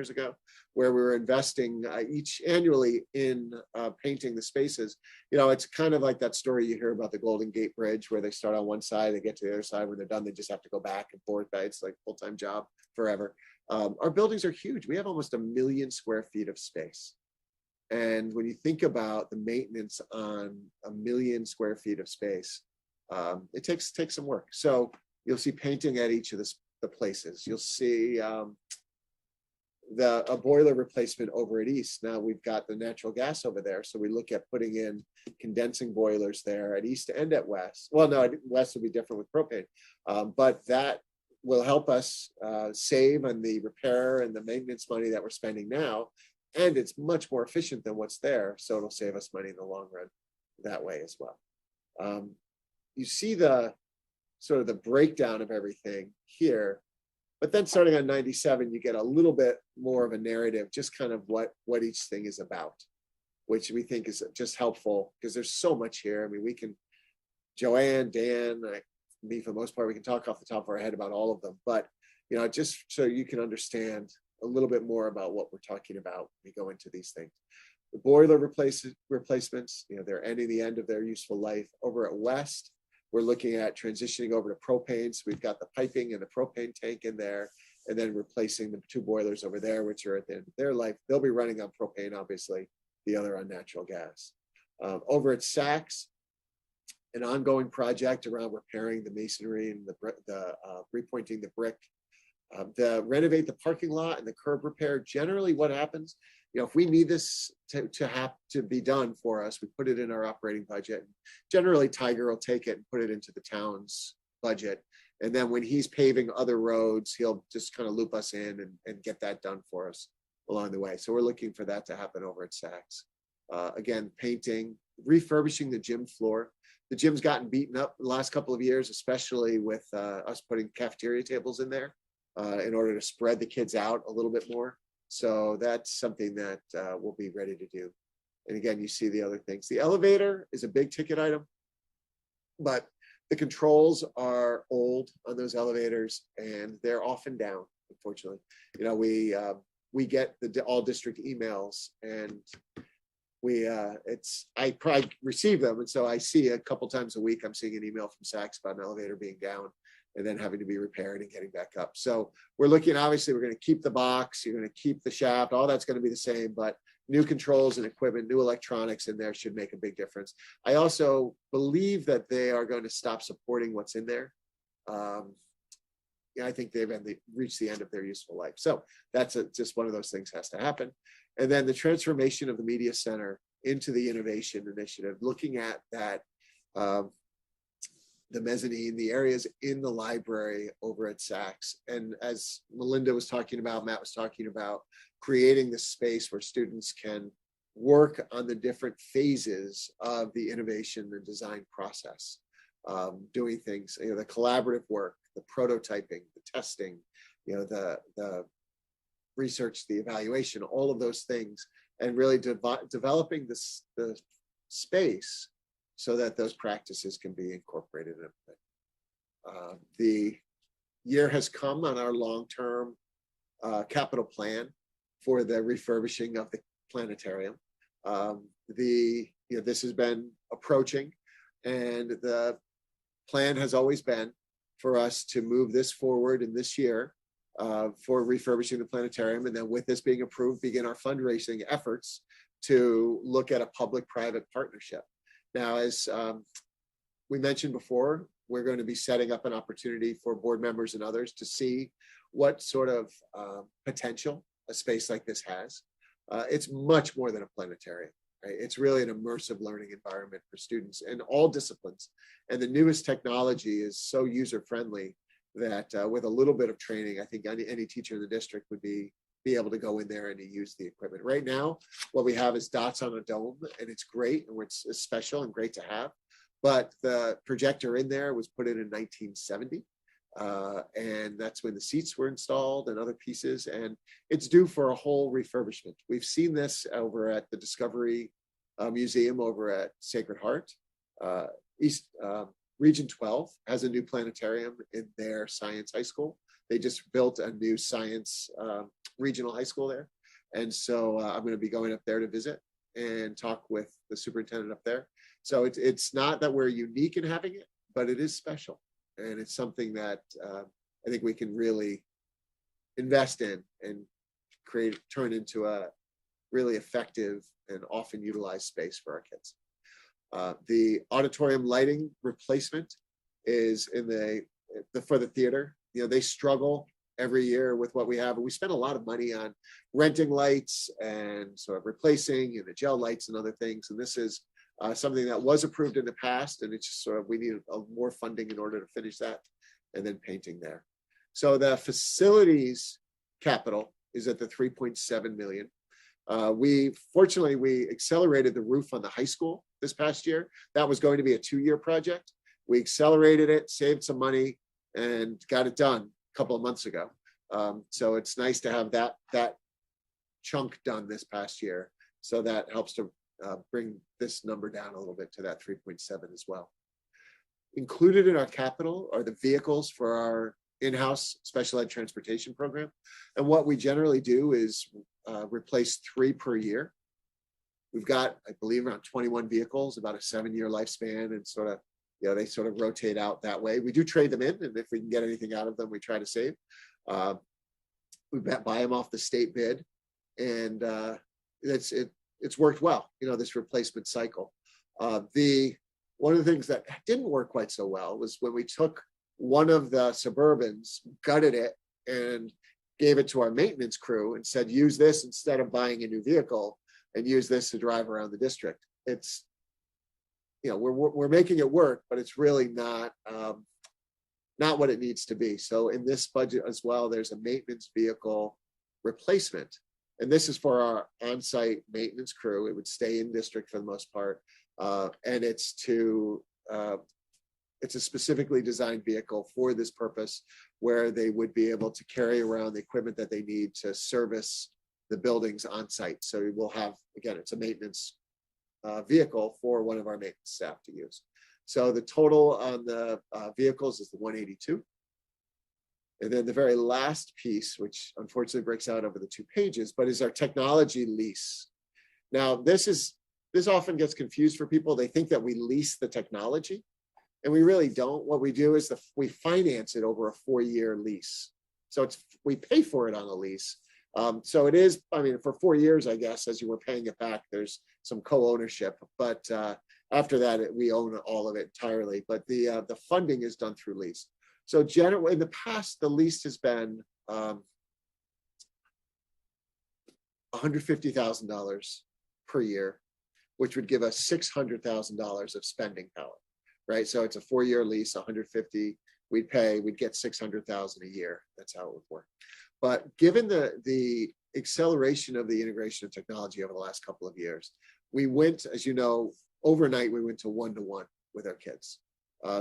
ago, where we were investing annually in painting the spaces. It's kind of like that story you hear about the Golden Gate Bridge, where they start on one side, they get to the other side. When they're done, they just have to go back and forth. It's like a full-time job forever. Our buildings are huge. We have almost 1 million square feet of space. And when you think about the maintenance on 1 million square feet of space, it takes some work. So you'll see painting at each of the places. You'll see a boiler replacement over at East. Now we've got the natural gas over there, so we look at putting in condensing boilers there at East and at West. Well, no, at West will be different with propane, but that will help us save on the repair and the maintenance money that we're spending now, and it's much more efficient than what's there, so it'll save us money in the long run that way as well. You see the sort of the breakdown of everything here. But then starting on 97, you get a little bit more of a narrative, just kind of what each thing is about, which we think is just helpful because there's so much here. I mean, we can, Joanne, Dan, me for the most part, we can talk off the top of our head about all of them. But, you know, just so you can understand a little bit more about what we're talking about when we go into these things. The boiler replacements, you know, they're ending the end of their useful life. Over at West, we're looking at transitioning over to propane. So we've got the piping and the propane tank in there, and then replacing the 2 boilers over there, which are at the end of their life. They'll be running on propane, obviously, the other on natural gas. Over at Saks, an ongoing project around repairing the masonry and the repointing the brick. The renovate the parking lot and the curb repair. Generally what happens, you know, if we need this to be done for us, we put it in our operating budget. Generally Tiger will take it and put it into the town's budget. And then when he's paving other roads, he'll just kind of loop us in and get that done for us along the way. So we're looking for that to happen over at Saks. Again, painting, refurbishing the gym floor. The gym's gotten beaten up the last couple of years, especially with us putting cafeteria tables in there in order to spread the kids out a little bit more. So that's something that we'll be ready to do. And again, you see the other things. The elevator is a big ticket item, but the controls are old on those elevators and they're often down, unfortunately. You know, we get the all district emails and I probably receive them. And so I see a couple times a week, I'm seeing an email from Saks about an elevator being down and then having to be repaired and getting back up. So we're looking, obviously we're going to keep the box, you're going to keep the shaft, all that's going to be the same, but new controls and equipment, new electronics in there should make a big difference. I also believe that they are going to stop supporting what's in there. I think they've reached the end of their useful life. So that's just one of those things has to happen. And then the transformation of the media center into the innovation initiative, looking at that, the mezzanine, the areas in the library over at Saks. And as Melinda was talking about, Matt was talking about, creating the space where students can work on the different phases of the innovation and design process, doing things, you know, the collaborative work, the prototyping, the testing, you know, the research, the evaluation, all of those things, and really developing the space so that those practices can be incorporated in it. The year has come on our long-term capital plan for the refurbishing of the planetarium. This has been approaching, and the plan has always been for us to move this forward in this year for refurbishing the planetarium, and then with this being approved, begin our fundraising efforts to look at a public-private partnership. Now, as we mentioned before, we're going to be setting up an opportunity for board members and others to see what sort of potential a space like this has. It's much more than a planetarium, right? It's really an immersive learning environment for students in all disciplines. And the newest technology is so user-friendly that with a little bit of training, I think any teacher in the district would be able to go in there and to use the equipment. Right now, what we have is dots on a dome, and it's great, and it's special and great to have. But the projector in there was put in 1970, and that's when the seats were installed and other pieces, and it's due for a whole refurbishment. We've seen this over at the Discovery Museum over at Sacred Heart. Region 12 has a new planetarium in their science high school. They just built a new science regional high school there. And so I'm going to be going up there to visit and talk with the superintendent up there. So it's not that we're unique in having it, but it is special. And it's something that I think we can really invest in and turn into a really effective and often utilized space for our kids. The auditorium lighting replacement is in for the theater. You know, they struggle every year with what we have. And we spend a lot of money on renting lights and sort of replacing the gel lights and other things. And this is something that was approved in the past, and it's just sort of, we need more funding in order to finish that, and then painting there. So the facilities capital is at the 3.7 million. Fortunately, we accelerated the roof on the high school this past year. That was going to be a 2-year project. We accelerated it, saved some money, and got it done a couple of months ago. So it's nice to have that chunk done this past year. So that helps to bring this number down a little bit to that 3.7 as well. Included in our capital are the vehicles for our in-house special ed transportation program. And what we generally do is replace 3 per year. We've got, I believe, around 21 vehicles, about a 7-year lifespan, and sort of, they sort of rotate out that way. We do trade them in, and if we can get anything out of them, we try to save. We buy them off the state bid, and it's worked well, this replacement cycle. One of the things that didn't work quite so well was when we took one of the Suburbans, gutted it, and gave it to our maintenance crew and said, use this instead of buying a new vehicle, and use this to drive around the district. It's, we're making it work, but it's really not what it needs to be. So in this budget as well, there's a maintenance vehicle replacement. And this is for our on-site maintenance crew. It would stay in district for the most part. And it's a specifically designed vehicle for this purpose, where they would be able to carry around the equipment that they need to service the buildings on site. So we'll have, again, it's a maintenance vehicle for one of our maintenance staff to use. So the total on the vehicles is the 182. And then the very last piece, which unfortunately breaks out over the 2 pages, but is our technology lease. Now, this often gets confused for people. They think that we lease the technology, and we really don't. What we do is we finance it over a 4-year lease. So we pay for it on a lease. So it is, for 4 years, I guess, as you were paying it back, there's some co-ownership, but after that, we own all of it entirely. But the funding is done through lease. So generally, in the past, the lease has been $150,000 per year, which would give us $600,000 of spending power, right? So it's a 4-year lease, 150 we'd get $600,000 a year. That's how it would work. But given the acceleration of the integration of technology over the last couple of years, we went, as you know, overnight, we went to 1-to-1 with our kids.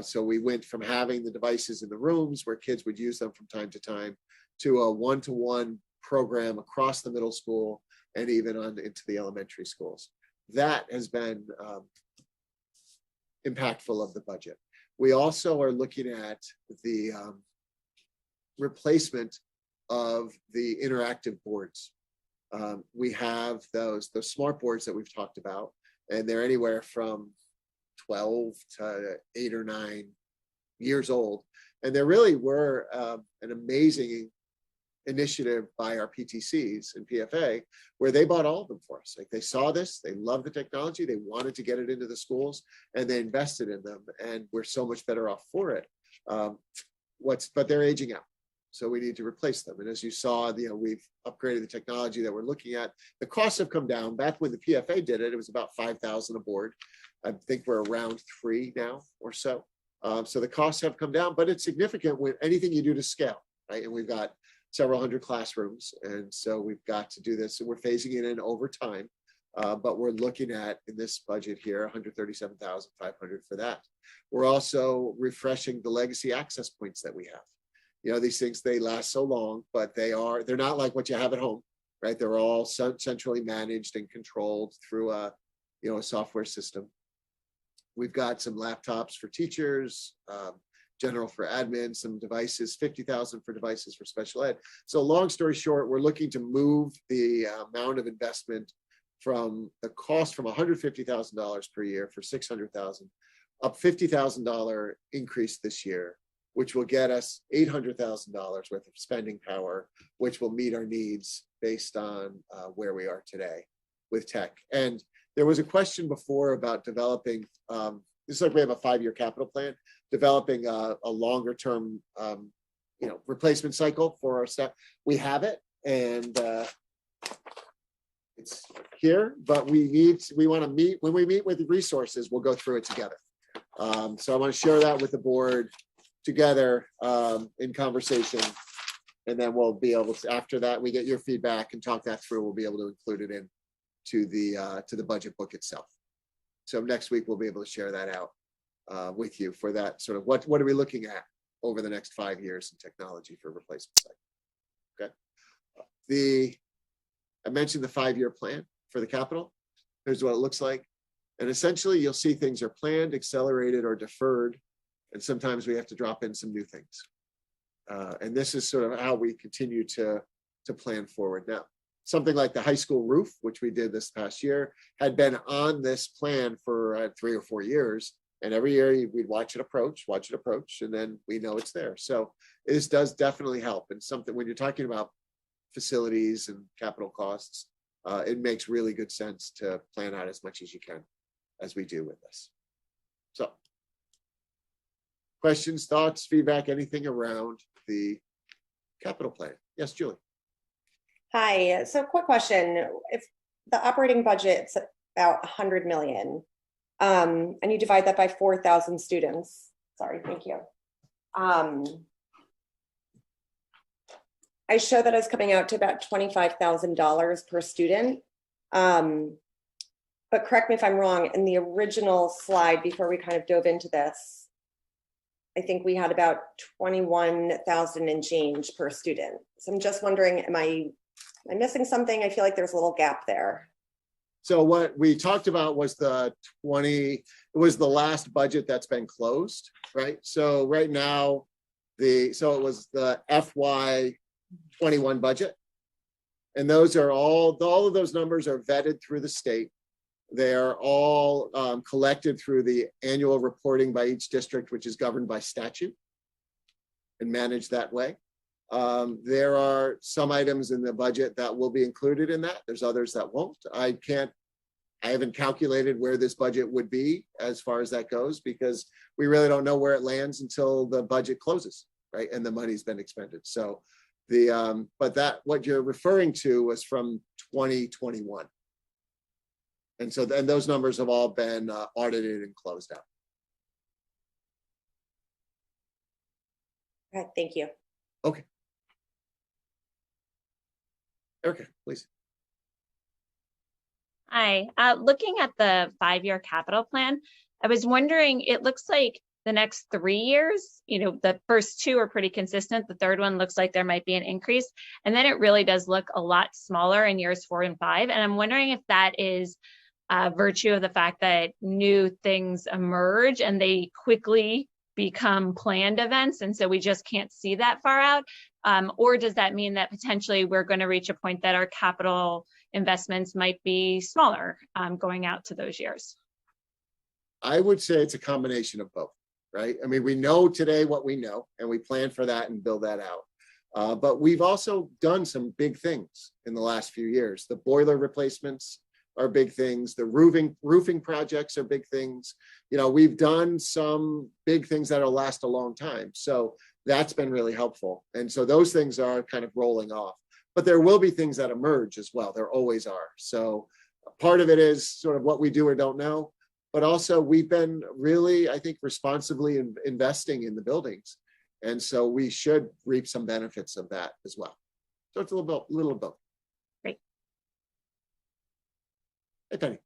So we went from having the devices in the rooms where kids would use them from time to time to a 1-to-1 program across the middle school and even on into the elementary schools. That has been impactful of the budget. We also are looking at the replacement of the interactive boards. We have those smart boards that we've talked about, and they're anywhere from 12 to 8 or 9 years old. And there really were an amazing initiative by our PTCs and PFA, where they bought all of them for us. Like, they saw this, they love the technology, they wanted to get it into the schools, and they invested in them, and we're so much better off for it. But they're aging out, so we need to replace them. And as you saw, we've upgraded the technology that we're looking at. The costs have come down. Back when the PFA did it, it was about $5,000 a board. I think we're around 3 now or so. So the costs have come down, but it's significant with anything you do to scale, right? And we've got several hundred classrooms, and so we've got to do this. And we're phasing it in over time, but we're looking at, in this budget here, $137,500 for that. We're also refreshing the legacy access points that we have. These things, they last so long, but they're not like what you have at home, right? They're all centrally managed and controlled through a software system. We've got some laptops for teachers, general for admin, some devices, 50,000 for devices for special ed. So long story short, we're looking to move the amount of investment from the cost from $150,000 per year for $600,000, up $50,000 increase this year, which will get us $800,000 worth of spending power, which will meet our needs based on where we are today with tech. And there was a question before about developing, this is like we have a 5-year capital plan, developing a longer term replacement cycle for our staff. We have it, and it's here, but we want to meet. When we meet with the resources, we'll go through it together. So I want to share that with the board together in conversation, and then we'll be able to, after that, we get your feedback and talk that through. We'll be able to include it in to the budget book itself. So next week we'll be able to share that out with you for that sort of what are we looking at over the next 5 years in technology for replacement cycle. Okay. I mentioned the 5-year plan for the capital. Here's what it looks like. And essentially you'll see things are planned, accelerated, or deferred. And sometimes we have to drop in some new things. And this is sort of how we continue to plan forward. Now, something like the high school roof, which we did this past year, had been on this plan for 3 or 4 years. And every year we'd watch it approach, and then we know it's there. So this does definitely help. And something when you're talking about facilities and capital costs, it makes really good sense to plan out as much as you can, as we do with this. So questions, thoughts, feedback, anything around the capital plan? Yes, Julie. Hi, so quick question. If the operating budget's about 100 million, and you divide that by 4,000 students, sorry, thank you. I show that as coming out to about $25,000 per student. But correct me if I'm wrong, in the original slide before we kind of dove into this, I think we had about 21,000 and change per student. So I'm just wondering, am I missing something? I feel like there's a little gap there. So what we talked about was it was the last budget that's been closed, right? So right now, it was the FY 21 budget. And those are all of those numbers are vetted through the state. They are all collected through the annual reporting by each district, which is governed by statute and managed that way. There are some items in the budget that will be included in that. There's others that won't. I haven't calculated where this budget would be as far as that goes, because we really don't know where it lands until the budget closes, right? And the money's been expended. So but what you're referring to was from 2021. And so then those numbers have all been audited and closed out. Okay, thank you. Okay. Erica, please. Hi, looking at the 5-year capital plan, I was wondering, it looks like the next 3 years, the first 2 are pretty consistent. The third one looks like there might be an increase. And then it really does look a lot smaller in years 4 and 5. And I'm wondering if that is virtue of the fact that new things emerge and they quickly become planned events. And so we just can't see that far out. Or does that mean that potentially we're going to reach a point that our capital investments might be smaller going out to those years? I would say it's a combination of both, right? I mean, we know today what we know, and we plan for that and build that out. But we've also done some big things in the last few years. The boiler replacements are big things. The roofing projects are big things. We've done some big things that'll last a long time. So that's been really helpful. And so those things are kind of rolling off. But there will be things that emerge as well. There always are. So part of it is sort of what we do or don't know. But also we've been really, I think, responsibly investing in the buildings. And so we should reap some benefits of that as well. So it's a little of both. Great. Hey, Penny.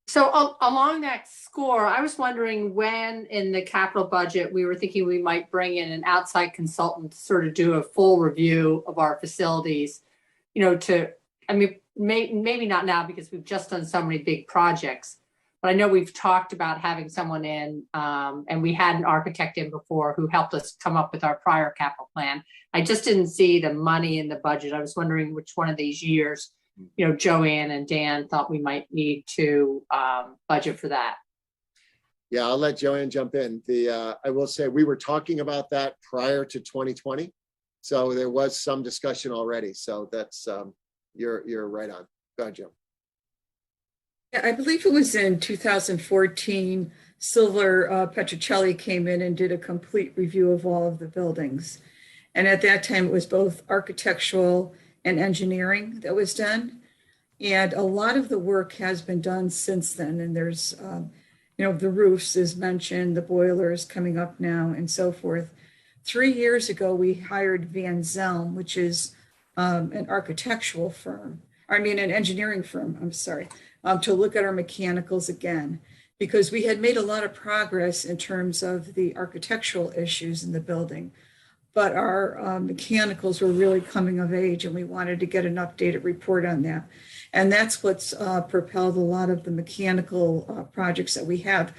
So along that score, I was wondering when in the capital budget, we were thinking we might bring in an outside consultant to sort of do a full review of our facilities, maybe not now because we've just done so many big projects, but I know we've talked about having someone in, and we had an architect in before who helped us come up with our prior capital plan. I just didn't see the money in the budget. I was wondering which one of these years, Joanne and Dan thought we might need to budget for that. Yeah, I'll let Joanne jump in. I will say we were talking about that prior to 2020. So there was some discussion already. So that's, you're right on. Go ahead, Joe. I believe it was in 2014, Silver Petrocelli came in and did a complete review of all of the buildings. And at that time, it was both architectural and engineering that was done. And a lot of the work has been done since then. And there's, the roofs is mentioned, the boilers coming up now and so forth. 3 years ago, we hired Van Zelm, which is an architectural firm, an engineering firm, I'm sorry, to look at our mechanicals again, because we had made a lot of progress in terms of the architectural issues in the building, but our mechanicals were really coming of age and we wanted to get an updated report on that. And that's what's propelled a lot of the mechanical projects that we have,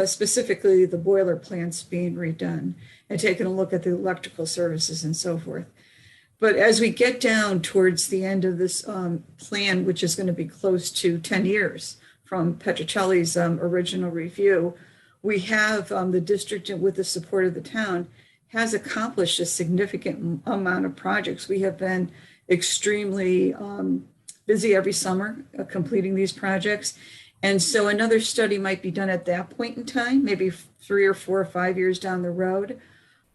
specifically the boiler plants being redone and taking a look at the electrical services and so forth. But as we get down towards the end of this plan, which is going to be close to 10 years from Petrocelli's original review, we have the district, with the support of the town, has accomplished a significant amount of projects. We have been extremely busy every summer completing these projects. And so another study might be done at that point in time, maybe 3 or 4 or 5 years down the road.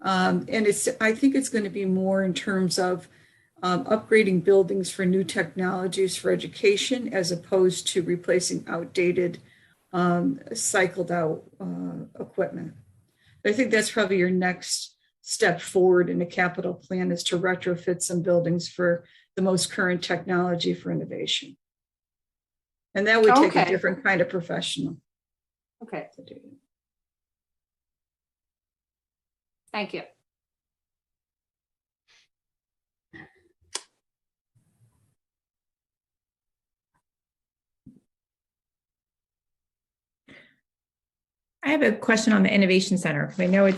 And I think it's going to be more in terms of upgrading buildings for new technologies for education, as opposed to replacing outdated, cycled out equipment. I think that's probably your next step forward in a capital plan, is to retrofit some buildings for the most current technology for innovation. And that would take a different kind of professional. Okay. Thank you. I have a question on the Innovation Center, because I know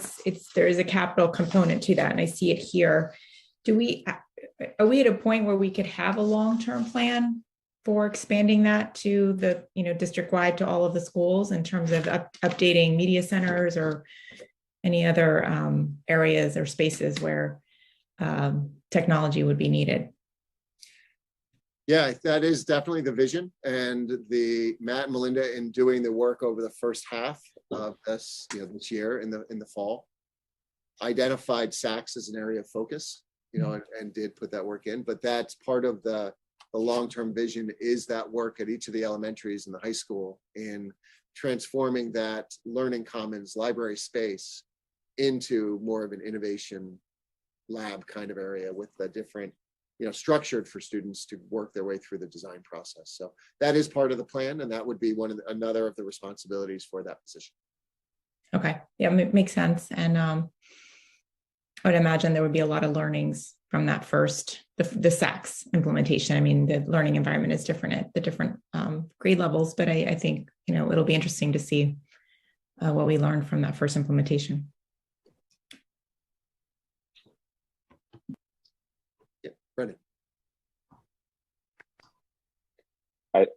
there is a capital component to that, and I see it here. Are we at a point where we could have a long-term plan for expanding that to the district-wide to all of the schools in terms of updating media centers or any other areas or spaces where technology would be needed? Yeah, that is definitely the vision, and Matt and Melinda, in doing the work over the first half of this year in the fall, identified SACS as an area of focus, and did put that work in. But that's part of the long-term vision, is that work at each of the elementaries and the high school in transforming that learning commons library space into more of an innovation lab kind of area with the different, structured for students to work their way through the design process. So that is part of the plan, and that would be another of the responsibilities for that position. Okay, yeah, makes sense. And I would imagine there would be a lot of learnings from that first, the SACS implementation. I mean, the learning environment is different at the different grade levels, but I think, it'll be interesting to see what we learned from that first implementation. Yeah, Brendan.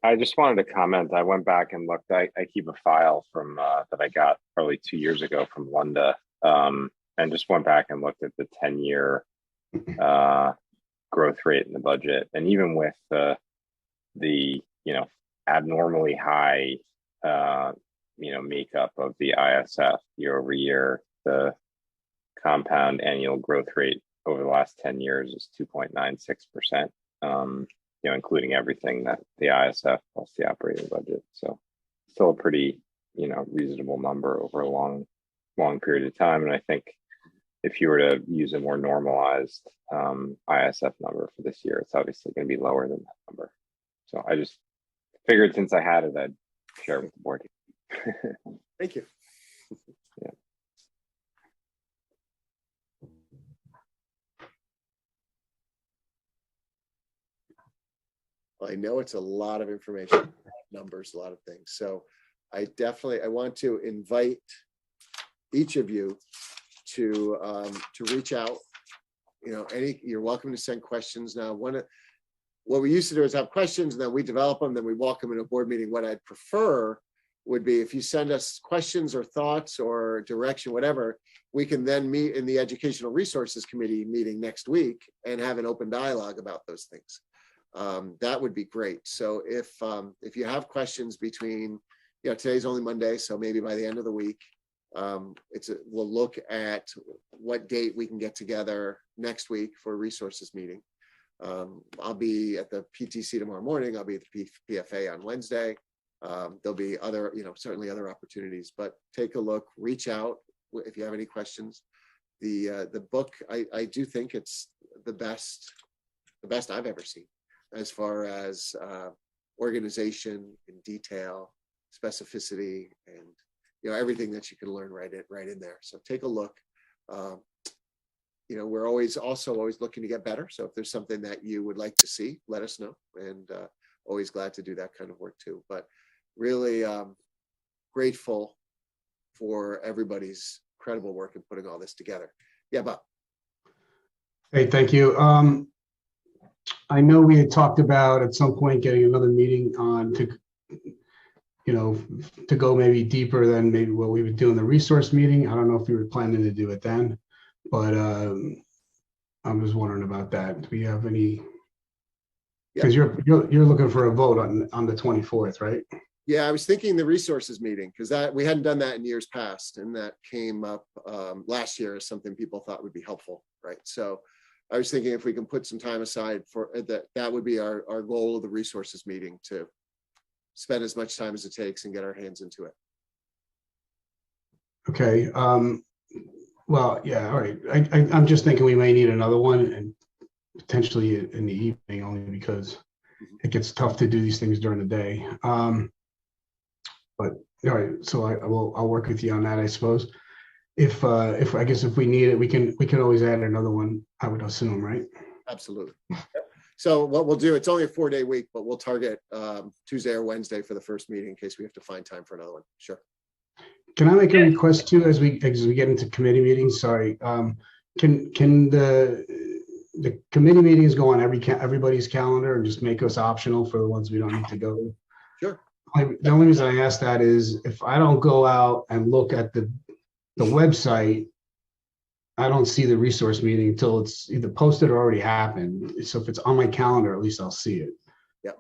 I just wanted to comment. I went back and looked. I keep a file from that I got probably 2 years ago from Lunda, and just went back and looked at the 10-year growth rate in the budget, and even with the abnormally high makeup of the ISF year over year, the compound annual growth rate over the last 10 years is 2.96%. Including everything that the ISF plus the operating budget. So still a pretty, reasonable number over a long period of time. And I think if you were to use a more normalized ISF number for this year, it's obviously going to be lower than that number. So I just figured, since I had it, I'd share it with the board. Thank you. Yeah. Well, I know it's a lot of information, numbers, a lot of things. So I want to invite each of you to reach out. You're welcome to send questions now. What we used to do is have questions, and then we develop them, then we walk them in a board meeting. What I'd prefer would be if you send us questions or thoughts or direction, whatever, we can then meet in the Educational Resources Committee meeting next week and have an open dialogue about those things. that would be great. So if you have questions between, today's only Monday, so maybe by the end of the week, we'll look at what date we can get together next week for a resources meeting. I'll be at the PTC tomorrow morning. I'll be at the PFA on Wednesday. There'll be other, certainly other opportunities, but take a look, reach out if you have any questions. The book, I do think it's the best I've ever seen as far as organization and detail, specificity, and everything that you can learn right in there. So take a look. We're always looking to get better. So if there's something that you would like to see, let us know, and always glad to do that kind of work too. But really grateful for everybody's incredible work in putting all this together. Yeah, Bob. Hey, thank you. I know we had talked about at some point getting another meeting on to go maybe deeper than maybe what we would do in the resource meeting. I don't know if we were planning to do it then, but I'm just wondering about that. Do we have any? Because you're looking for a vote on the 24th, right? Yeah, I was thinking the resources meeting, because that we hadn't done that in years past, and that came up last year as something people thought would be helpful, right? So I was thinking if we can put some time aside for that would be our goal of the resources meeting, to spend as much time as it takes and get our hands into it. Okay. Well, yeah, all right. I'm just thinking we may need another one, and potentially in the evening, only because it gets tough to do these things during the day. But all right, so I'll work with you on that, I suppose. If I guess if we need it, we can always add another one, I would assume, right? Absolutely. So what we'll do, it's only a 4-day week, but we'll target Tuesday or Wednesday for the first meeting in case we have to find time for another one. Sure. Can I make a request too as we get into committee meetings? Sorry. Can the committee meetings go on everybody's calendar and just make us optional for the ones we don't need to go to? Sure. The only reason I ask that is if I don't go out and look at the website, I don't see the resource meeting until it's either posted or already happened. So if it's on my calendar, at least I'll see it. Yeah.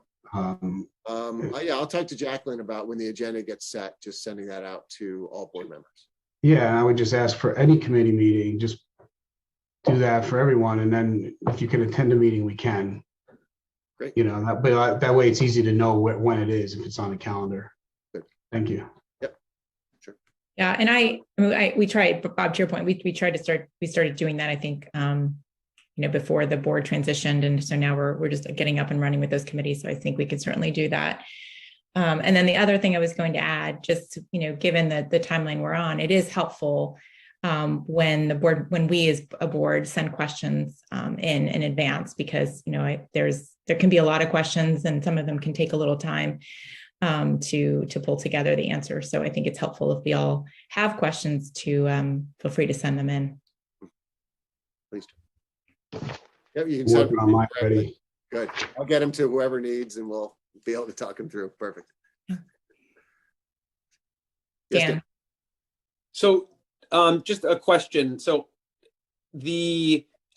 Yeah, I'll talk to Jacqueline about when the agenda gets set, just sending that out to all board members. Yeah, and I would just ask for any committee meeting, just do that for everyone. And then if you can attend a meeting, we can. Great. That way it's easy to know when it is if it's on the calendar. Good. Thank you. Yep. Sure. Yeah, and we tried, Bob, to your point, we started doing that, I think, before the board transitioned. And so now we're just getting up and running with those committees. So I think we could certainly do that. And then the other thing I was going to add, just, given the timeline we're on, it is helpful when we as a board send questions in advance, because, there can be a lot of questions and some of them can take a little time to pull together the answers. So I think it's helpful if we all have questions to feel free to send them in. Please. Yep, you can send them already. Good. I'll get them to whoever needs and we'll be able to talk them through. Perfect. Dan. Yes, So just a question. So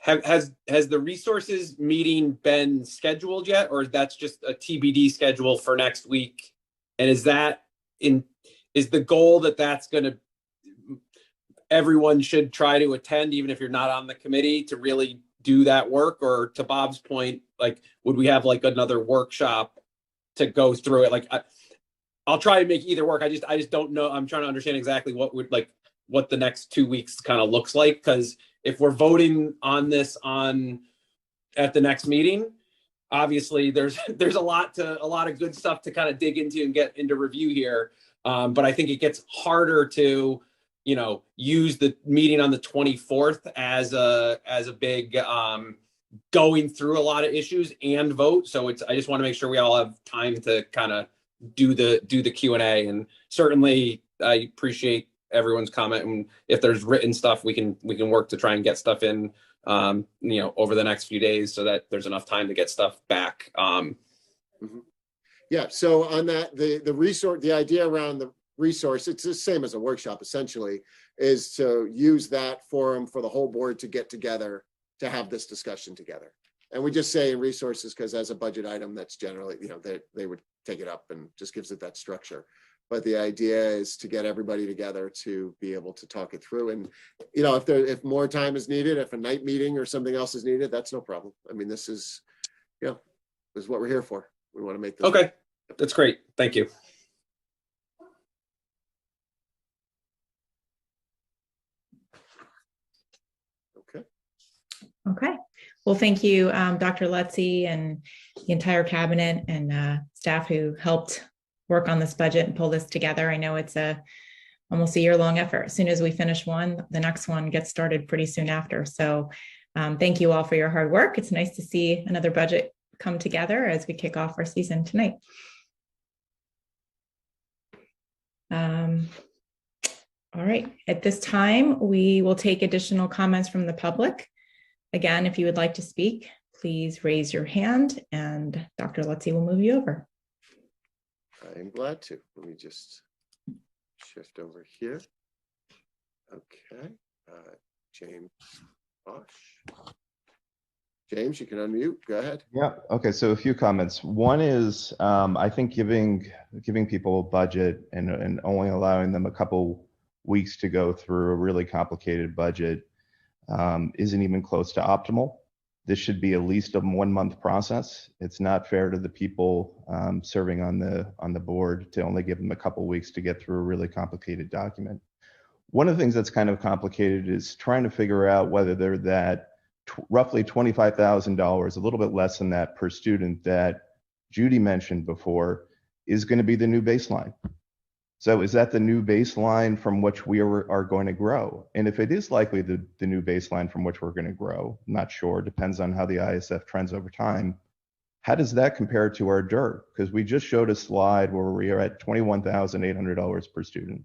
has the resources meeting been scheduled yet, or that's just a TBD schedule for next week? And is the goal that's going to, everyone should try to attend, even if you're not on the committee, to really do that work? Or to Bob's point, would we have another workshop to go through it? I'll try to make either work. I just don't know. I'm trying to understand exactly what the next 2 weeks kind of looks like, because if we're voting on this at the next meeting, obviously there's a lot of good stuff to kind of dig into and get into review here. But I think it gets harder to, use the meeting on the 24th as a big going through a lot of issues and vote. So I just want to make sure we all have time to kind of do the Q&A, and certainly I appreciate everyone's comment, and if there's written stuff, we can work to try and get stuff in over the next few days so that there's enough time to get stuff back. Yeah, so on that, the idea around the resource, it's the same as a workshop essentially, is to use that forum for the whole board to get together to have this discussion together. And we just say in resources, because as a budget item, that's generally, they would take it up and just gives it that structure. But the idea is to get everybody together to be able to talk it through. And, if more time is needed, if a night meeting or something else is needed, that's no problem. I mean, this is what we're here for. We want to make this. Okay, that's great. Thank you. Okay. Well, thank you, Dr. Lutz and the entire cabinet and staff who helped work on this budget and pull this together. I know it's almost a year-long effort. As soon as we finish one, the next one gets started pretty soon after. So thank you all for your hard work. It's nice to see another budget come together as we kick off our season tonight. All right. At this time, we will take additional comments from the public. Again, if you would like to speak, please raise your hand and Dr. Lutz will move you over. I'm glad to. Let me just shift over here. Okay. James Bosch. James, you can unmute. Go ahead. Yeah. Okay. So a few comments. One is, I think giving people a budget and only allowing them a couple weeks to go through a really complicated budget isn't even close to optimal. This should be at least a 1 month process. It's not fair to the people serving on the board to only give them a couple weeks to get through a really complicated document. One of the things that's kind of complicated is trying to figure out whether they're that roughly $25,000, a little bit less than that per student that Judy mentioned before, is going to be the new baseline. So is that the new baseline from which we are going to grow? And if it is likely the new baseline from which we're going to grow, I'm not sure, depends on how the ISF trends over time. How does that compare to our DIRT? Because we just showed a slide where we are at $21,800 per student.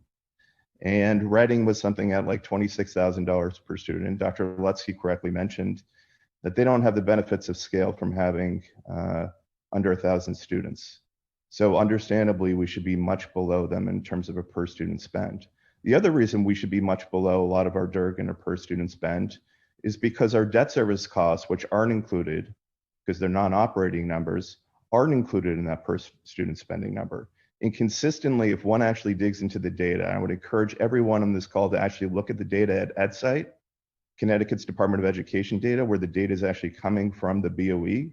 And Reading was something at like $26,000 per student. And Dr. Lutz correctly mentioned that they don't have the benefits of scale from having under 1,000 students. So understandably, we should be much below them in terms of a per student spend. The other reason we should be much below a lot of our DIRG and a per student spend is because our debt service costs, which aren't included because they're non-operating numbers, aren't included in that per student spending number. And consistently, if one actually digs into the data, I would encourage everyone on this call to actually look at the data at EdSite, Connecticut's Department of Education data, where the data is actually coming from the BOE.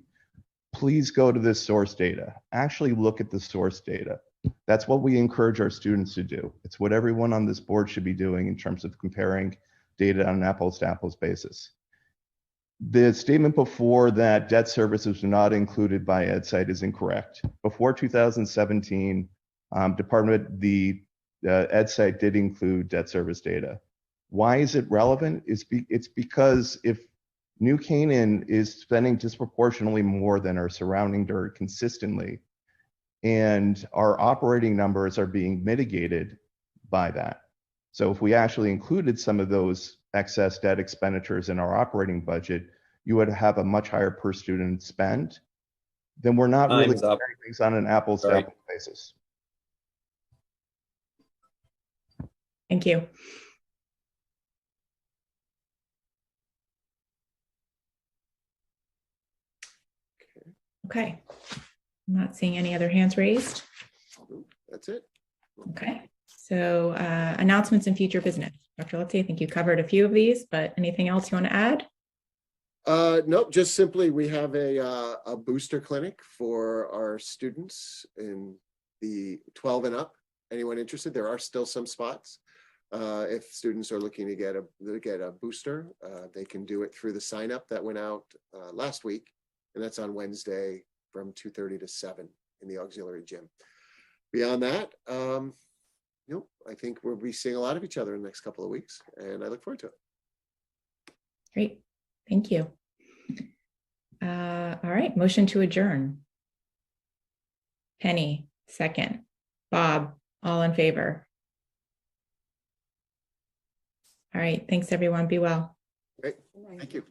Please go to this source data. Actually look at the source data. That's what we encourage our students to do. It's what everyone on this board should be doing in terms of comparing data on an apples to apples basis. The statement before that debt services are not included by EdSite is incorrect. Before 2017, the EdSite did include debt service data. Why is it relevant? It's because if New Canaan is spending disproportionately more than our surrounding DIRT consistently, and our operating numbers are being mitigated by that. So if we actually included some of those excess debt expenditures in our operating budget, you would have a much higher per student spend. Then we're not really comparing things on an apples to apples basis. Thank you. Okay. I'm not seeing any other hands raised. That's it. Okay. So announcements and future business. Dr. Lutz, I think you covered a few of these, but anything else you want to add? Nope, just simply we have a booster clinic for our students in the 12 and up. Anyone interested? There are still some spots. If students are looking to get a booster, they can do it through the sign up that went out last week, and that's on Wednesday from 2:30 to 7 in the auxiliary gym. Beyond that, nope, I think we'll be seeing a lot of each other in the next couple of weeks, and I look forward to it. Great. Thank you. All right, motion to adjourn. Penny, second. Bob, all in favor? All right, thanks everyone. Be well. Great, thank you.